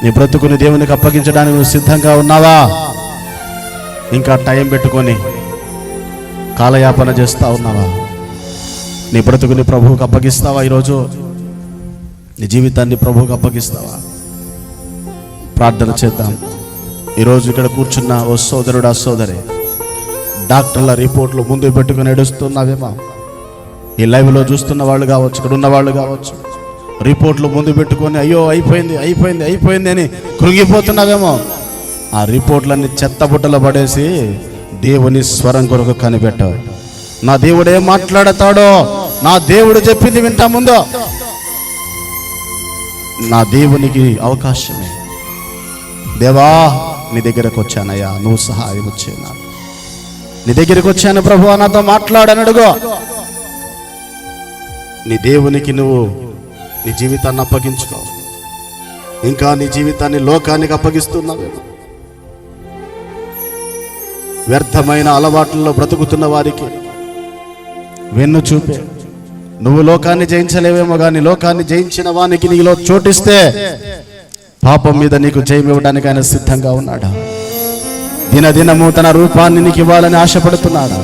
[SPEAKER 1] నీ బ్రతుకుని దేవునికి అప్పగించడానికి నువ్వు సిద్ధంగా ఉన్నావా? ఇంకా టైం పెట్టుకొని కాలయాపన చేస్తా ఉన్నావా? నీ బ్రతుకుని ప్రభువుకి అప్పగిస్తావా? ఈరోజు నీ జీవితాన్ని ప్రభువుకి అప్పగిస్తావా? ప్రార్థన చేద్దాం. ఈరోజు ఇక్కడ కూర్చున్న ఓ సోదరుడు, ఆ సోదరి, డాక్టర్ల రిపోర్ట్లు ముందు పెట్టుకుని ఏడుస్తున్నావేమో. ఈ లైవ్లో చూస్తున్న వాళ్ళు కావచ్చు, ఇక్కడ ఉన్న వాళ్ళు కావచ్చు, రిపోర్ట్లు ముందు పెట్టుకొని అయ్యో అయిపోయింది అయిపోయింది అయిపోయింది అని కృంగిపోతున్నావేమో. ఆ రిపోర్ట్లన్నీ చెత్తబుట్టలో పడేసి దేవుని స్వరం కొరకు కనిపెట్టావు. నా దేవుడు ఏం మాట్లాడతాడో, నా దేవుడు చెప్పింది వింటా ముందు. నా దేవునికి అవకాశమే. దేవా, నీ దగ్గరకు వచ్చానయ్యా, నువ్వు సహాయం వచ్చేనా, నీ దగ్గరికి వచ్చాను ప్రభువా, నాతో మాట్లాడని అడుగు. నీ దేవునికి నువ్వు నీ జీవితాన్ని అప్పగించుకో. ఇంకా నీ జీవితాన్ని లోకానికి అప్పగిస్తున్నావేమో. వ్యర్థమైన అలవాట్లలో బ్రతుకుతున్న వారికి వెన్ను చూపే. నువ్వు లోకాన్ని జయించలేవేమో, కానీ లోకాన్ని జయించిన వానికి నీలో చోటిస్తే పాపం మీద నీకు జయం ఇవ్వడానికి ఆయన సిద్ధంగా ఉన్నాడా? దినదినము తన రూపాన్ని నీకు ఇవ్వాలని ఆశపడుతున్నాడా?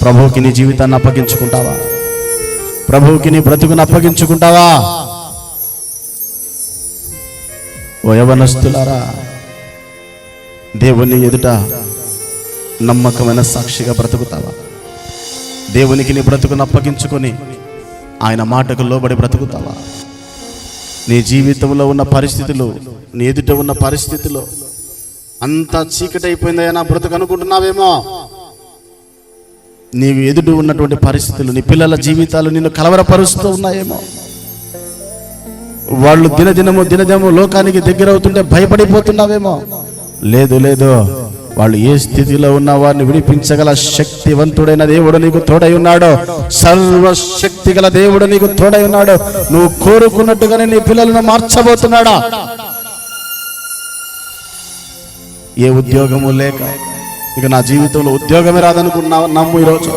[SPEAKER 1] ప్రభువుకి నీ జీవితాన్ని అప్పగించుకుంటావా? ప్రభువుకి నీ బ్రతుకుని అప్పగించుకుంటావా? ఓ యవనస్తులారా, దేవుని ఎదుట నమ్మకమైన సాక్షిగా బ్రతుకుతావా? దేవునికి నీ బ్రతుకును అప్పగించుకొని ఆయన మాటకు లోబడి బ్రతుకుతావా? నీ జీవితంలో ఉన్న పరిస్థితులు, నీ ఎదుట ఉన్న పరిస్థితులు అంతా చీకటి అయిపోయిందయ్యా నా బ్రతుకు అనుకుంటున్నావేమో. నీవు ఎదుట ఉన్నటువంటి పరిస్థితులు, నీ పిల్లల జీవితాలు నిన్ను కలవరపరుస్తూ ఉన్నాయేమో. వాళ్ళు దినదినము లోకానికి దగ్గర అవుతుంటే భయపడిపోతున్నావేమో. లేదు లేదు, వాళ్ళు ఏ స్థితిలో ఉన్న వారిని విడిపించగల శక్తివంతుడైన దేవుడు నీకు తోడై ఉన్నాడు. సర్వశక్తి గల దేవుడు నీకు తోడై ఉన్నాడు. నువ్వు కోరుకున్నట్టుగానే నీ పిల్లలను మార్చబోతున్నాడా? ఏ ఉద్యోగము లేక ఇక నా జీవితంలో ఉద్యోగమే రాదనుకున్నా నమ్ము. ఈరోజు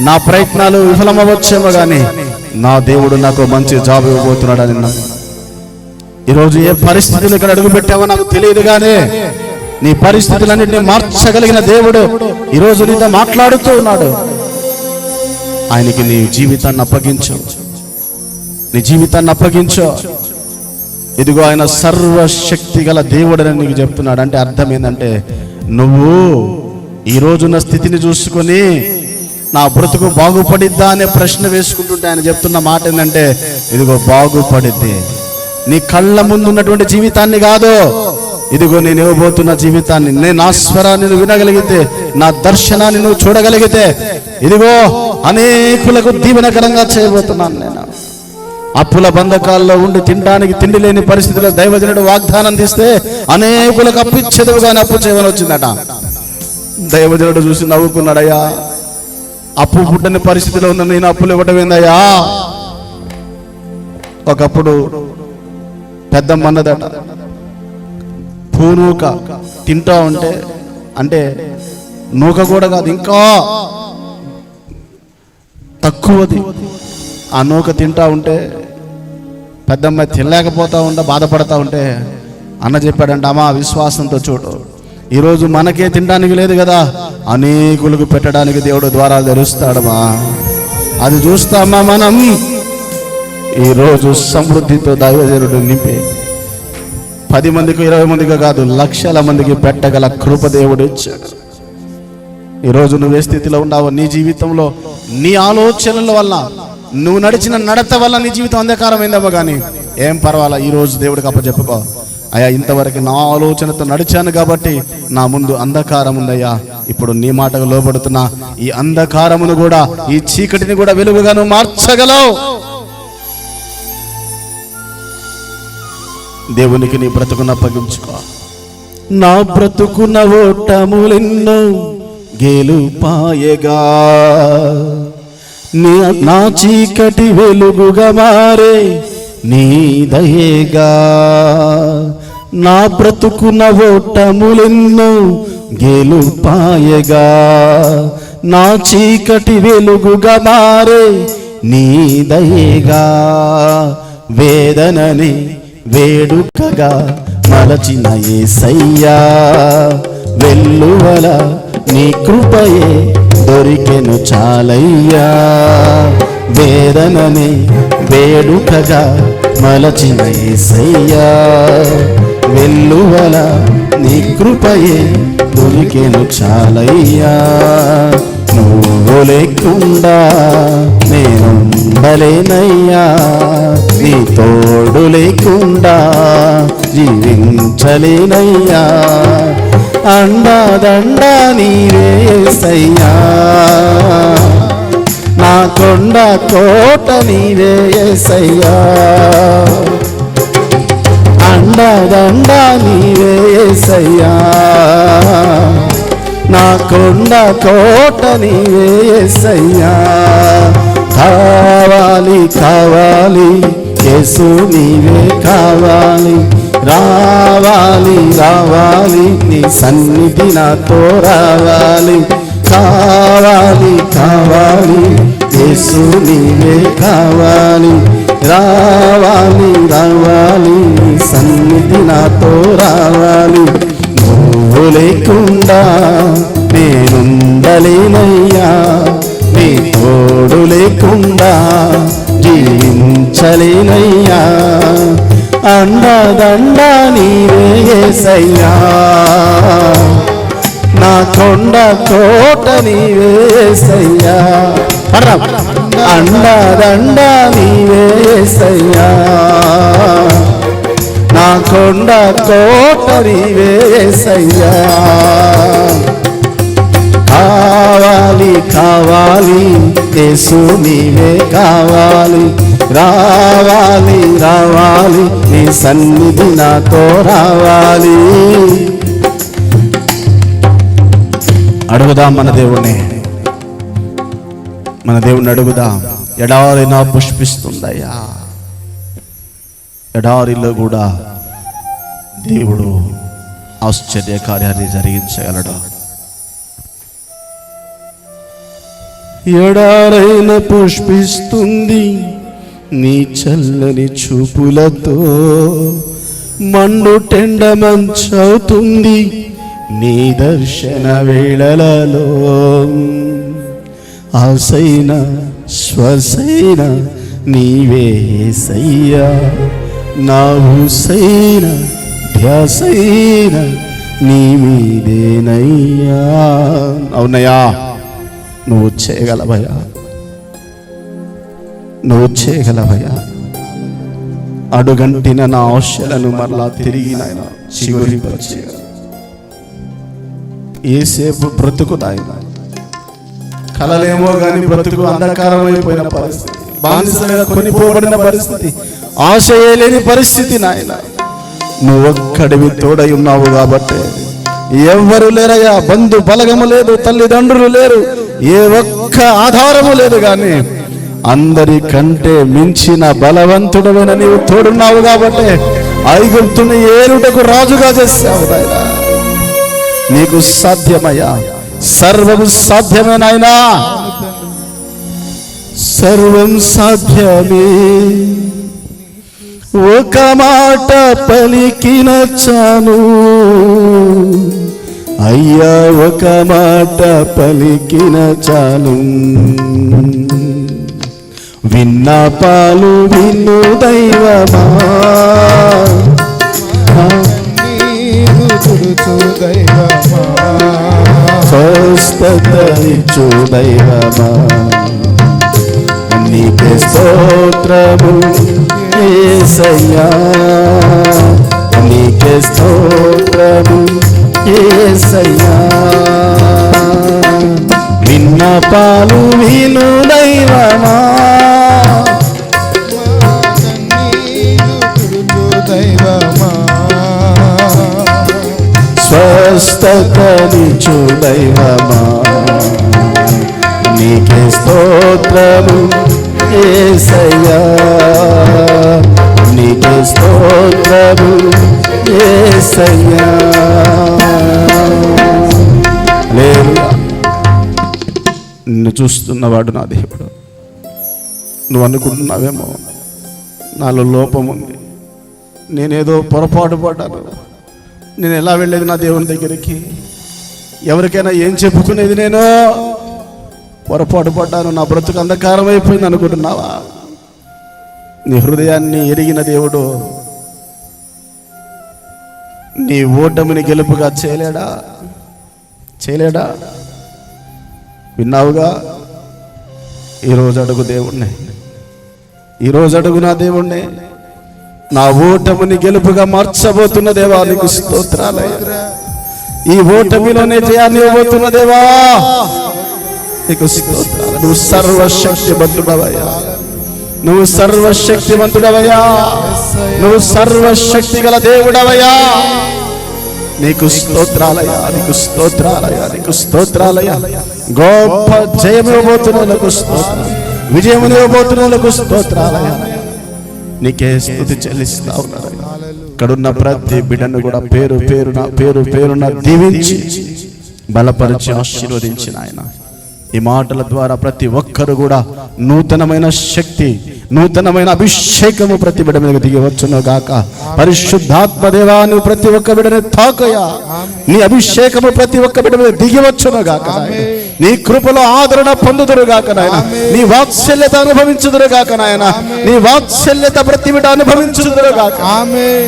[SPEAKER 1] నా ప్రయత్నాలు విఫలమవచ్చేమో కానీ నా దేవుడు నాకు మంచి జాబ్ ఇవ్వబోతున్నాడని నమ్ము. ఈరోజు ఏ పరిస్థితులు ఇక్కడ అడుగు పెట్టావో నాకు తెలియదు, కానీ నీ పరిస్థితులన్నింటినీ మార్చగలిగిన దేవుడు ఈరోజు నీతో మాట్లాడుతూ ఉన్నాడు. ఆయనకి నీ జీవితాన్ని అప్పగించు, నీ జీవితాన్ని అప్పగించు. ఇదిగో ఆయన సర్వశక్తి గల దేవుడని నీకు చెప్తున్నాడు. అంటే అర్థం ఏంటంటే, నువ్వు ఈ రోజున్న స్థితిని చూసుకొని నా బ్రతుకు బాగుపడిద్దా అనే ప్రశ్న వేసుకుంటుంటే ఆయన చెప్తున్న మాట ఏంటంటే, ఇదిగో బాగుపడిద్ది. నీ కళ్ళ ముందు ఉన్నటువంటి జీవితాన్ని కాదు, ఇదిగో నేను ఇవ్వబోతున్న జీవితాన్ని, నేను నా స్వరాన్ని నువ్వు వినగలిగితే, నా దర్శనాన్ని నువ్వు చూడగలిగితే, ఇదిగో అనేకులకు దీవెనకరంగా చేయబోతున్నాను నేను. అప్పుల బంధకాల్లో ఉండి తినడానికి తిండి లేని పరిస్థితిలో దైవజనుడు వాగ్దానం తీస్తే అనేకులకు అప్పిచ్చేదువు కానీ అప్పు చేయమని వచ్చిందట. దైవజనుడు చూసి నవ్వుకున్నాడయ్యా, అప్పు పుట్టని పరిస్థితిలో ఉన్న నేను అప్పులు ఇవ్వడం ఏందయ్యా? ఒకప్పుడు పెద్దమ్మన్నదట, పూనూక తింటా ఉంటే, అంటే నూక కూడా కాదు, ఇంకా తక్కువది, ఆ నూక తింటా ఉంటే పెద్దమ్మాయి తినలేకపోతా ఉంటే బాధపడతా ఉంటే అన్న చెప్పాడంట, అమ్మా విశ్వాసంతో చూడు, ఈరోజు మనకే తినడానికి లేదు కదా, అనేకులకు పెట్టడానికి దేవుడు ద్వారాలు తెరుస్తాడమ్మా, అది చూస్తామా మనం. ఈరోజు సమృద్ధితో దైవజనుడు నింపే 10 మందికి 20 మందికి కాదు, లక్షల మందికి పెట్టగల కృప దేవుడు ఇచ్చాడు. ఈరోజు నువ్వే స్థితిలో ఉన్నావు, నీ జీవితంలో నీ ఆలోచనల వల్ల, నువ్వు నడిచిన నడత వల్ల నీ జీవితం అంధకారమైందేమో కానీ ఏం పర్వాలా, ఈరోజు దేవుడికి అప్పచెప్పుకో. అయ్యా, ఇంతవరకు నా ఆలోచనతో నడిచాను కాబట్టి నా ముందు అంధకారం ఉందయ్యా, ఇప్పుడు నీ మాటకు లోబడుతున్నా, ఈ అంధకారమును కూడా, ఈ చీకటిని కూడా వెలుగుగా నువ్వు మార్చగలవు. దేవునికి నీ బ్రతుకును అప్పగించుకో. నా బ్రతుకున్న ఓటములెన్నో గెలుపాయగా, నా చీకటి వెలుగుగా మారే నీ దయేగా. నా బ్రతుకున్న ఓటములెన్నో గెలుపాయగా, నా చీకటి వెలుగుగా మారే నీ దయేగా. వేదనని వేడుకగా మలచిన యేసయ్యా, వెల్లువల నీ కృపయే దొరికెను చాలయ్యా. వేదనని వేడుకగా మలచిన యేసయ్యా, వెల్లువల నీ కృపయే దొరికెను చాలయ్యా. నువ్వు లేకుండా నేనుండలేనయ్యా, నీ తోడు లేకుండా జీవించలేనయ్యా. అండదండ నీవే యేసయ్యా, నా కొండ కోట నీవే యేసయ్యా. అండదండ నీవే యేసయ్యా, నా కొండ కోట నీవే యేసయ్యా. కావాలి కావాలి యేసు నీవే కావాలి, రావాలి రావాలి నీ సన్నిధి నాతో రావాలి. కావాలి కావాలి యేసు నీవే కావాలి, రావాలి రావాలి నీ సన్నిధి నాతో రావాలి. నువ్వు లేకుండా నేనుండలేనయ్యా, నీ తోడు లేకుండా జీవించలేనయ్యా. అండదండ నీవే యేసయ్యా, నా కొండ కోట నీవే యేసయ్యా. అండదండ నీవే యేసయ్యా, నా కొండ కోట నీవే యేసయ్యా. కావాలి కావాలి యేసు నీవే కావాలి, రావాలి రావాలి నీ సన్నిధి నాతో రావాలి. అడుగుదాం మన దేవుణ్ణి, మన దేవుణ్ణి అడుగుదాం. ఎడారి నా పుష్పిస్తుందయ్యా, ఎడారిలో కూడా దేవుడు ఆశ్చర్య కార్యాన్ని జరిగించగలడు. ఎడారైన పుష్పిస్తుంది నీ చల్లని చూపులతో, మండుటెండ మంచవుతుంది నీ దర్శన వేళలలో. ఆసైన శ్వాసైన నీవే యేసయ్యా, నా ఊసైన ధ్యాసైన నీ మీదేనయ్యా. అవునయ్యా, నువ్వు చేయగలవయ్యా, నువ్వు చేయగలవయ్యా. అడుగంటిన నా ఆశలను మరలా తిరిగి నాయన చిగురింపచే. ఏసేపు బ్రతుకు నాయన కలలేమో కానీ బ్రతుకు అంధకారమైపోయిన పరిస్థితి, బానిసలుగా కొనిపోబడిన పరిస్థితి, ఆశయే లేని పరిస్థితి నాయన. నువ్వొక్కడివి తోడై ఉన్నావు కాబట్టి ఎవ్వరు లేరయ్యా, బంధు బలగము లేదు, తల్లిదండ్రులు లేరు, ఏ ఒక్క ఆధారము లేదు. కానీ అందరికంటే మించిన బలవంతుడమైన నీవు తోడున్నావు కాబట్టి ఐగుప్తుని ఏలుటకు రాజుగా చేశావు నాయనా. నీకు సాధ్యమయ్యా, సర్వము సాధ్యమే నాయనా, సర్వం సాధ్యమే. ఒక మాట పలికిన చాలు అయ్యా, ఒక మాట పలికిన చాలు. విన్నపాలు విను దైవమా,
[SPEAKER 2] కన్నీరు తుడుచు దైవమా,
[SPEAKER 1] స్వస్థత ఇచ్చు దైవమా, నీకే స్తోత్రము యేసయ్యా, నీకే స్తోత్రము యేసయ్యా. విన్నపాలు విను దైవమా,
[SPEAKER 2] కన్నీరు తుడుచు దైవమా,
[SPEAKER 1] స్వస్థతనిచ్చు దైవమా, నీకే స్తోత్రము యేసయ్యా, నీకే స్తోత్రము యేసయ్యా. హల్లెలూయా. నిన్ను చూస్తున్నవాడు నా దేవుడు. నువ్వు అనుకుంటున్నావేమో నాలో లోపం ఉంది, నేనేదో పొరపాటు పడ్డాను, నేను ఎలా వెళ్ళేది నా దేవుని దగ్గరికి, ఎవరికైనా ఏం చెప్పుకునేది, నేను పొరపాటు పడ్డాను, నా బ్రతుకు అంధకారం అయిపోయింది అనుకుంటున్నావా? నీ హృదయాన్ని ఎరిగిన దేవుడు నీ ఓటమిని గెలుపుగా చేయలేడా? చేయలేడా? విన్నావుగా? ఈరోజు అడుగు దేవుణ్ణి, ఈరోజు అడుగు నా దేవుణ్ణి. నా ఓటమిని గెలుపుగా మార్చబోతున్న దేవా నీకు స్తోత్రాలయ్యా. ఈ ఓటమిలోనే జయాన్ని ఇవ్వబోతున్న దేవా నీకు స్తోత్రాలు. నువ్వు సర్వశక్తిమంతుడవయ్యా, నువ్వు సర్వశక్తిమంతుడవయ్యా, నువ్వు సర్వశక్తి గల దేవుడవయ్యా. నీకు స్తోత్రాలయ్యా, నీకు స్తోత్రాలయ్యా, నీకు స్తోత్రాలయ్యా. గొప్ప జయం ఇవ్వబోతున్నలకు స్తోత్రాలు, విజయం ఇవ్వబోతున్నలకు స్తోత్రాలయ్యా. నీకే స్తుతి చెల్లిస్తా ఉన్నారు. ఇక్కడున్న ప్రతి బిడ్డను కూడా పేరు పేరున దీవించి బలపరిచి ఆశీర్వదించిన ఆయన. ఈ మాటల ద్వారా ప్రతి ఒక్కరు కూడా నూతనమైన శక్తి, నూతనమైన అభిషేకము ప్రతి బిడ్డ మీద దిగి వచ్చును గాక. పరిశుద్ధాత్మ దేవా, నువ్వు ప్రతి ఒక్క బిడ్డని తాకయా. నీ అభిషేకము ప్రతి ఒక్క బిడ్డ మీద దిగి వచ్చును గాక. నీ కృపలో ఆదరణ పొందుదురు గాక నాయన. నీ వాత్సల్యత అనుభవించుదురు గాక నాయన. నీ వాత్సల్యత ప్రతి బిడ్డ అనుభవించుదురు గాక.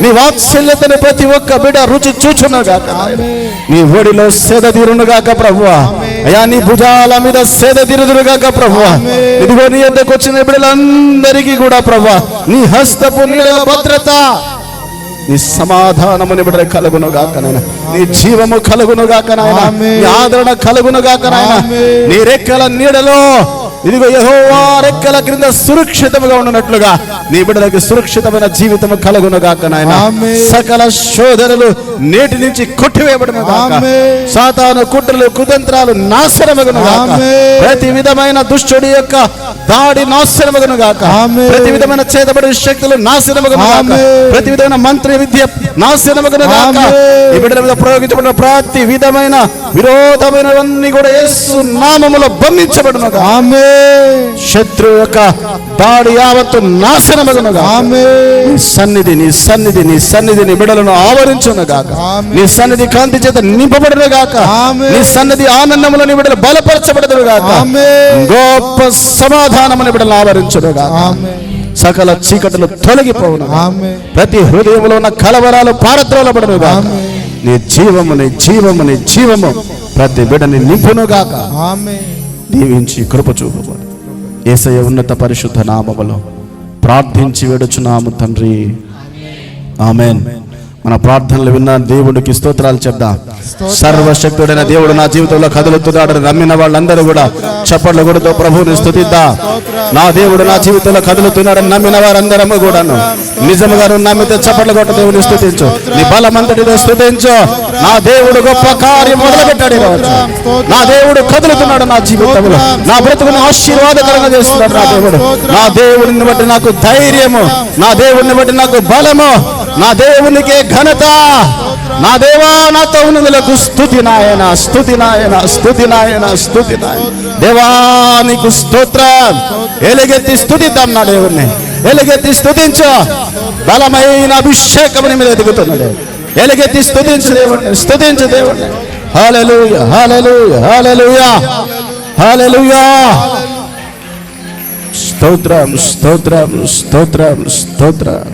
[SPEAKER 1] నీ వాత్సల్యతను ప్రతి ఒక్క బిడ్డ రుచి చూచును గాక. నీ ఒడిలో సేద తీరును గాక ప్రభువా. అయ్యా, నీ భుజాల మీద సేద తీరుదురు గాక ప్రభువా. ఇదిగో నీ యొద్దకు వచ్చిన బిడ్డలందరికీ కూడా ప్రభువా నీ హస్తపు నీడల భద్రత, నీ సమాధానము నిబిడ కలుగును గాక నాయన. నీ జీవము కలుగును గాక నాయన. నీ ఆదరణ కలుగును గాక నాయన. నీ రెక్కల నీడలో ఇదిగో యెహోవా రెక్కల క్రింద సురక్షితముగా ఉన్నట్లుగా నీ బిడ్డలకు సురక్షితమైన జీవితము కలుగును గాక నాయన. సకల శోధనలు నేటి నుంచి కొట్టివేయబడును గాక. సాతాను కుట్రలు కుతంత్రాలు నాశనమగును గాక. ప్రతి విధమైన దుష్టుడి యొక్క దాడి నాశనమగును గాక. ప్రతి విధమైన చేతబడి శక్తులు నాశనమగును గాక. ప్రతి విధమైన మంత్ర విద్య నాశనమగును గాక. ఈ బిడ్డల మీద ప్రయోగించబడిన ప్రతి విధమైన విరోధమైనవన్నీ కూడా యేసు నామములో బంధించబడును గాక. శత్రు యొక్క దాడి యావత్తు నాశనమగును గాక. నీ సన్నిధి నీ బిడ్డలను ఆవరించును గాక. నీ సన్నిధి కాంతి చేత నింపబడును గాక. నీ సన్నిధి ఆనందములో నీ బిడ్డలు బలపరచబడును గాక. గొప్ప సమాధానముని బిడ్డలు ఆవరించును గాక. సకల చీకటులు తొలగిపోవును. ప్రతి హృదయంలో ఉన్న కలవరాలు పారద్రోలబడును గాక. నీ జీవము ప్రతి బిడ్డని నింపును గాక. దీవించి కృప చూపు. యేసయ్య ఉన్నత పరిశుద్ధ నామములో ప్రార్థించి వేడుచున్నాము తండ్రి, ఆమేన్. మన ప్రార్థనలు విన్న దేవుడికి స్తోత్రాలు చెప్దాం. సర్వశక్తుడైన దేవుడు నా జీవితంలో కదులుతున్నాడు. నమ్మిన వాళ్ళందరూ కూడా చప్పట్లు కొడుతూ ప్రభువుని స్తుతిద్దాం. నా దేవుడు నా జీవితంలో కదులుతున్నాడని నమ్మిన వారందరము కూడాను నిజముగా నమ్మితే చప్పట్లు కొట్ట దేవుని స్తుతించు. నీ బలమంతటితో స్తుతించు. నా దేవుడు గొప్ప కార్యం మొదలుపెట్టాడు. నా దేవుడు కదులుతున్నాడు నా జీవితంలో. నా బ్రతుకును ఆశీర్వాదకరంగా చేస్తున్నాడు నా దేవుడు. నా దేవుడిని బట్టి నాకు ధైర్యము, నా దేవుడిని బట్టి నాకు బలము, నా దేవునికే ఘనత. నా దేవా నాతో ఉన్నదులకు స్తుతి నాయన, స్తుతి నాయన, స్తుతి నాయన, స్తుతి నాయన. దేవా నీకు స్తోత్రం. ఎలుగెత్తి స్తుతిద్దాం నా దేవుణ్ణి. ఎలుగెత్తి స్తుతించు. బలమైన అభిషేకముని మీద ఎదుగుతున్నాడు. ఎలుగెత్తి స్తుతించు దేవుణ్ణి, స్తుతించు దేవుణ్ణి. హల్లెలూయా, హల్లెలూయా, హల్లెలూయా, హల్లెలూయా. స్తోత్రం, స్తోత్రం, స్తోత్రం, స్తోత్రం.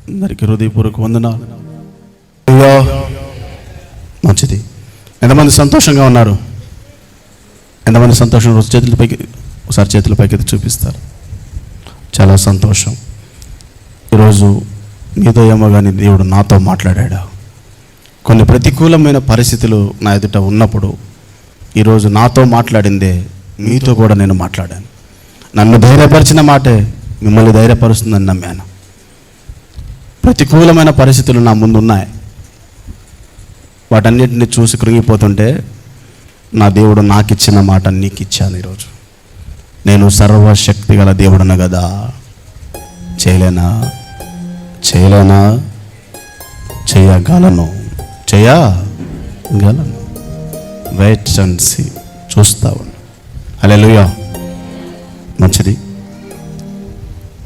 [SPEAKER 1] అందరికీ హృదయపూర్వక వందనాలు. అయ్యో మంచిది. ఎంతమంది సంతోషంగా ఉన్నారు? ఎంతమంది సంతోషం? చేతుల పైకి ఒకసారి చేతుల పైకి ఎత్తి చూపిస్తారు. చాలా సంతోషం. ఈరోజు మీతో ఏమో కానీ దేవుడు నాతో మాట్లాడాడు. కొన్ని ప్రతికూలమైన పరిస్థితులు నా ఎదుట ఉన్నప్పుడు ఈరోజు నాతో మాట్లాడిందే మీతో కూడా నేను మాట్లాడాను. నన్ను ధైర్యపరిచిన మాటే మిమ్మల్ని ధైర్యపరుస్తుందని నమ్మాను. ప్రతికూలమైన పరిస్థితులు నా ముందు ఉన్నాయి. వాటన్నిటిని చూసి కృంగిపోతుంటే నా దేవుడు నాకు ఇచ్చిన మాట నీకు ఇచ్చాను. ఈరోజు నేను సర్వశక్తి గల దేవుడున్న కదా, చేయలేనా? చేయగలను. Wait and see. చూస్తా ఉన్నా. హల్లెలూయా. మంచిది.